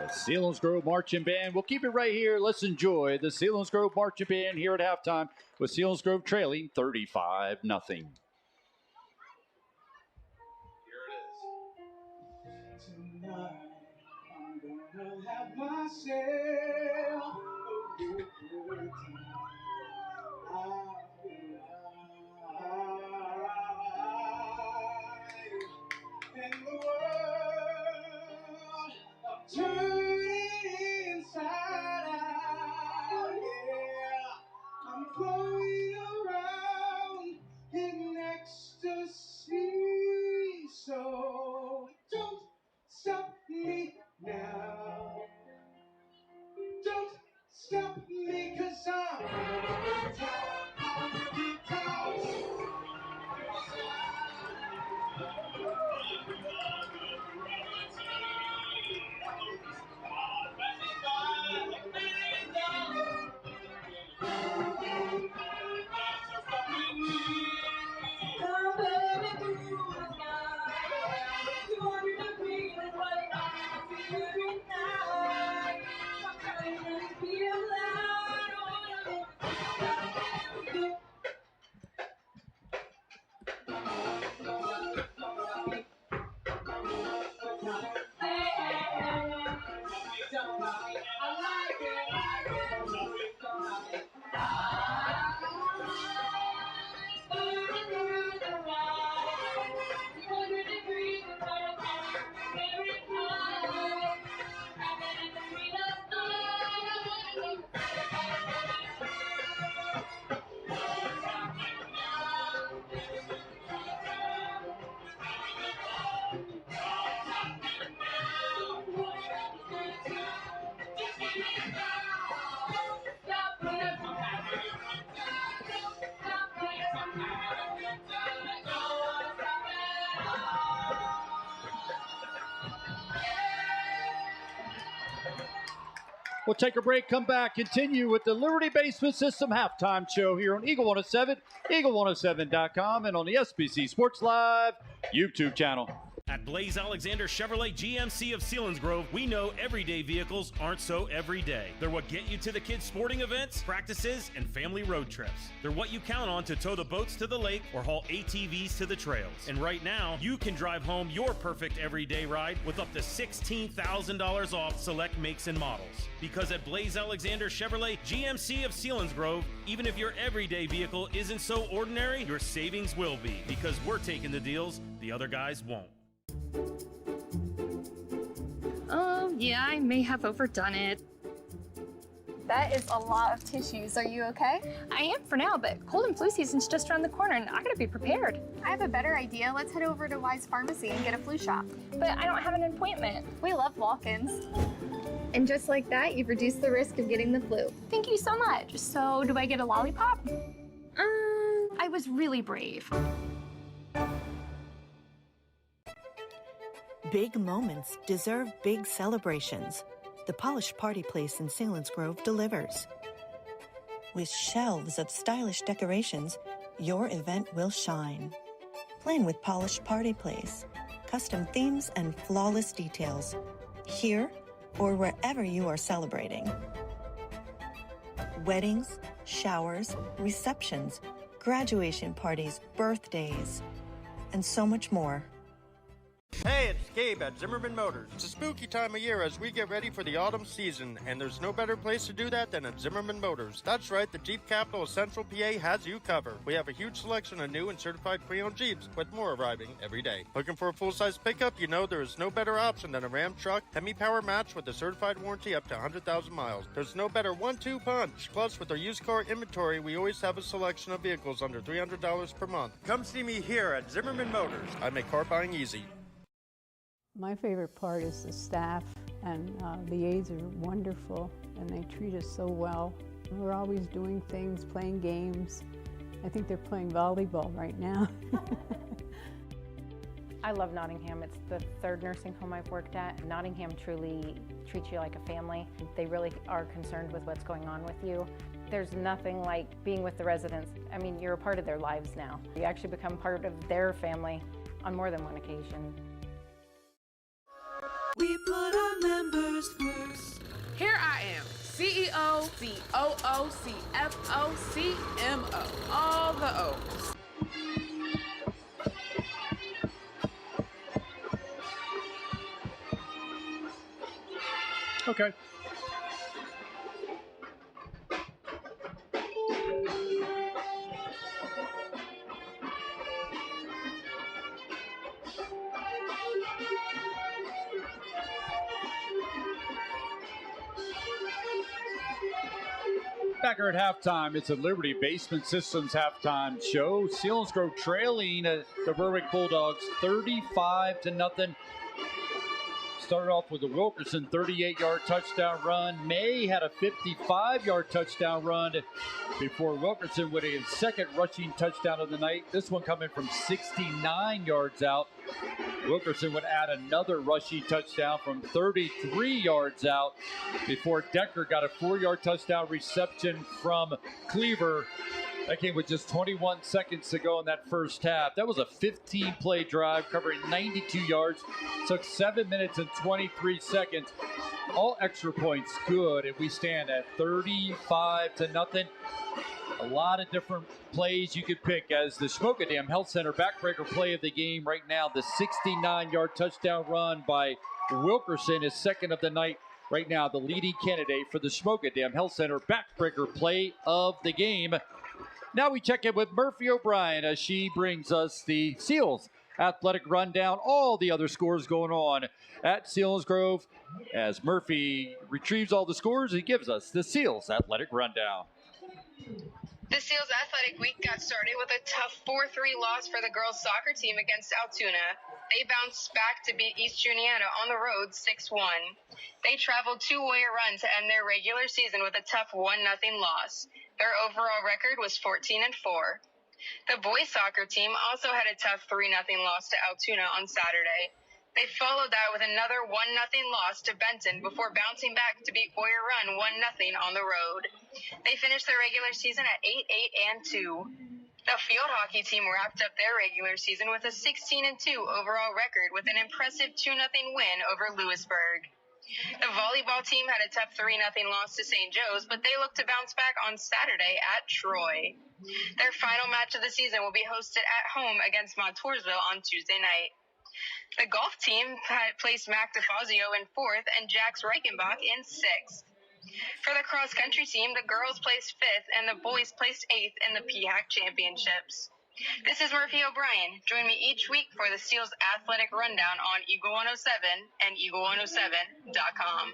Selinsgrove Marching Band. We'll keep it right here. Let's enjoy the Selinsgrove Marching Band here at halftime with Selinsgrove trailing 35-0. Tonight, I'm gonna have myself a good time. I feel alive, and the world turning inside out. Yeah, I'm floating around in ecstasy. So don't stop me now. We'll take a break, come back, continue with the Liberty Basement System halftime show here on Eagle 107, eagle107.com, and on the SBC Sports Live YouTube channel. At Blaze Alexander Chevrolet GMC of Selinsgrove, we know everyday vehicles aren't so everyday. They're what get you to the kids' sporting events, practices, and family road trips. They're what you count on to tow the boats to the lake or haul ATVs to the trails. And right now, you can drive home your perfect everyday ride with up to $16,000 off select makes and models. Because at Blaze Alexander Chevrolet GMC of Selinsgrove, even if your everyday vehicle isn't so ordinary, your savings will be. Because we're taking the deals the other guys won't. Oh, yeah, I may have overdone it. That is a lot of tissues. Are you okay? I am for now, but cold and flu season's just around the corner and I gotta be prepared. I have a better idea. Let's head over to Wise Pharmacy and get a flu shot. But I don't have an appointment. We love walk-ins. And just like that, you've reduced the risk of getting the flu. Thank you so much. So, do I get a lollipop? I was really brave. Big moments deserve big celebrations. The Polished Party Place in Selinsgrove delivers. With shelves of stylish decorations, your event will shine. Plan with Polished Party Place. Custom themes and flawless details. Here or wherever you are celebrating. Weddings, showers, receptions, graduation parties, birthdays, and so much more. Hey, it's Gabe at Zimmerman Motors. It's a spooky time of year as we get ready for the autumn season, and there's no better place to do that than at Zimmerman Motors. That's right, the Jeep capital of Central PA has you covered. We have a huge selection of new and certified pre-owned Jeeps, with more arriving every day. Looking for a full-size pickup? You know there is no better option than a Ram truck, Hemi-Power match with a certified warranty up to 100,000 miles. There's no better 1-2 punch. Plus, with our used car inventory, we always have a selection of vehicles under $300 per month. Come see me here at Zimmerman Motors. I make car buying easy. My favorite part is the staff, and the aides are wonderful, and they treat us so well. We're always doing things, playing games. I think they're playing volleyball right now. I love Nottingham. It's the third nursing home I've worked at. Nottingham truly treats you like a family. They really are concerned with what's going on with you. There's nothing like being with the residents. I mean, you're a part of their lives now. You actually become part of their family on more than one occasion. We put our members first. Here I am, CEO, COO, CFO, CMO, all the O's. Okay. Back here at halftime, it's a Liberty Basement Systems halftime show. Selinsgrove trailing the Berwick Bulldogs 35-0. Started off with a Wilkerson 38-yard touchdown run. May had a 55-yard touchdown run before Wilkerson with a second rushing touchdown of the night. This one coming from 69 yards out. Wilkerson would add another rushing touchdown from 33 yards out before Decker got a 4-yard touchdown reception from Cleaver. That came with just 21 seconds to go in that first half. That was a 15-play drive covering 92 yards. Took 7 minutes and 23 seconds. All extra points good, and we stand at 35-0. A lot of different plays you could pick as the Schmokadam Health Center backbreaker play of the game right now. The 69-yard touchdown run by Wilkerson is second of the night right now. The leading candidate for the Schmokadam Health Center backbreaker play of the game. Now we check in with Murphy O'Brien as she brings us the Seals athletic rundown. All the other scores going on at Selinsgrove. As Murphy retrieves all the scores, he gives us the Seals athletic rundown. The Seals Athletic Week got started with a tough 4-3 loss for the girls' soccer team against Altoona. They bounced back to beat East Juniata on the road 6-1. They traveled to Warrior Run to end their regular season with a tough 1-0 loss. Their overall record was 14-4. The boys' soccer team also had a tough 3-0 loss to Altoona on Saturday. They followed that with another 1-0 loss to Benton before bouncing back to beat Warrior Run 1-0 on the road. They finished their regular season at 8-8-2. The field hockey team wrapped up their regular season with a 16-2 overall record with an impressive 2-0 win over Lewisburg. The volleyball team had a tough 3-0 loss to St. Joe's, but they look to bounce back on Saturday at Troy. Their final match of the season will be hosted at home against Montoursville on Tuesday night. The golf team placed Mac DeFazio in 4th and Jax Reichenbach in 6th. For the cross-country team, the girls placed 5th and the boys placed 8th in the PHAC Championships. This is Murphy O'Brien. Join me each week for the Seals Athletic Rundown on Eagle 107 and Eagle107.com.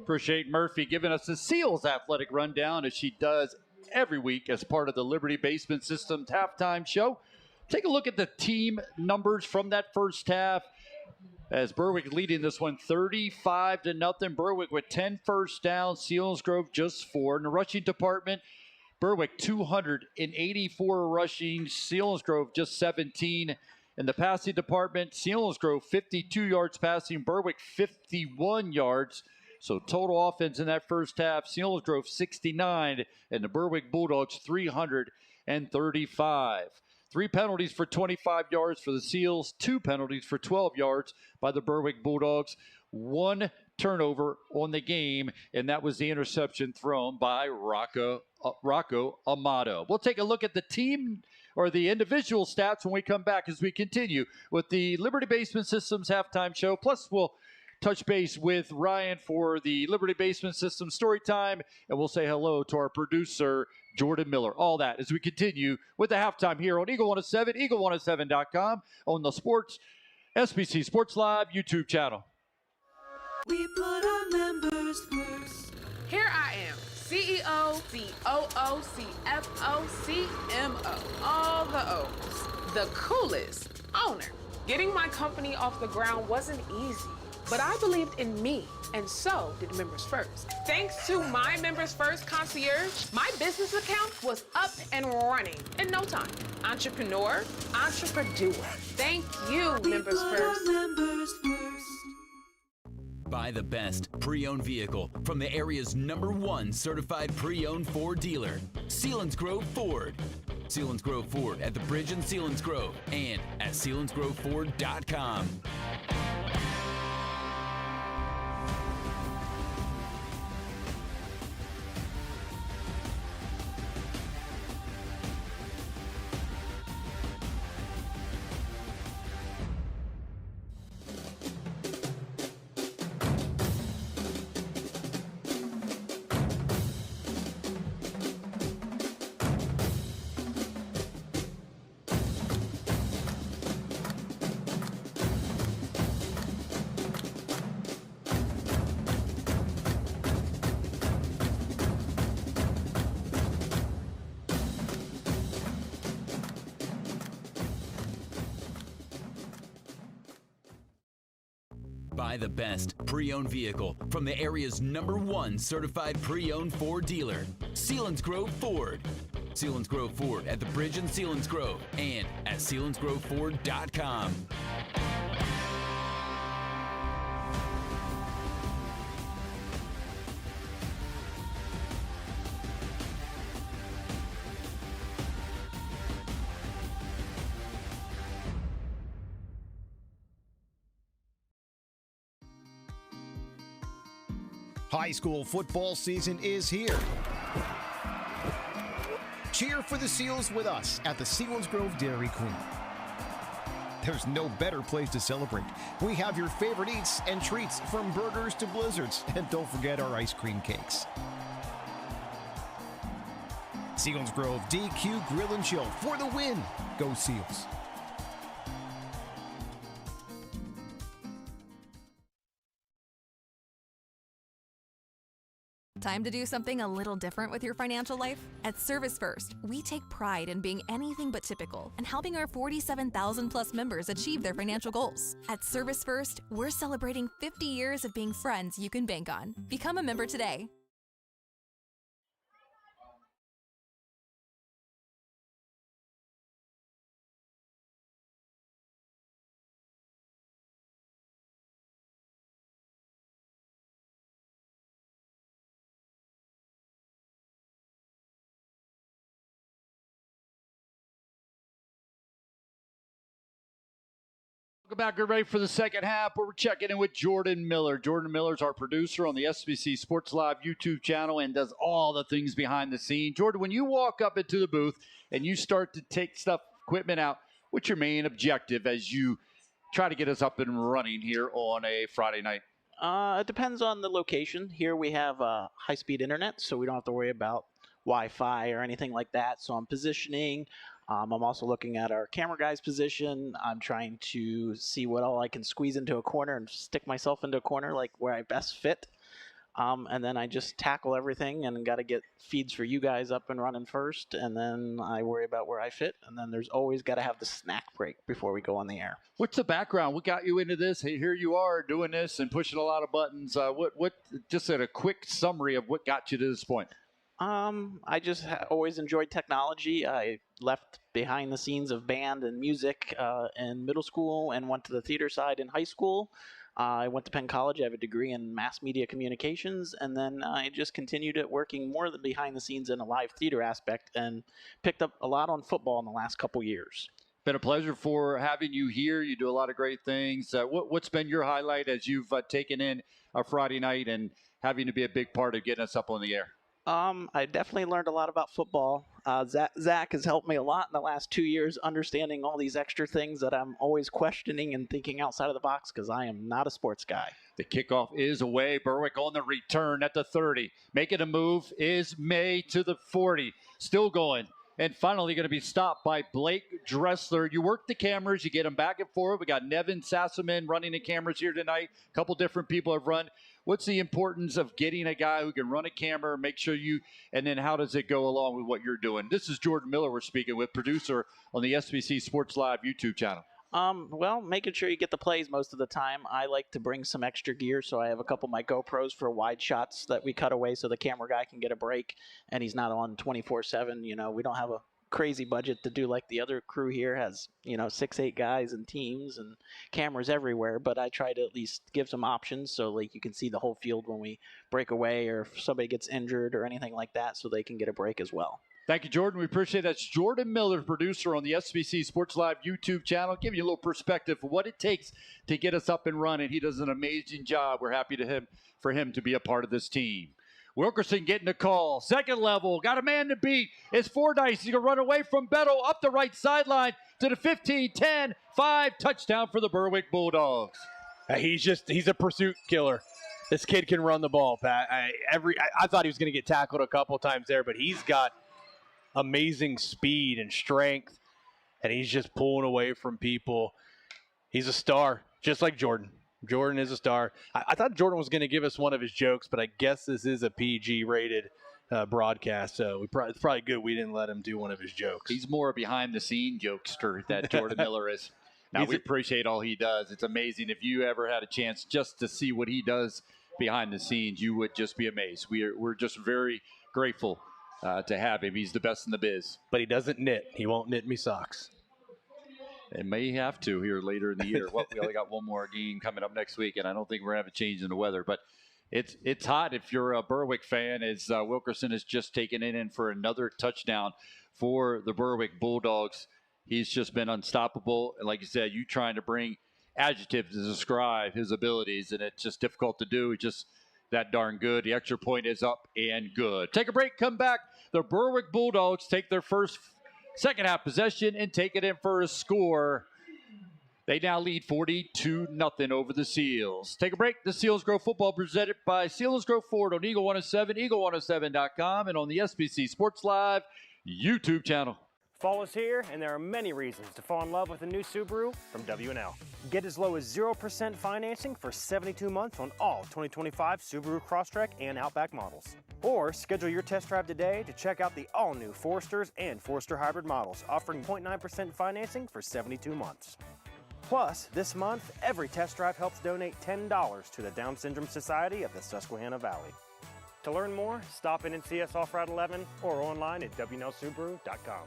Appreciate Murphy giving us the Seals Athletic Rundown as she does every week as part of the Liberty Basement Systems halftime show. Take a look at the team numbers from that first half. As Berwick leading this one 35-0. Berwick with 10 first downs, Selinsgrove just 4. In the rushing department, Berwick 284 rushing, Selinsgrove just 17. In the passing department, Selinsgrove 52 yards passing, Berwick 51 yards. So total offense in that first half, Selinsgrove 69 and the Berwick Bulldogs 335. 3 penalties for 25 yards for the Seals, 2 penalties for 12 yards by the Berwick Bulldogs, 1 turnover on the game, and that was the interception thrown by Rocco Amato. We'll take a look at the team or the individual stats when we come back as we continue with the Liberty Basement Systems halftime show. Plus, we'll touch base with Ryan for the Liberty Basement Systems story time, and we'll say hello to our producer, Jordan Miller. All that as we continue with the halftime here on Eagle 107, Eagle107.com, on the Sports SBC Sports Live YouTube channel. We put our members first. Here I am, CEO, COO, CFO, CMO, all the O's. The coolest owner. Getting my company off the ground wasn't easy, but I believed in me, and so did Members First. Thanks to my Members First concierge, my business account was up and running in no time. Entrepreneur, entrepreneur. Thank you, Members First. Members first. Buy the best pre-owned vehicle from the area's #1 certified pre-owned Ford dealer, Selinsgrove Ford. Selinsgrove Ford at the Bridge in Selinsgrove and at Selinsgroveford.com. Buy the best pre-owned vehicle from the area's #1 certified pre-owned Ford dealer, Selinsgrove Ford. Selinsgrove Ford at the Bridge in Selinsgrove and at Selinsgroveford.com. High school football season is here. Cheer for the Seals with us at the Selinsgrove Dairy Queen. There's no better place to celebrate. We have your favorite eats and treats from burgers to blizzards. And don't forget our ice cream cakes. Selinsgrove DQ Grill and Chill for the win. Go Seals. Time to do something a little different with your financial life? At Service First, we take pride in being anything but typical and helping our 47,000 plus members achieve their financial goals. At Service First, we're celebrating 50 years of being friends you can bank on. Become a member today. Welcome back, everybody, for the second half, where we're checking in with Jordan Miller. Jordan Miller's our producer on the SBC Sports Live YouTube channel and does all the things behind the scene. Jordan, when you walk up into the booth and you start to take equipment out, what's your main objective as you try to get us up and running here on a Friday night? It depends on the location. Here we have high-speed internet, so we don't have to worry about Wi-Fi or anything like that. So I'm positioning. I'm also looking at our camera guy's position. I'm trying to see what all I can squeeze into a corner and stick myself into a corner, like where I best fit. And then I just tackle everything and got to get feeds for you guys up and running first. And then I worry about where I fit. And then there's always got to have the snack break before we go on the air. What's the background? What got you into this? Hey, here you are doing this and pushing a lot of buttons. What? Just a quick summary of what got you to this point. I just always enjoyed technology. I left behind the scenes of band and music in middle school and went to the theater side in high school. I went to Penn College. I have a degree in mass media communications, and then I just continued at working more than behind the scenes in a live theater aspect and picked up a lot on football in the last couple years. Been a pleasure for having you here. You do a lot of great things. What's been your highlight as you've taken in a Friday night and having to be a big part of getting us up on the air? I definitely learned a lot about football. Zach has helped me a lot in the last 2 years understanding all these extra things that I'm always questioning and thinking outside of the box because I am not a sports guy. The kickoff is away. Berwick on the return at the 30. Making a move is May to the 40. Still going. And finally going to be stopped by Blake Dressler. You work the cameras. You get them back and forth. We got Nevin Sassaman running the cameras here tonight. A couple different people have run. What's the importance of getting a guy who can run a camera, make sure and then how does it go along with what you're doing? This is Jordan Miller we're speaking with, producer on the SBC Sports Live YouTube channel. Well, making sure you get the plays most of the time. I like to bring some extra gear, so I have a couple of my GoPros for wide shots that we cut away so the camera guy can get a break, and he's not on 24/7. You know, we don't have a crazy budget to do like the other crew here has, 6-8 guys and teams and cameras everywhere, but I try to at least give some options so like you can see the whole field when we break away or if somebody gets injured or anything like that so they can get a break as well. Thank you, Jordan. We appreciate that. It's Jordan Miller, producer on the SBC Sports Live YouTube channel, giving you a little perspective of what it takes to get us up and running. He does an amazing job. We're happy for him to be a part of this team. Wilkerson getting a call. Second level. Got a man to beat. It's Fordyce. He's going to run away from Bettle up the right sideline to the 15, 10, 5. Touchdown for the Berwick Bulldogs. He's a pursuit killer. This kid can run the ball, Pat. I thought he was going to get tackled a couple times there, but he's got amazing speed and strength, and he's just pulling away from people. He's a star, just like Jordan. Jordan is a star. I thought Jordan was going to give us one of his jokes, but I guess this is a PG-rated broadcast, so it's probably good we didn't let him do one of his jokes. He's more a behind-the-scene jokester that Jordan Miller is. Now, we appreciate all he does. It's amazing. If you ever had a chance just to see what he does behind the scenes, you would just be amazed. We're just very grateful to have him. He's the best in the biz. But he doesn't knit. He won't knit me socks. It may have to here later in the year. We only got one more game coming up next week, and I don't think we're going to have a change in the weather. But it's hot if you're a Berwick fan, as Wilkerson has just taken it in for another touchdown for the Berwick Bulldogs. He's just been unstoppable. And like you said, you trying to bring adjectives to describe his abilities, and it's just difficult to do. He's just that darn good. The extra point is up and good. Take a break, come back. The Berwick Bulldogs take their first second half possession and take it in for a score. They now lead 42-0 over the Seals. Take a break. The Selinsgrove football presented by Selinsgrove Ford on Eagle 107, eagle107.com, and on the SBC Sports Live YouTube channel. Fall is here, and there are many reasons to fall in love with a new Subaru from W&L. Get as low as 0% financing for 72 months on all 2025 Subaru Crosstrek and Outback models. Or schedule your test drive today to check out the all-new Foresters and Forester Hybrid models, offering 0.9% financing for 72 months. Plus, this month, every test drive helps donate $10 to the Down Syndrome Society of the Susquehanna Valley. To learn more, stop in and see us off Route 11 or online at WNLSubaru.com.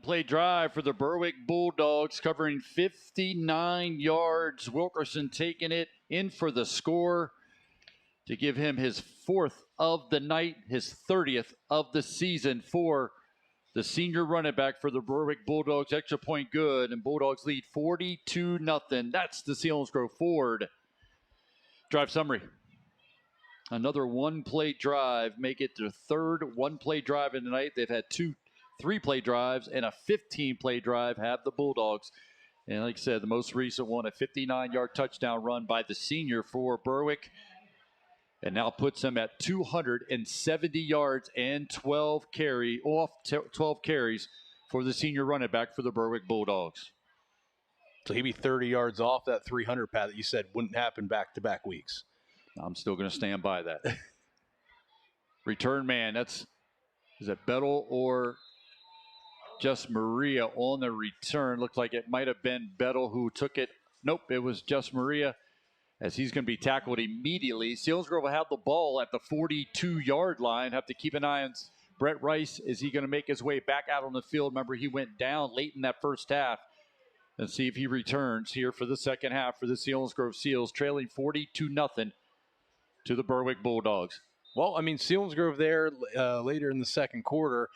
Play drive for the Berwick Bulldogs, covering 59 yards. Wilkerson taking it in for the score to give him his 4th of the night, his 30th of the season for the senior running back for the Berwick Bulldogs. Extra point good, and Bulldogs lead 42-0. That's the Selinsgrove Ford drive summary. Another one-play drive, make it their 3rd one-play drive in the night. They've had 2 3-play drives and a 15-play drive have the Bulldogs. And like I said, the most recent one, a 59-yard touchdown run by the senior for Berwick. And now puts them at 270 yards and 12 carries for the senior running back for the Berwick Bulldogs. So he'd be 30 yards off that 300 pad that you said wouldn't happen back-to-back weeks. I'm still going to stand by that. Return man, is it Bettel or just Maria on the return? Looked like it might have been Bettel who took it. Nope, it was just Maria, as he's going to be tackled immediately. Selinsgrove will have the ball at the 42-yard line. Have to keep an eye on Brett Rice. Is he going to make his way back out on the field? Remember, he went down late in that first half. And see if he returns here for the second half for the Selinsgrove Seals, trailing 42-0 to the Berwick Bulldogs. Well, I mean, Selinsgrove there later in the second quarter,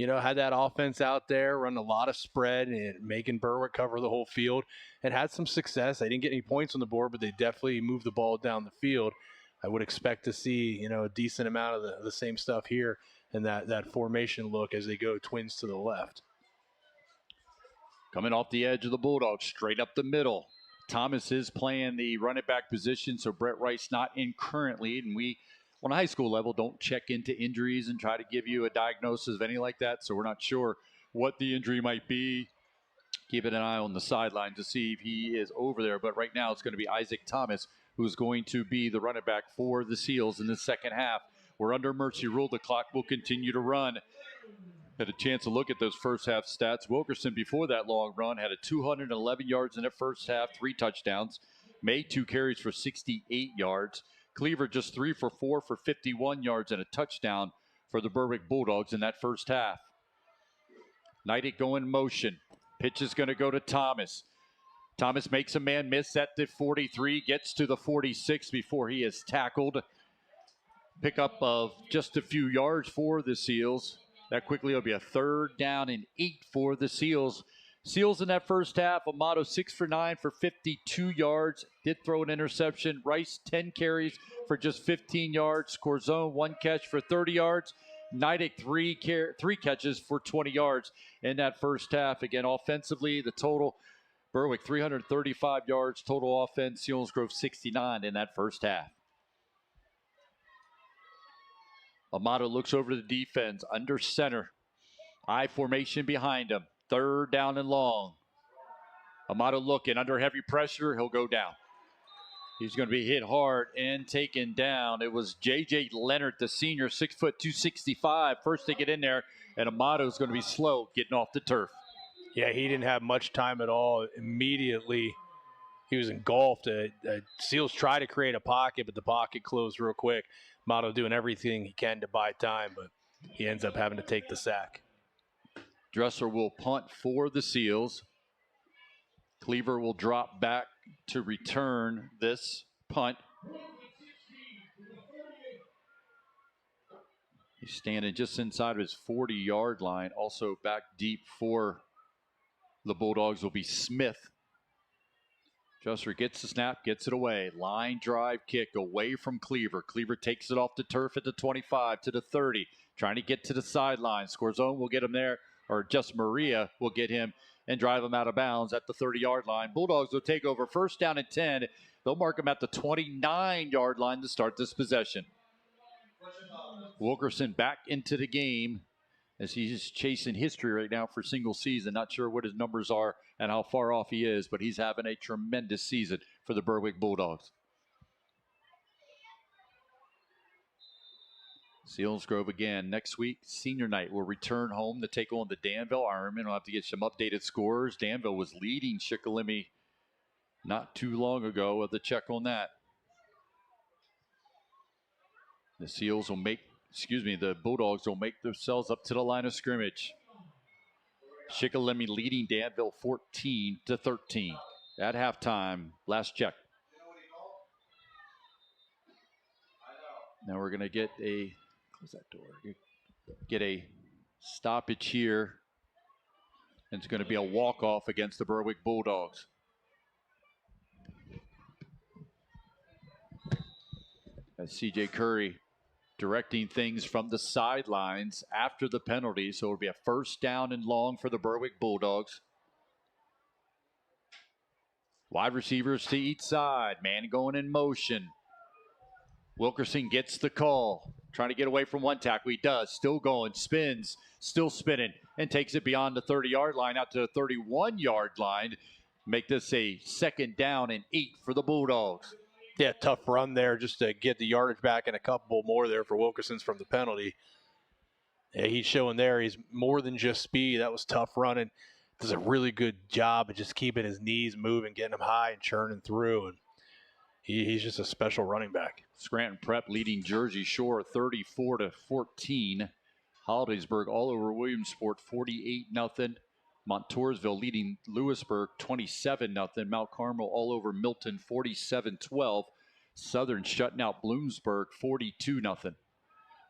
had that offense out there, run a lot of spread and making Berwick cover the whole field, and had some success. They didn't get any points on the board, but they definitely moved the ball down the field. I would expect to see, a decent amount of the same stuff here and that formation look as they go twins to the left. Coming off the edge of the Bulldogs, straight up the middle. Thomas is playing the running back position, so Brett Rice not in currently. And we, on a high school level, don't check into injuries and try to give you a diagnosis of any like that. So we're not sure what the injury might be. Keeping an eye on the sideline to see if he is over there. But right now it's going to be Isaac Thomas who's going to be the running back for the Seals in the second half. We're under mercy rule. The clock will continue to run. Had a chance to look at those first half stats. Wilkerson, before that long run, had a 211 yards in the first half, 3 touchdowns. Made 2 carries for 68 yards. Cleaver just 3 for 4 for 51 yards and a touchdown for the Berwick Bulldogs in that first half. Neidig going in motion. Pitch is going to go to Thomas. Thomas makes a man miss at the 43, gets to the 46 before he is tackled. Pickup of just a few yards for the Seals. That quickly will be a 3rd down and 8 for the Seals. Seals in that first half, Amato 6 for 9 for 52 yards. Did throw an interception. Rice 10 carries for just 15 yards. Corzone 1 catch for 30 yards. Neidig 3 catches for 20 yards in that first half. Again, offensively, the total, Berwick 335 yards total offense. Selinsgrove 69 in that first half. Amato looks over to the defense, under center. I formation behind him. 3rd down and long. Amato looking, under heavy pressure, he'll go down. He's going to be hit hard and taken down. It was J.J. Leonard, the senior, 6 foot 265. First to get in there, and Amato's going to be slow getting off the turf. Yeah, he didn't have much time at all. Immediately, he was engulfed. Seals tried to create a pocket, but the pocket closed real quick. Amato doing everything he can to buy time, but he ends up having to take the sack. Dresser will punt for the Seals. Cleaver will drop back to return this punt. He's standing just inside of his 40-yard line. Also back deep for the Bulldogs will be Smith. Dresser gets the snap, gets it away. Line drive kick away from Cleaver. Cleaver takes it off the turf at the 25 to the 30. Trying to get to the sideline. Scorzone will get him there, or just Maria will get him and drive him out of bounds at the 30-yard line. Bulldogs will take over 1st down and 10. They'll mark him at the 29-yard line to start this possession. Wilkerson back into the game as he's chasing history right now for single season. Not sure what his numbers are and how far off he is, but he's having a tremendous season for the Berwick Bulldogs. Selinsgrove again next week. Senior night will return home to take on the Danville Ironmen. We'll have to get some updated scores. Danville was leading Shikellamy not too long ago. With the check on that. The Seals will make, the Bulldogs will make themselves up to the line of scrimmage. Shikellamy leading Danville 14-13 at halftime. Last check. Now we're going to get a, close that door, get a stoppage here. And it's going to be a walk-off against the Berwick Bulldogs. As C.J. Curry directing things from the sidelines after the penalty. So it'll be a first down and long for the Berwick Bulldogs. Wide receivers to each side. Man going in motion. Wilkerson gets the call. Trying to get away from one tackle. He does. Still going. Spins. Still spinning. And takes it beyond the 30-yard line out to the 31-yard line. Make this a 2nd down and 8 for the Bulldogs. Yeah, tough run there just to get the yardage back and a couple more there for Wilkerson's from the penalty. Yeah, he's showing there he's more than just speed. That was tough running. Does a really good job of just keeping his knees moving, getting them high and churning through. And he's just a special running back. Scranton Prep leading Jersey Shore 34-14. Hollidaysburg all over Williamsport 48-0. Montoursville leading Lewisburg 27-0. Mount Carmel all over Milton 47-12. Southern shutting out Bloomsburg 42-0.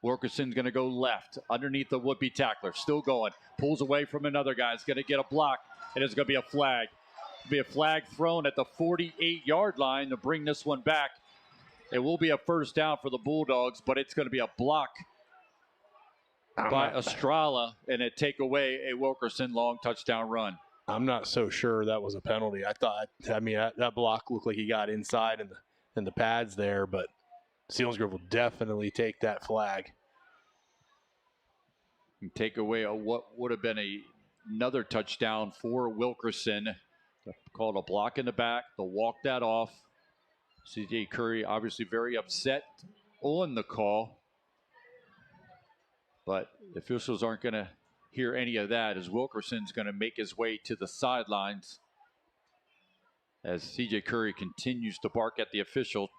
Wilkerson's going to go left underneath the would-be tackler. Still going. Pulls away from another guy. It's going to get a block, and it's going to be a flag. It'll be a flag thrown at the 48-yard line to bring this one back. It will be a first down for the Bulldogs, but it's going to be a block by Estrella, and it take away a Wilkerson long touchdown run. I'm not so sure that was a penalty. That block looked like he got inside in the pads there, but Selinsgrove will definitely take that flag. And take away what would have been another touchdown for Wilkerson. Called a block in the back. They'll walk that off. C.J. Curry obviously very upset on the call. But the officials aren't going to hear any of that as Wilkerson's going to make his way to the sidelines as C.J. Curry continues to bark at the official,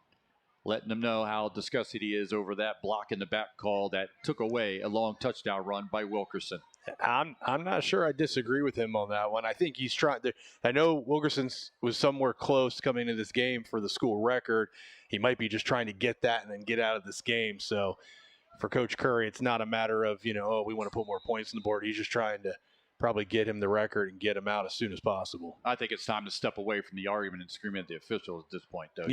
letting them know how disgusted he is over that block in the back call that took away a long touchdown run by Wilkerson. I'm not sure I disagree with him on that one. I think he's trying to. I know Wilkerson was somewhere close coming into this game for the school record. He might be just trying to get that and then get out of this game. So for Coach Curry, it's not a matter of, we want to put more points on the board. He's just trying to probably get him the record and get him out as soon as possible. I think it's time to step away from the argument and screaming at the officials at this point, though.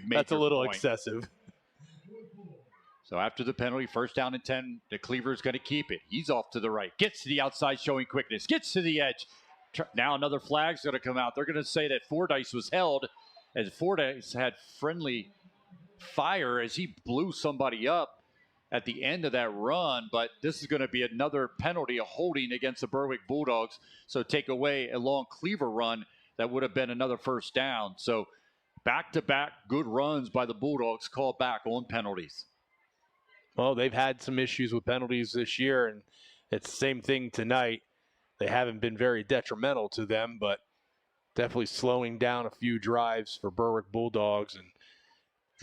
That's a little excessive. So after the penalty, first down and 10, the Cleaver's going to keep it. He's off to the right, gets to the outside showing quickness, gets to the edge. Now another flag's going to come out. They're going to say that Fordyce was held as Fordyce had friendly fire as he blew somebody up at the end of that run. But this is going to be another penalty, a holding against the Berwick Bulldogs. So take away a long Cleaver run that would have been another first down. So back-to-back good runs by the Bulldogs called back on penalties. Well, they've had some issues with penalties this year, and it's the same thing tonight. They haven't been very detrimental to them, but definitely slowing down a few drives for Berwick Bulldogs.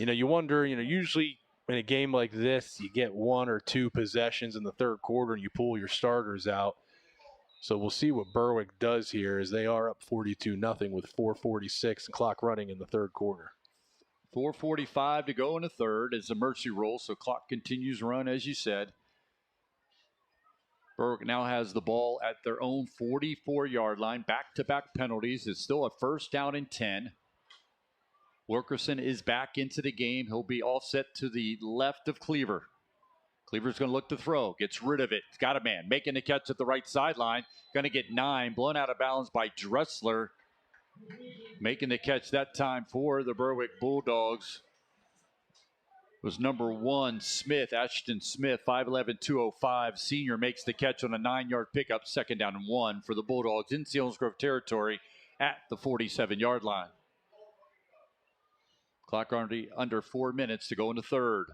And, you wonder, usually in a game like this, you get 1 or 2 possessions in the third quarter and you pull your starters out. So we'll see what Berwick does here as they are up 42-0 with 4:46 and clock running in the third quarter. 4:45 to go in the third as the mercy roll, so clock continues to run, as you said. Berwick now has the ball at their own 44-yard line. Back-to-back penalties. It's still a first down and 10. Wilkerson is back into the game. He'll be offset to the left of Cleaver. Cleaver's going to look to throw. Gets rid of it. He's got a man. Making the catch at the right sideline. Going to get 9. Blown out of bounds by Dressler. Making the catch that time for the Berwick Bulldogs was number 1, Smith, Ashton Smith, 5'11", 205. Senior makes the catch on a 9-yard pickup, 2nd down and 1 for the Bulldogs in Selinsgrove territory at the 47-yard line. Clock already under 4 minutes to go in the third.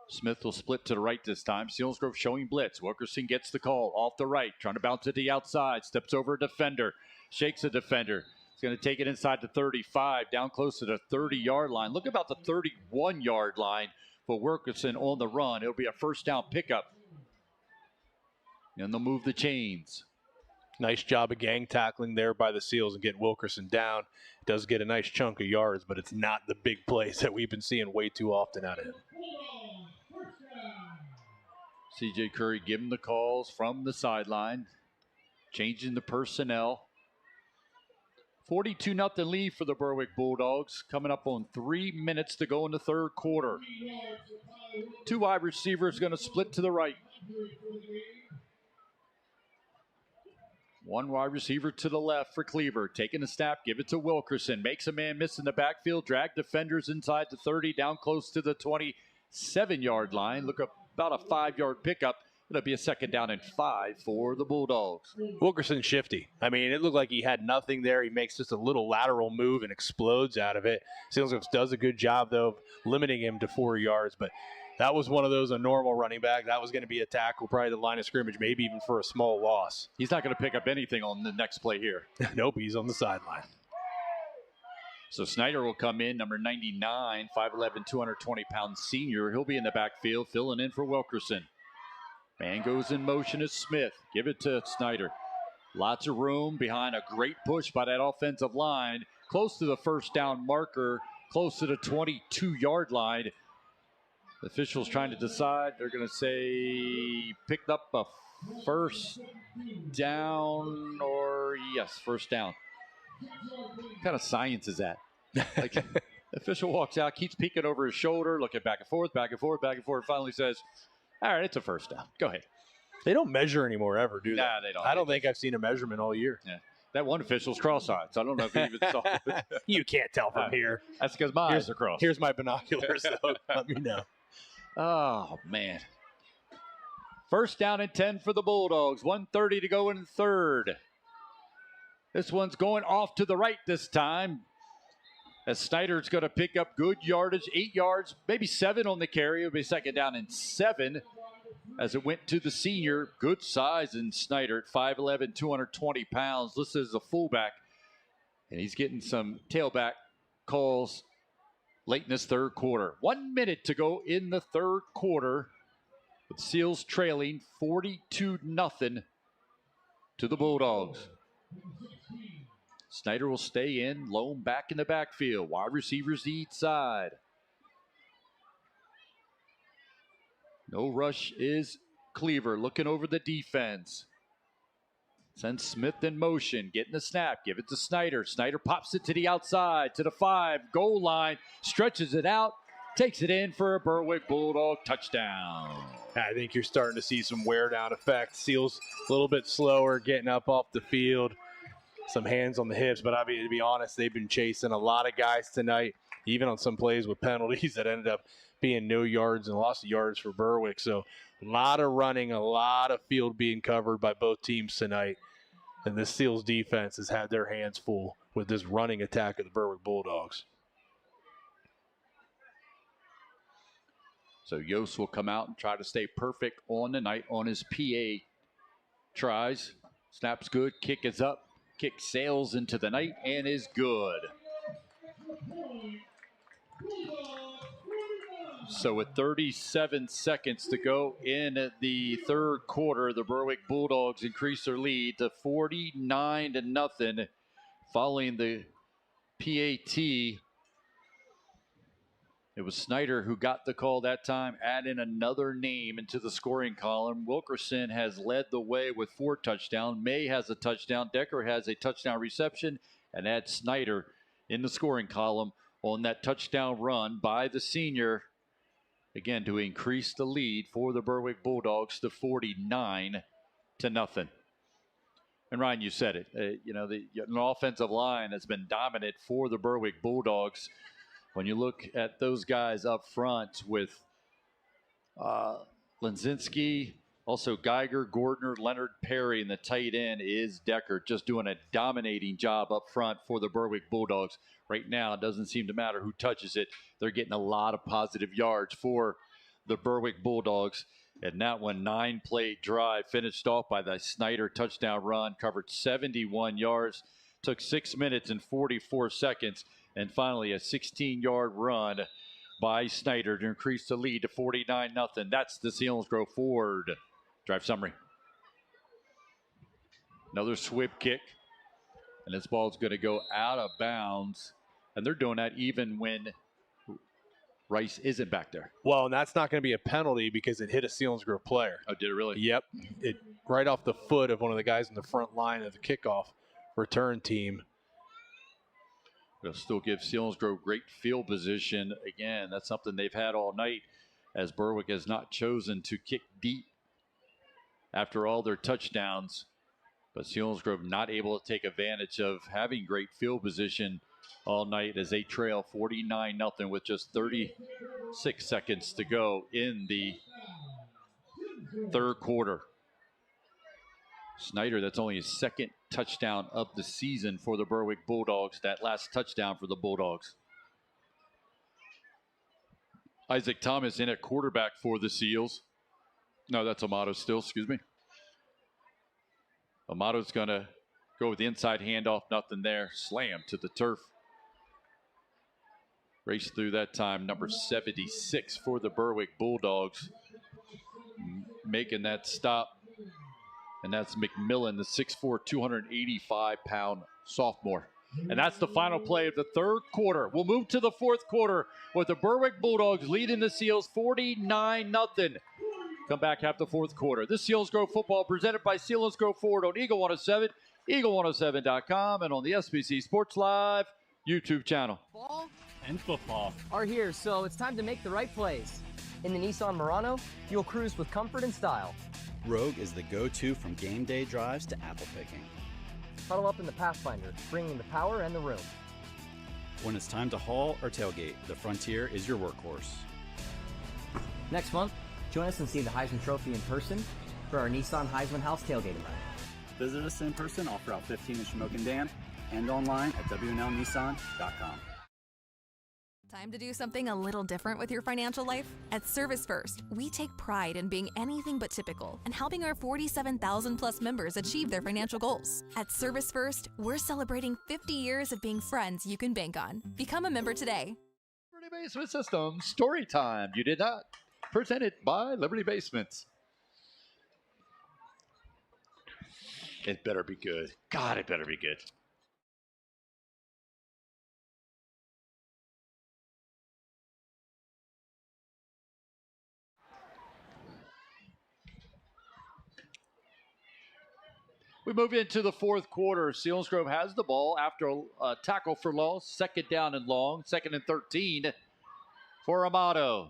Smith will split to the right this time. Selinsgrove showing blitz. Wilkerson gets the call off the right, trying to bounce it to the outside. Steps over a defender, shakes a defender. He's going to take it inside the 35, down close to the 30-yard line. Look about the 31-yard line for Wilkerson on the run. It'll be a 1st down pickup. And they'll move the chains. Nice job of gang tackling there by the Seals and getting Wilkerson down. Does get a nice chunk of yards, but it's not the big plays that we've been seeing way too often out of him. C.J. Curry giving the calls from the sideline, changing the personnel. 42-0 lead for the Berwick Bulldogs, coming up on 3 minutes to go in the third quarter. 2 wide receivers going to split to the right. 1 wide receiver to the left for Cleaver. Taking the snap, give it to Wilkerson. Makes a man miss in the backfield. Drag defenders inside the 30, down close to the 27-yard line. Look up about a 5-yard pickup. It'll be a 2nd down and 5 for the Bulldogs. Wilkerson's shifty. I mean, it looked like he had nothing there. He makes just a little lateral move and explodes out of it. Selinsgrove does a good job, though, of limiting him to 4 yards. But that was one of those, a normal running back. That was going to be a tackle, probably the line of scrimmage, maybe even for a small loss. He's not going to pick up anything on the next play here. Nope, he's on the sideline. So Snyder will come in, number 99, 5'11", 220-pound senior. He'll be in the backfield, filling in for Wilkerson. Man goes in motion as Smith. Give it to Snyder. Lots of room behind a great push by that offensive line. Close to the 1st down marker, close to the 22-yard line. The officials trying to decide. They're going to say picked up a 1st down or, yes, 1st down. What kind of science is that? Like, the official walks out, keeps peeking over his shoulder, looking back and forth, back and forth, back and forth, finally says, all right, it's a 1st down. Go ahead. They don't measure anymore ever, do they? Nah, they don't. I don't think I've seen a measurement all year. Yeah. That one official's cross-eyed, so I don't know if he even saw it. You can't tell from here. That's because my eyes are crossed. Here's my binoculars, so let me know. Oh, man. 1st down and 10 for the Bulldogs. 1:30 to go in the third. This one's going off to the right this time, as Snyder's going to pick up good yardage, 8 yards, maybe 7 on the carry. It'll be 2nd down and 7 as it went to the senior. Good size in Snyder at 5'11", 220 pounds. Listed as a fullback, and he's getting some tailback calls late in this third quarter. 1 minute to go in the third quarter, with Seals trailing 42-0 to the Bulldogs. Snyder will stay in, lone back in the backfield. Wide receivers to each side. No rush is Cleaver looking over the defense. Sends Smith in motion, getting the snap, give it to Snyder. Snyder pops it to the outside, to the 5, goal line, stretches it out, takes it in for a Berwick Bulldog touchdown. I think you're starting to see some wear down effect. Seals a little bit slower, getting up off the field. Some hands on the hips, but I mean, to be honest, they've been chasing a lot of guys tonight, even on some plays with penalties that ended up being no yards and loss of yards for Berwick. So a lot of running, a lot of field being covered by both teams tonight. And the Seals defense has had their hands full with this running attack of the Berwick Bulldogs. So Yost will come out and try to stay perfect on the night on his PA tries. Snap's good, kick is up. Kick sails into the night and is good. So with 37 seconds to go in the third quarter, the Berwick Bulldogs increase their lead to 49-0 following the PAT. It was Snyder who got the call that time, add in another name into the scoring column. Wilkerson has led the way with 4 touchdowns. May has a touchdown. Decker has a touchdown reception, and add Snyder in the scoring column on that touchdown run by the senior. Again, to increase the lead for the Berwick Bulldogs to 49-0. And Ryan, you said it. An offensive line has been dominant for the Berwick Bulldogs. When you look at those guys up front with Lenzinski, also Geiger, Gordner, Leonard, Perry, and the tight end is Decker, just doing a dominating job up front for the Berwick Bulldogs. Right now, it doesn't seem to matter who touches it. They're getting a lot of positive yards for the Berwick Bulldogs. And that one, 9-play drive, finished off by the Snyder touchdown run, covered 71 yards, took 6 minutes and 44 seconds, and finally a 16-yard run by Snyder to increase the lead to 49-0. That's the Selinsgrove Ford drive summary. Another swip kick, and this ball's going to go out of bounds, and they're doing that even when Rice isn't back there. Well, and that's not going to be a penalty because it hit a Selinsgrove player. Oh, did it really? Yep. It right off the foot of one of the guys in the front line of the kickoff return team. It'll still give Selinsgrove great field position. Again, that's something they've had all night, as Berwick has not chosen to kick deep after all their touchdowns. But Selinsgrove not able to take advantage of having great field position all night as they trail 49-0 with just 36 seconds to go in the third quarter. Snyder, that's only his second touchdown of the season for the Berwick Bulldogs. That last touchdown for the Bulldogs. Isaac Thomas in at quarterback for the Seals. No, that's Amato still, excuse me. Amato's going to go with the inside handoff, nothing there. Slam to the turf. Race through that time, number 76 for the Berwick Bulldogs. Making that stop. And that's McMillan, the 6'4", 285-pound sophomore. And that's the final play of the third quarter. We'll move to the fourth quarter with the Berwick Bulldogs leading the Seals 49-0. Come back half the fourth quarter. This Selinsgrove football presented by Selinsgrove Ford on Eagle 107, Eagle107.com, and on the SBC Sports Live YouTube channel. Ball and football are here, so it's time to make the right plays. In the Nissan Murano, you'll cruise with comfort and style. Rogue is the go-to from game day drives to apple picking. Huddle up in the Pathfinder, bringing the power and the room. When it's time to haul or tailgate, the Frontier is your workhorse. Next month, join us and see the Heisman Trophy in person for our Nissan Heisman House tailgate event. Visit us in person off Route 15 in Shamokin Dam and online at WNLNissan.com. Time to do something a little different with your financial life? At Service First, we take pride in being anything but typical and helping our 47,000 plus members achieve their financial goals. At Service First, we're celebrating 50 years of being friends you can bank on. Become a member today. Liberty Basement Systems, story time. You did not. Presented by Liberty Basements. It better be good. God, it better be good. We move into the fourth quarter. Selinsgrove has the ball after a tackle for loss. Second down and long. 2nd and 13 for Amato.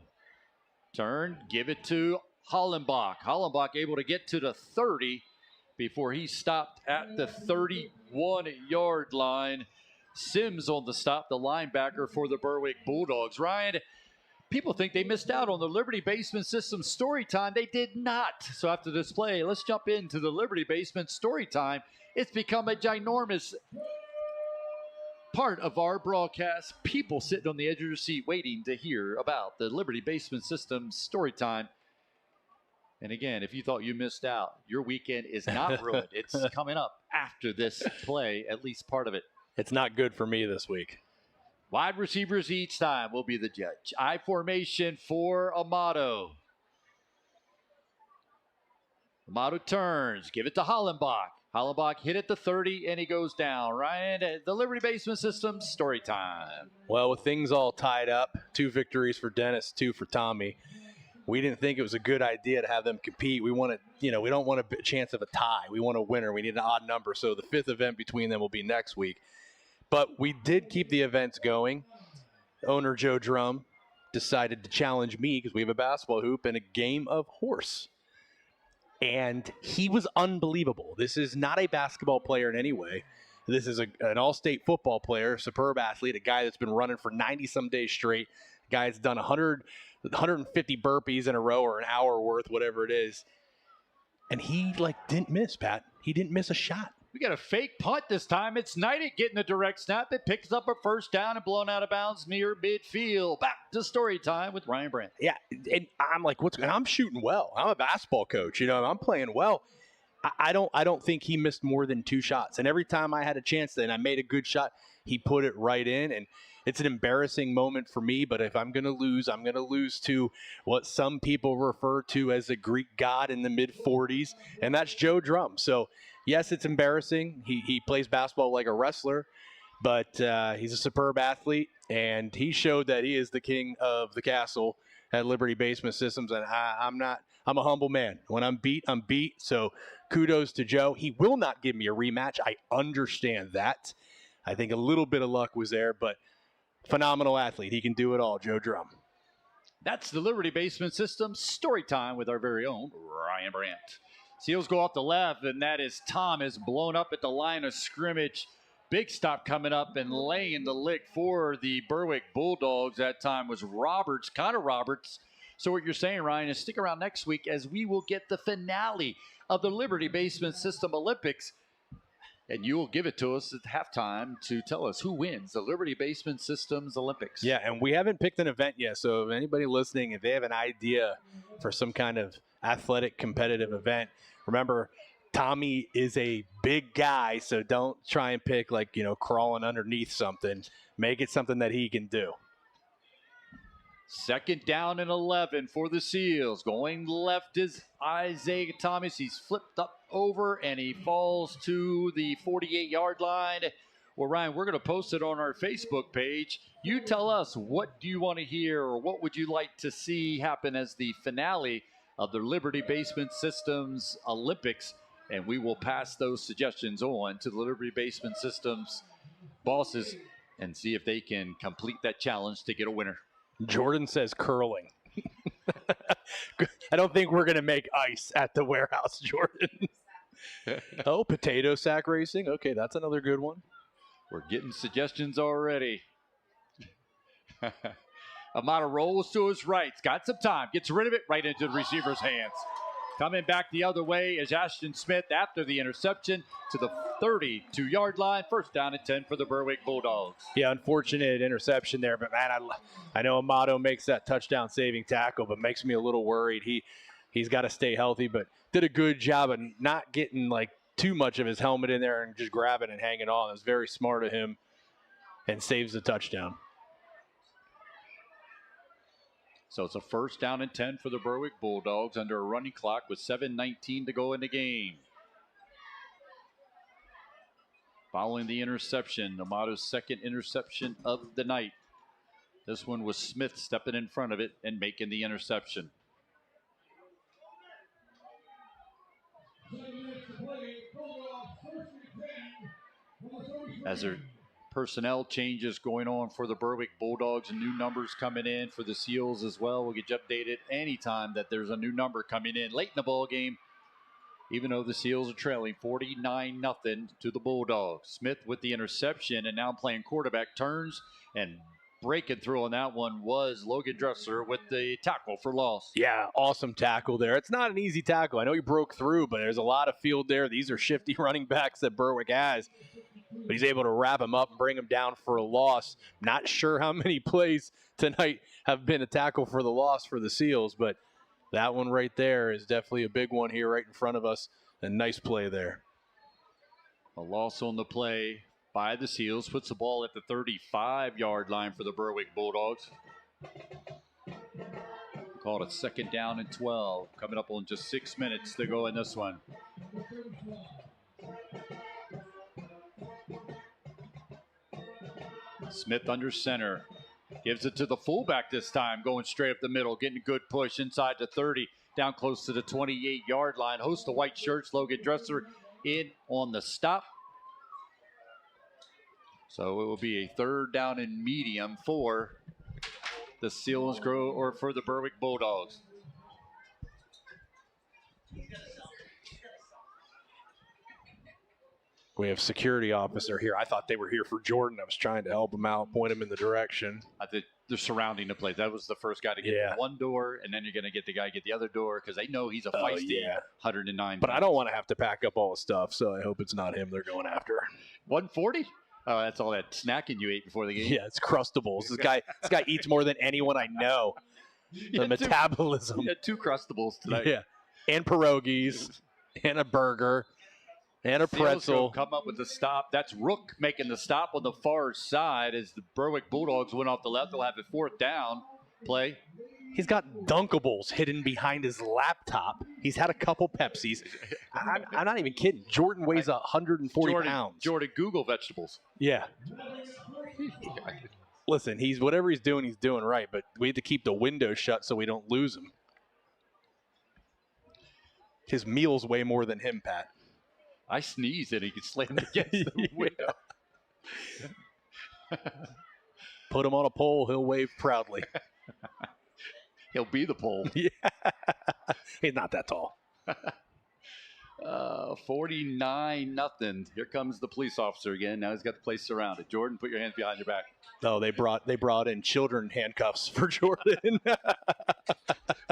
Turn, give it to Hollenbach. Hollenbach able to get to the 30 before he stopped at the 31-yard line. Sims on the stop, the linebacker for the Berwick Bulldogs. Ryan, people think they missed out on the Liberty Basement System story time. They did not. So after this play, let's jump into the Liberty Basement story time. It's become a ginormous part of our broadcast. People sitting on the edge of their seat waiting to hear about the Liberty Basement System story time. And again, if you thought you missed out, your weekend is not ruined. It's coming up after this play, at least part of it. It's not good for me this week. Wide receivers each time will be the judge. I formation for Amato. Amato turns, give it to Hollenbach. Hollenbach hit at the 30, and he goes down. Ryan, the Liberty Basement System story time. Well, with things all tied up, 2 victories for Dennis, 2 for Tommy. We didn't think it was a good idea to have them compete. We wanted, we don't want a chance of a tie. We want a winner. We need an odd number. So the 5th event between them will be next week. But we did keep the events going. Owner Joe Drum decided to challenge me because we have a basketball hoop and a game of horse. And he was unbelievable. This is not a basketball player in any way. This is an all-state football player, superb athlete, a guy that's been running for 90-some days straight, a guy that's done 150 burpees in a row or an hour worth, whatever it is. And he, didn't miss, Pat. He didn't miss a shot. We got a fake punt this time. It's Knighted getting a direct snap. It picks up a first down and blown out of bounds near midfield. Back to story time with Ryan Brandt. Yeah, and I'm like, and I'm shooting well. I'm a basketball coach. I'm playing well. I don't think he missed more than 2 shots. And every time I had a chance and I made a good shot, he put it right in. And it's an embarrassing moment for me. But if I'm going to lose, I'm going to lose to what some people refer to as a Greek god in the mid-40s, and that's Joe Drum. So, yes, it's embarrassing. He plays basketball like a wrestler, but he's a superb athlete, and he showed that he is the king of the castle at Liberty Basement Systems, and I'm a humble man. When I'm beat, I'm beat, so kudos to Joe. He will not give me a rematch. I understand that. I think a little bit of luck was there, but phenomenal athlete. He can do it all, Joe Drum. That's the Liberty Basement Systems story time with our very own Ryan Brandt. Seals go off the left, and that is Thomas blown up at the line of scrimmage. Big stop coming up and laying the lick for the Berwick Bulldogs. That time was Connor Roberts. So what you're saying, Ryan, is stick around next week as we will get the finale of the Liberty Basement System Olympics. And you will give it to us at halftime to tell us who wins the Liberty Basement Systems Olympics. Yeah, and we haven't picked an event yet. So if anybody listening, if they have an idea for some kind of athletic competitive event, remember, Tommy is a big guy, so don't try and pick crawling underneath something. Make it something that he can do. 2nd down and 11 for the Seals. Going left is Isaiah Thomas. He's flipped up over and he falls to the 48-yard line. Well, Ryan, we're going to post it on our Facebook page. You tell us, what do you want to hear, or what would you like to see happen as the finale of the Liberty Basement Systems Olympics? And we will pass those suggestions on to the Liberty Basement Systems bosses and see if they can complete that challenge to get a winner. Jordan says curling. I don't think we're going to make ice at the warehouse, Jordan. Oh, potato sack racing. Okay, that's another good one. We're getting suggestions already. Amato rolls to his right. Got some time. Gets rid of it right into the receiver's hands. Coming back the other way is Ashton Smith after the interception to the 32-yard line. 1st down and 10 for the Berwick Bulldogs. Yeah, unfortunate interception there. But, man, I know Amato makes that touchdown-saving tackle, but makes me a little worried. He's got to stay healthy, but did a good job of not getting, too much of his helmet in there and just grabbing and hanging on. It was very smart of him and saves the touchdown. So it's a 1st down and 10 for the Berwick Bulldogs under a running clock with 7:19 to go in the game. Following the interception, Amato's 2nd interception of the night. This one was Smith stepping in front of it and making the interception. As there personnel changes going on for the Berwick Bulldogs and new numbers coming in for the Seals as well. We'll get you updated anytime that there's a new number coming in late in the ball game, even though the Seals are trailing 49-0 to the Bulldogs. Smith with the interception and now playing quarterback, turns and breaking through on that one was Logan Dressler with the tackle for loss. Yeah, awesome tackle there. It's not an easy tackle. I know he broke through, but there's a lot of field there. These are shifty running backs that Berwick has. But he's able to wrap him up and bring him down for a loss. Not sure how many plays tonight have been a tackle for the loss for the Seals, but that one right there is definitely a big one here right in front of us. A nice play there. A loss on the play by the Seals puts the ball at the 35-yard line for the Berwick Bulldogs. Called a 2nd down and 12. Coming up on just 6 minutes to go in this one. Smith under center. Gives it to the fullback this time, going straight up the middle, getting a good push inside the 30, down close to the 28-yard line. Host of white shirts, Logan Dressler in on the stop. So it will be a 3rd down and medium for the Selinsgrove, or for the Berwick Bulldogs. We have security officer here. I thought they were here for Jordan. I was trying to help him out, point him in the direction. I think they're surrounding the place. That was the first guy to get one door, and then you're going to get the guy get the other door because they know he's a feisty 109. But I don't want to have to pack up all the stuff, so I hope it's not him they're going after. 140? Oh, that's all that snacking you ate before the game? Yeah, it's Crustables. This guy eats more than anyone I know. The metabolism. He had 2 Crustables tonight. Yeah, and pierogies, and a burger. And a pretzel. Come up with the stop. That's Rook making the stop on the far side as the Berwick Bulldogs went off the left. They'll have a 4th down play. He's got Dunkables hidden behind his laptop. He's had a couple Pepsis. I'm not even kidding. Jordan weighs 140 pounds. Jordan, Google vegetables. Yeah. Listen, whatever he's doing right, but we have to keep the window shut so we don't lose him. His meals weigh more than him, Pat. I sneezed and he could slam against the window. Put him on a pole, he'll wave proudly. He'll be the pole. Yeah. He's not that tall. 49-0. Here comes the police officer again. Now he's got the place surrounded. Jordan, put your hands behind your back. Oh, they brought in children handcuffs for Jordan.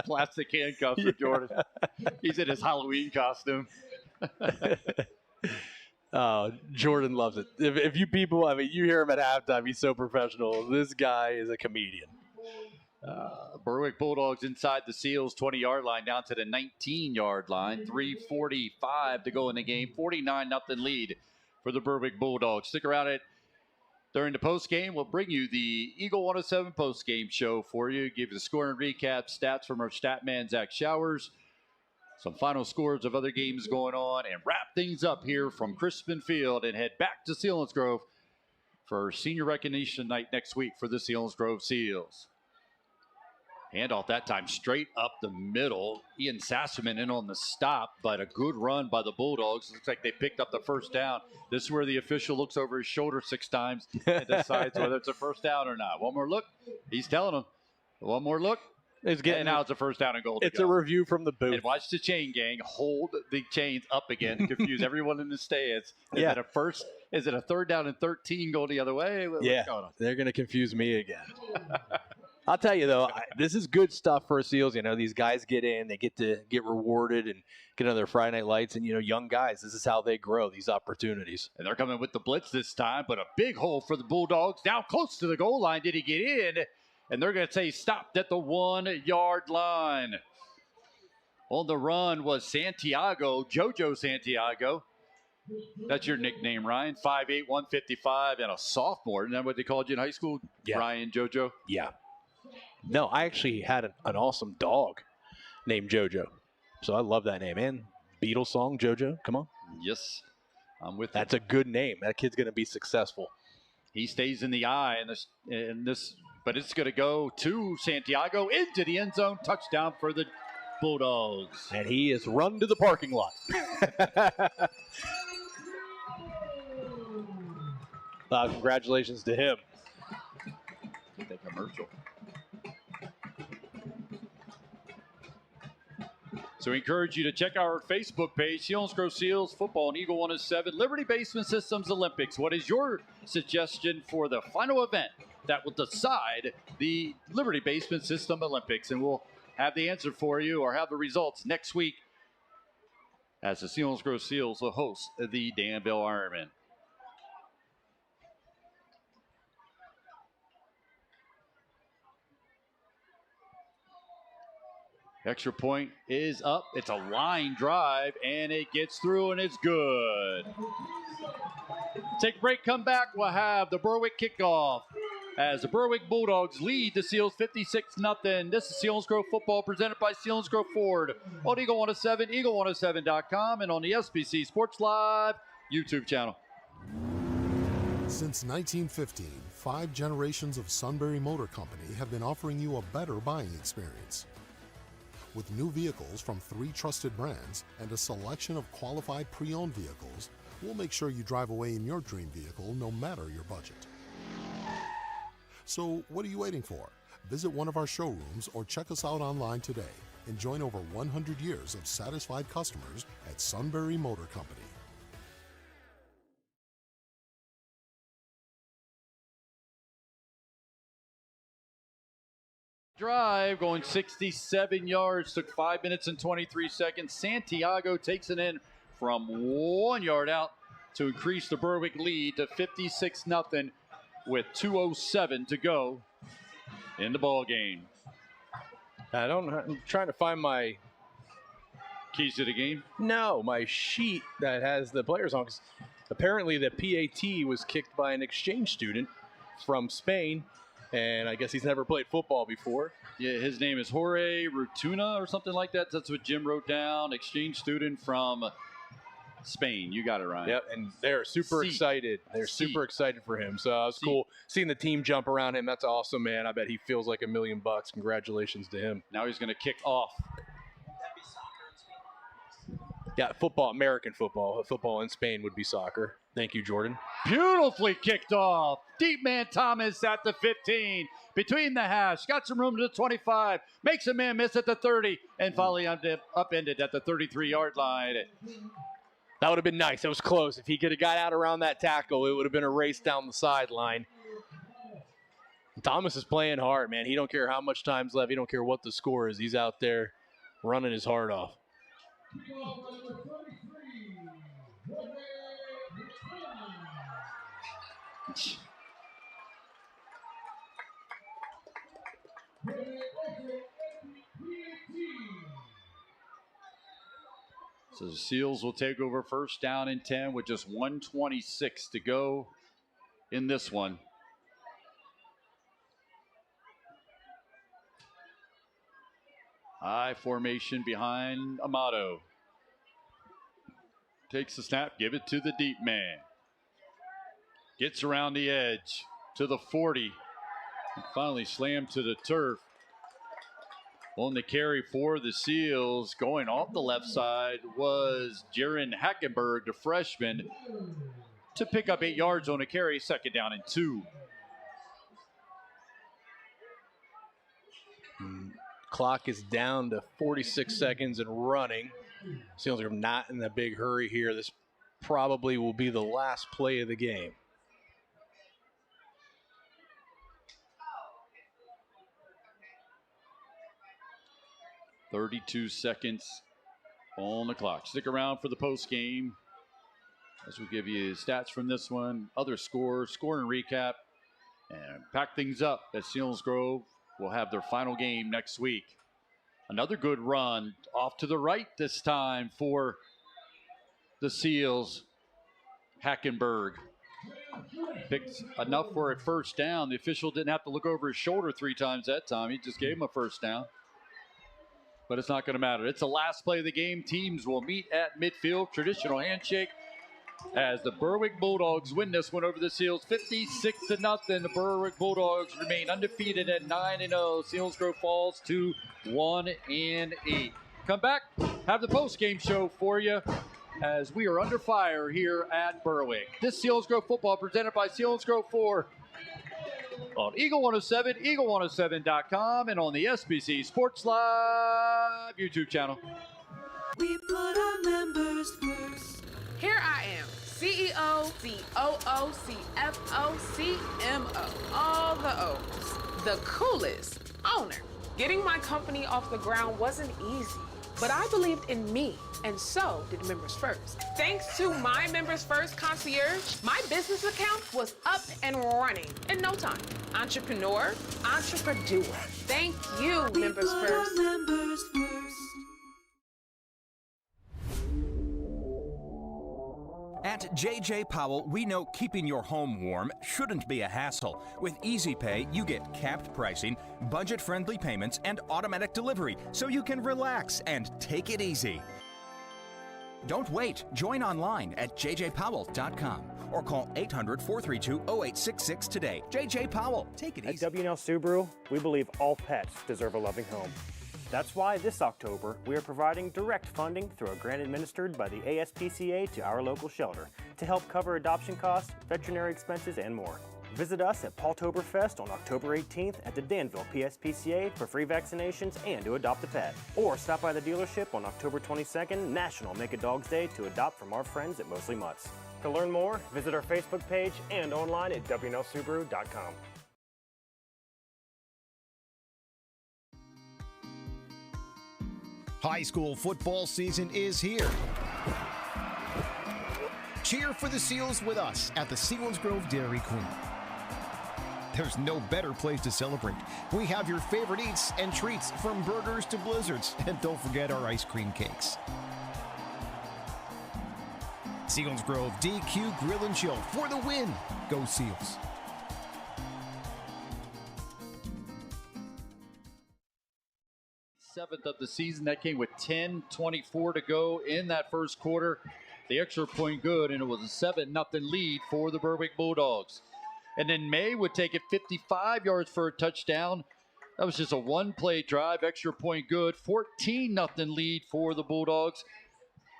Plastic handcuffs for Jordan. He's in his Halloween costume. Jordan loves it. If you people, you hear him at halftime, he's so professional. This guy is a comedian. Berwick Bulldogs inside the Seals 20-yard line down to the 19-yard line. 3:45 to go in the game. 49-0 lead for the Berwick Bulldogs. Stick around during the postgame. We'll bring you the Eagle 107 postgame show for you. Give you the score and recap stats from our stat man, Zach Showers. Some final scores of other games going on, and wrap things up here from Crispin Field and head back to Selinsgrove for senior recognition night next week for the Selinsgrove Seals. Handoff that time straight up the middle. Ian Sasserman in on the stop, but a good run by the Bulldogs. Looks like they picked up the 1st down. This is where the official looks over his shoulder 6 times and decides whether it's a 1st down or not. One more look. He's telling them. One more look. And now it's a 1st down and goal. It's a review from the booth. And watch the chain gang hold the chains up again to confuse everyone in the stands. Is it a 3rd down and 13 going the other way? What's going on? They're going to confuse me again. I'll tell you, though, this is good stuff for Seals. These guys get in, they get rewarded and get on their Friday Night Lights. And, young guys, this is how they grow, these opportunities. And they're coming with the blitz this time, but a big hole for the Bulldogs. Down close to the goal line. Did he get in? And they're going to say stopped at the 1-yard line. On the run was Santiago, JoJo Santiago. That's your nickname, Ryan. 5'8", 155, and a sophomore. Isn't that what they called you in high school? Yeah. Ryan, JoJo? Yeah. No, I actually had an awesome dog named JoJo. So I love that name. And Beatles song, JoJo. Come on. Yes, I'm with That's a good name. That kid's going to be successful. He stays in the eye in this, but it's going to go to Santiago into the end zone. Touchdown for the Bulldogs. And he is run to the parking lot. Congratulations to him. The commercial. So we encourage you to check our Facebook page, Selinsgrove Seals Football and Eagle 107 Liberty Basement Systems Olympics. What is your suggestion for the final event that will decide the Liberty Basement System Olympics? And we'll have the answer for you or have the results next week as the Selinsgrove Seals will host the Danville Ironmen. Extra point is up. It's a line drive, and it gets through, and it's good. Take a break, come back. We'll have the Berwick kickoff as the Berwick Bulldogs lead the Seals 56-0. This is Selinsgrove football presented by Selinsgrove Ford on Eagle 107, eagle107.com, and on the SBC Sports Live YouTube channel. Since 1915, 5 generations of Sunbury Motor Company have been offering you a better buying experience. With new vehicles from 3 trusted brands and a selection of qualified pre-owned vehicles, we'll make sure you drive away in your dream vehicle no matter your budget. So what are you waiting for? Visit one of our showrooms or check us out online today and join over 100 years of satisfied customers at Sunbury Motor Company. Drive going 67 yards, took 5 minutes and 23 seconds. Santiago takes it in from 1 yard out to increase the Berwick lead to 56-0 with 2:07 to go in the ball game. I'm trying to find my keys to the game. No, my sheet that has the players on. 'Cause apparently the PAT was kicked by an exchange student from Spain, and I guess he's never played football before. Yeah, his name is Jorge Rutuna or something like that. That's what Jim wrote down. Exchange student from Spain. You got it, Ryan. Yep, and they're super excited. They're super excited for him. So it was cool seeing the team jump around him. That's awesome, man. I bet he feels like $1 million. Congratulations to him. Now he's going to kick off. Yeah, football, American football. Football in Spain would be soccer. Thank you, Jordan. Beautifully kicked off. Deep man Thomas at the 15. Between the hash. Got some room to the 25. Makes a man miss at the 30. And finally upended at the 33-yard line. That would have been nice. It was close. If he could have got out around that tackle, it would have been a race down the sideline. Thomas is playing hard, man. He don't care how much time's left. He don't care what the score is. He's out there running his heart off. So the Seals will take over first down and 10 with just 1:26 to go in this one. High formation behind Amato. Takes the snap, give it to the deep man. Gets around the edge to the 40. And finally slammed to the turf. On the carry for the Seals, going off the left side was Jaron Hackenberg, the freshman, to pick up 8 yards on a carry, 2nd down and 2. Clock is down to 46 seconds and running. Seals are not in a big hurry here. This probably will be the last play of the game. .32 seconds on the clock. Stick around for the post game as we give you stats from this one, other scores, score and recap, and pack things up as Selinsgrove will have their final game next week. Another good run off to the right this time for the Seals. Hackenberg picked enough for a first down. The official didn't have to look over his shoulder 3 times that time. He just gave him a first down. But it's not going to matter. It's the last play of the game. Teams will meet at midfield. Traditional handshake as the Berwick Bulldogs win this one over the Seals 56-0. The Berwick Bulldogs remain undefeated at 9-0. Selinsgrove falls to 1-8. Come back, have the post-game show for you as we are under fire here at Berwick. This Selinsgrove football presented by Selinsgrove 4 on Eagle 107, eagle107.com, and on the SBC Sports Live YouTube channel. We put our members first. Here I am, CEO, COO, CFO, CMO, all the O's. The coolest owner. Getting my company off the ground wasn't easy, but I believed in me, and so did Members First. Thanks to my Members First concierge, my business account was up and running in no time. Entrepreneur, entrepreneur. Thank you, Members First. Members first. At JJ Powell, we know keeping your home warm shouldn't be a hassle. With Easy Pay, you get capped pricing, budget-friendly payments, and automatic delivery, so you can relax and take it easy. Don't wait. Join online at jjpowell.com or call 800-432-0866 today. JJ Powell, take it easy. At W&L Subaru, we believe all pets deserve a loving home. That's why this October, we are providing direct funding through a grant administered by the ASPCA to our local shelter to help cover adoption costs, veterinary expenses, and more. Visit us at Paultoberfest on October 18th at the Danville PSPCA for free vaccinations and to adopt a pet. Or stop by the dealership on October 22nd, National Make a Dog's Day, to adopt from our friends at Mostly Mutts. To learn more, visit our Facebook page and online at WNLSubaru.com. High school football season is here. Cheer for the Seals with us at the Selinsgrove Dairy Queen. There's no better place to celebrate. We have your favorite eats and treats from burgers to blizzards. And don't forget our ice cream cakes. Selinsgrove DQ Grill and Chill for the win. Go Seals. Seventh of the season. That came with 10:24 to go in that first quarter. The extra point good, and it was a 7-0 lead for the Berwick Bulldogs. And then May would take it 55 yards for a touchdown. That was just a one-play drive, extra point good. 14-0 lead for the Bulldogs.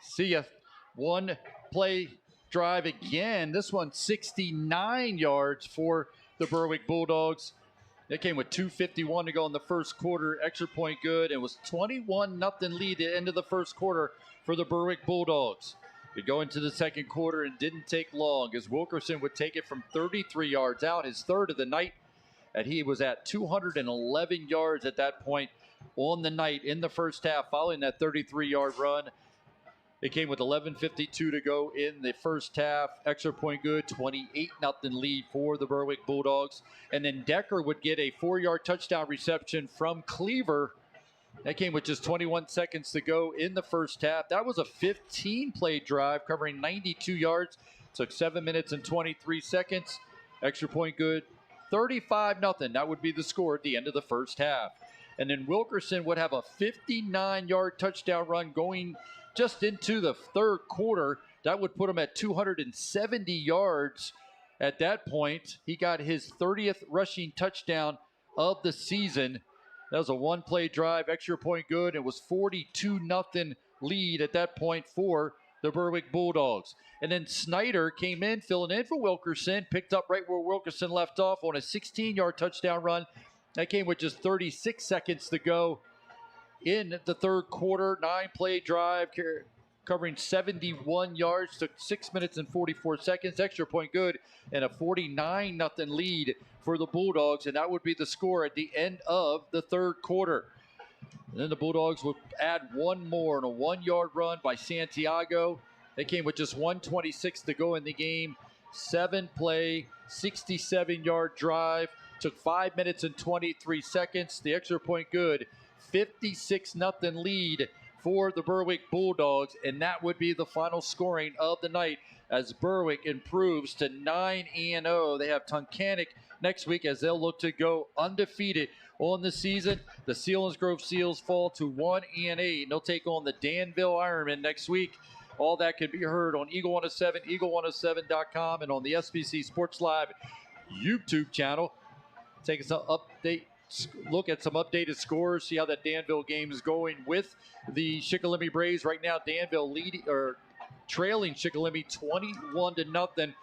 See a one-play drive again. This one 69 yards for the Berwick Bulldogs. That came with 2:51 to go in the first quarter. Extra point good. It was 21-0 lead at the end of the first quarter for the Berwick Bulldogs. We go into the second quarter and didn't take long as Wilkerson would take it from 33 yards out, his third of the night. And he was at 211 yards at that point on the night in the first half following that 33-yard run. It came with 11:52 to go in the first half. Extra point good, 28-0 lead for the Berwick Bulldogs. And then Decker would get a 4-yard touchdown reception from Cleaver. That came with just 21 seconds to go in the first half. That was a 15-play drive covering 92 yards. Took 7 minutes and 23 seconds. Extra point good, 35-0. That would be the score at the end of the first half. And then Wilkerson would have a 59-yard touchdown run going just into the third quarter. That would put him at 270 yards at that point. He got his 30th rushing touchdown of the season. That was a one-play drive, extra point good. It was 42-0 lead at that point for the Berwick Bulldogs. And then Snyder came in, filling in for Wilkerson, picked up right where Wilkerson left off on a 16-yard touchdown run. That came with just 36 seconds to go in the third quarter. 9-play drive covering 71 yards, took 6 minutes and 44 seconds. Extra point good, and a 49-0 lead for the Bulldogs, and that would be the score at the end of the third quarter. And then the Bulldogs would add one more on a 1-yard run by Santiago. They came with just 1:26 to go in the game. 7-play, 67-yard drive. Took 5 minutes and 23 seconds. The extra point good, 56-0 lead for the Berwick Bulldogs, and that would be the final scoring of the night as Berwick improves to 9-0. They have Tunkhannock next week as they'll look to go undefeated on the season. The Selinsgrove Seals fall to 1-8, and they'll take on the Danville Ironmen next week. All that can be heard on Eagle 107, eagle107.com, and on the SBC Sports Live YouTube channel. Take us an update. Look at some updated scores, see how that Danville game is going with the Shikellamy Braves. Right now, Danville trailing Shikellamy 21-0.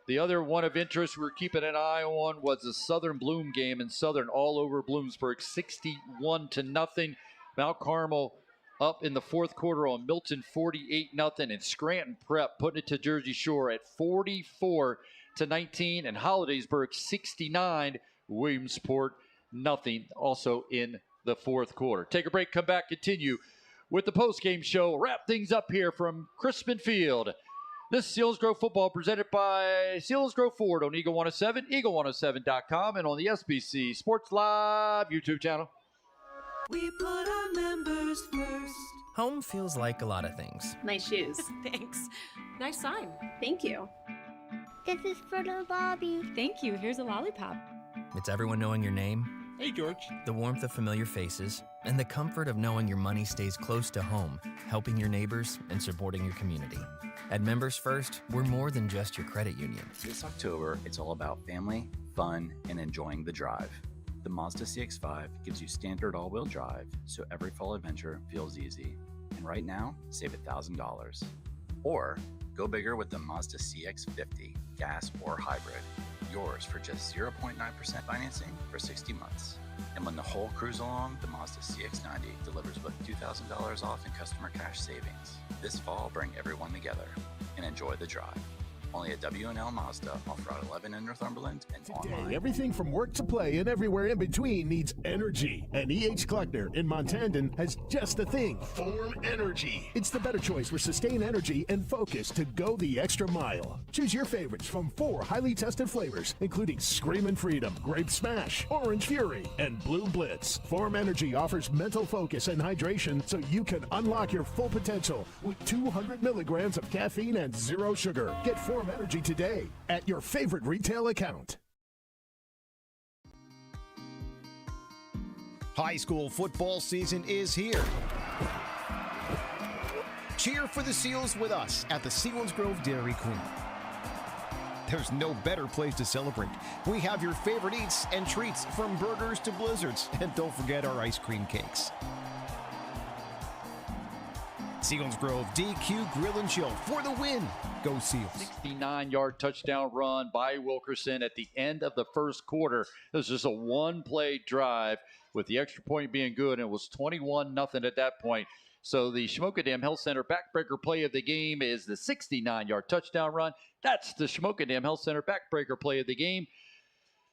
The other one of interest we're keeping an eye on was the Southern Bloom game, and Southern all over Bloomsburg, 61-0. Mount Carmel up in the fourth quarter on Milton, 48-0, and Scranton Prep putting it to Jersey Shore at 44-19, and Hollidaysburg 69, Williamsport nothing, also in the fourth quarter. Take a break, come back, continue with the postgame show. Wrap things up here from Crispin Field. This is Selinsgrove football presented by Selinsgrove Ford on Eagle 107, eagle107.com, and on the SBC Sports Live YouTube channel. We put our members first. Home feels like a lot of things. Nice shoes. Thanks. Nice sign. Thank you. This is for little Bobby. Thank you. Here's a lollipop. It's everyone knowing your name. Hey, George. The warmth of familiar faces, and the comfort of knowing your money stays close to home, helping your neighbors and supporting your community. At Members First, we're more than just your credit union. This October, it's all about family, fun, and enjoying the drive. The Mazda CX-5 gives you standard all-wheel drive, so every fall adventure feels easy. And right now, save $1,000. Or go bigger with the Mazda CX-50, gas or hybrid. Yours for just 0.9% financing for 60 months. And when the whole cruise along, the Mazda CX-90 delivers with $2,000 off in customer cash savings. This fall, bring everyone together and enjoy the drive. Only at W&L Mazda, off Route 11 in Northumberland and online. Everything from work to play and everywhere in between needs energy. And E.H. Kleckner in Montandon has just the thing, Form Energy. It's the better choice for sustained energy and focus to go the extra mile. Choose your favorites from 4 highly tested flavors, including Screamin' Freedom, Grape Smash, Orange Fury, and Blue Blitz. Form Energy offers mental focus and hydration so you can unlock your full potential with 200 milligrams of caffeine and 0 sugar. Get Form Energy today at your favorite retail account. High school football season is here. Cheer for the Seals with us at the Selinsgrove Dairy Queen. There's no better place to celebrate. We have your favorite eats and treats from burgers to blizzards. And don't forget our ice cream cakes. Selinsgrove DQ Grill and Chill for the win. Go Seals. 69-yard touchdown run by Wilkerson at the end of the first quarter. It was just a one-play drive with the extra point being good, and it was 21-0 at that point. So the Schmokendam Health Center backbreaker play of the game is the 69-yard touchdown run. That's the Schmokendam Health Center backbreaker play of the game.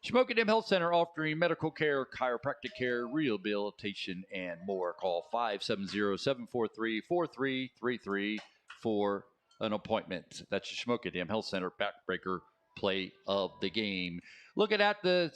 Schmokendam Health Center offering medical care, chiropractic care, rehabilitation, and more. Call 570-743-4333 for an appointment. That's your Schmokendam Health Center backbreaker play of the game. Looking at the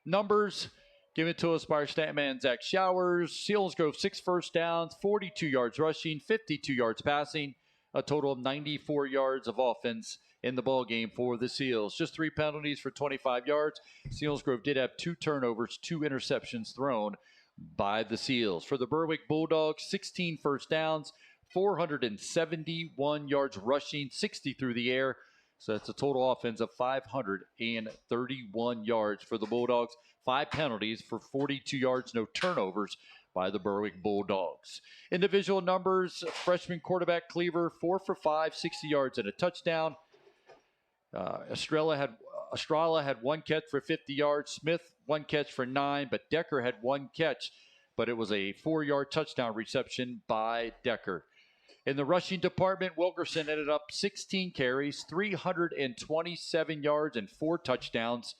numbers given to us by our stat man, Zach Showers. Selinsgrove, 6 first downs, 42 yards rushing, 52 yards passing, a total of 94 yards of offense in the ball game for the Seals. Just 3 penalties for 25 yards. Selinsgrove did have 2 turnovers, 2 interceptions thrown by the Seals. For the Berwick Bulldogs, 16 first downs, 471 yards rushing, 60 through the air. So that's a total offense of 531 yards for the Bulldogs. 5 penalties for 42 yards, no turnovers by the Berwick Bulldogs. Individual numbers, freshman quarterback Cleaver, 4 for 5, 60 yards and a touchdown. Estrella had 1 catch for 50 yards. Smith 1 catch for 9, but Decker had 1 catch, but it was a 4-yard touchdown reception by Decker. In the rushing department, Wilkerson ended up 16 carries, 327 yards, and 4 touchdowns.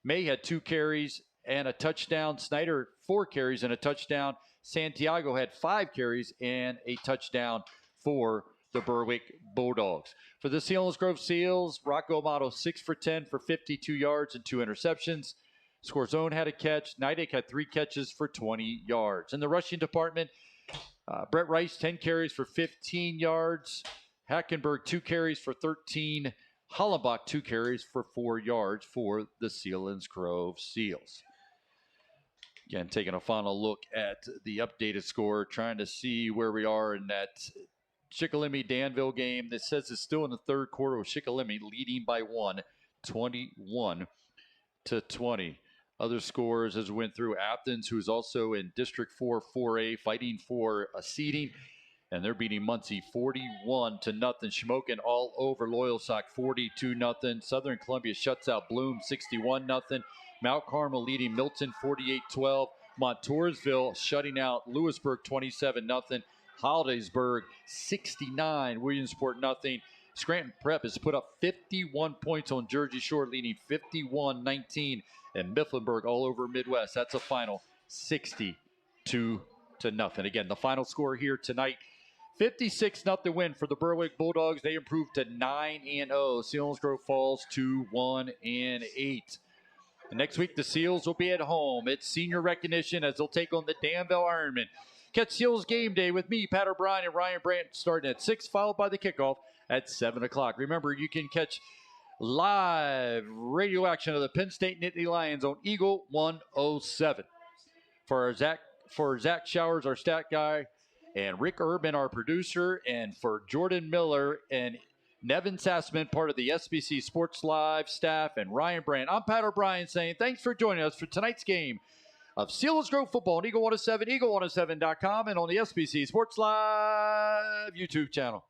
May had 2 carries and a touchdown. Snyder, 4 carries and a touchdown. Santiago had 5 carries and a touchdown for the Berwick Bulldogs. For the Selinsgrove Seals, Rocco Amato 6 for 10 for 52 yards and 2 interceptions. Scorzone had a catch. Nidek had 3 catches for 20 yards. In the rushing department, Brett Rice, 10 carries for 15 yards. Hackenberg, 2 carries for 13. Hollenbach, 2 carries for 4 yards for the Selinsgrove Seals. Again, taking a final look at the updated score, trying to see where we are in that Shikellamy-Danville game. That says it's still in the third quarter with Shikellamy leading by 1, 21-20. Other scores as we went through, Athens, who's also in District 4 4A, fighting for a seeding, and they're beating Muncie 41-0. Shamokin all over Loyalsock 42-0. Southern Columbia shuts out Bloom 61-0. Mount Carmel leading Milton 48-12. Montoursville shutting out Lewisburg 27-0. Hollidaysburg 69, Williamsport 0. Scranton Prep has put up 51 points on Jersey Shore, leading 51-19. And Mifflinburg all over Midwest. That's a final 62-0. Again, the final score here tonight, 56-0 win for the Berwick Bulldogs. They improved to 9-0. Selinsgrove falls to 1-8. And next week, the Seals will be at home. It's senior recognition as they'll take on the Danville Ironmen. Catch Seals Game Day with me, Pat O'Brien, and Ryan Brandt starting at 6, followed by the kickoff at 7 o'clock. Remember, you can catch live radio action of the Penn State Nittany Lions on Eagle 107. For Zach Showers, our stat guy, and Rick Urban, our producer, and for Jordan Miller and Nevin Sassman, part of the SBC Sports Live staff, and Ryan Brandt, I'm Pat O'Brien saying thanks for joining us for tonight's game of Selinsgrove football on Eagle 107, eagle107.com, and on the SBC Sports Live YouTube channel.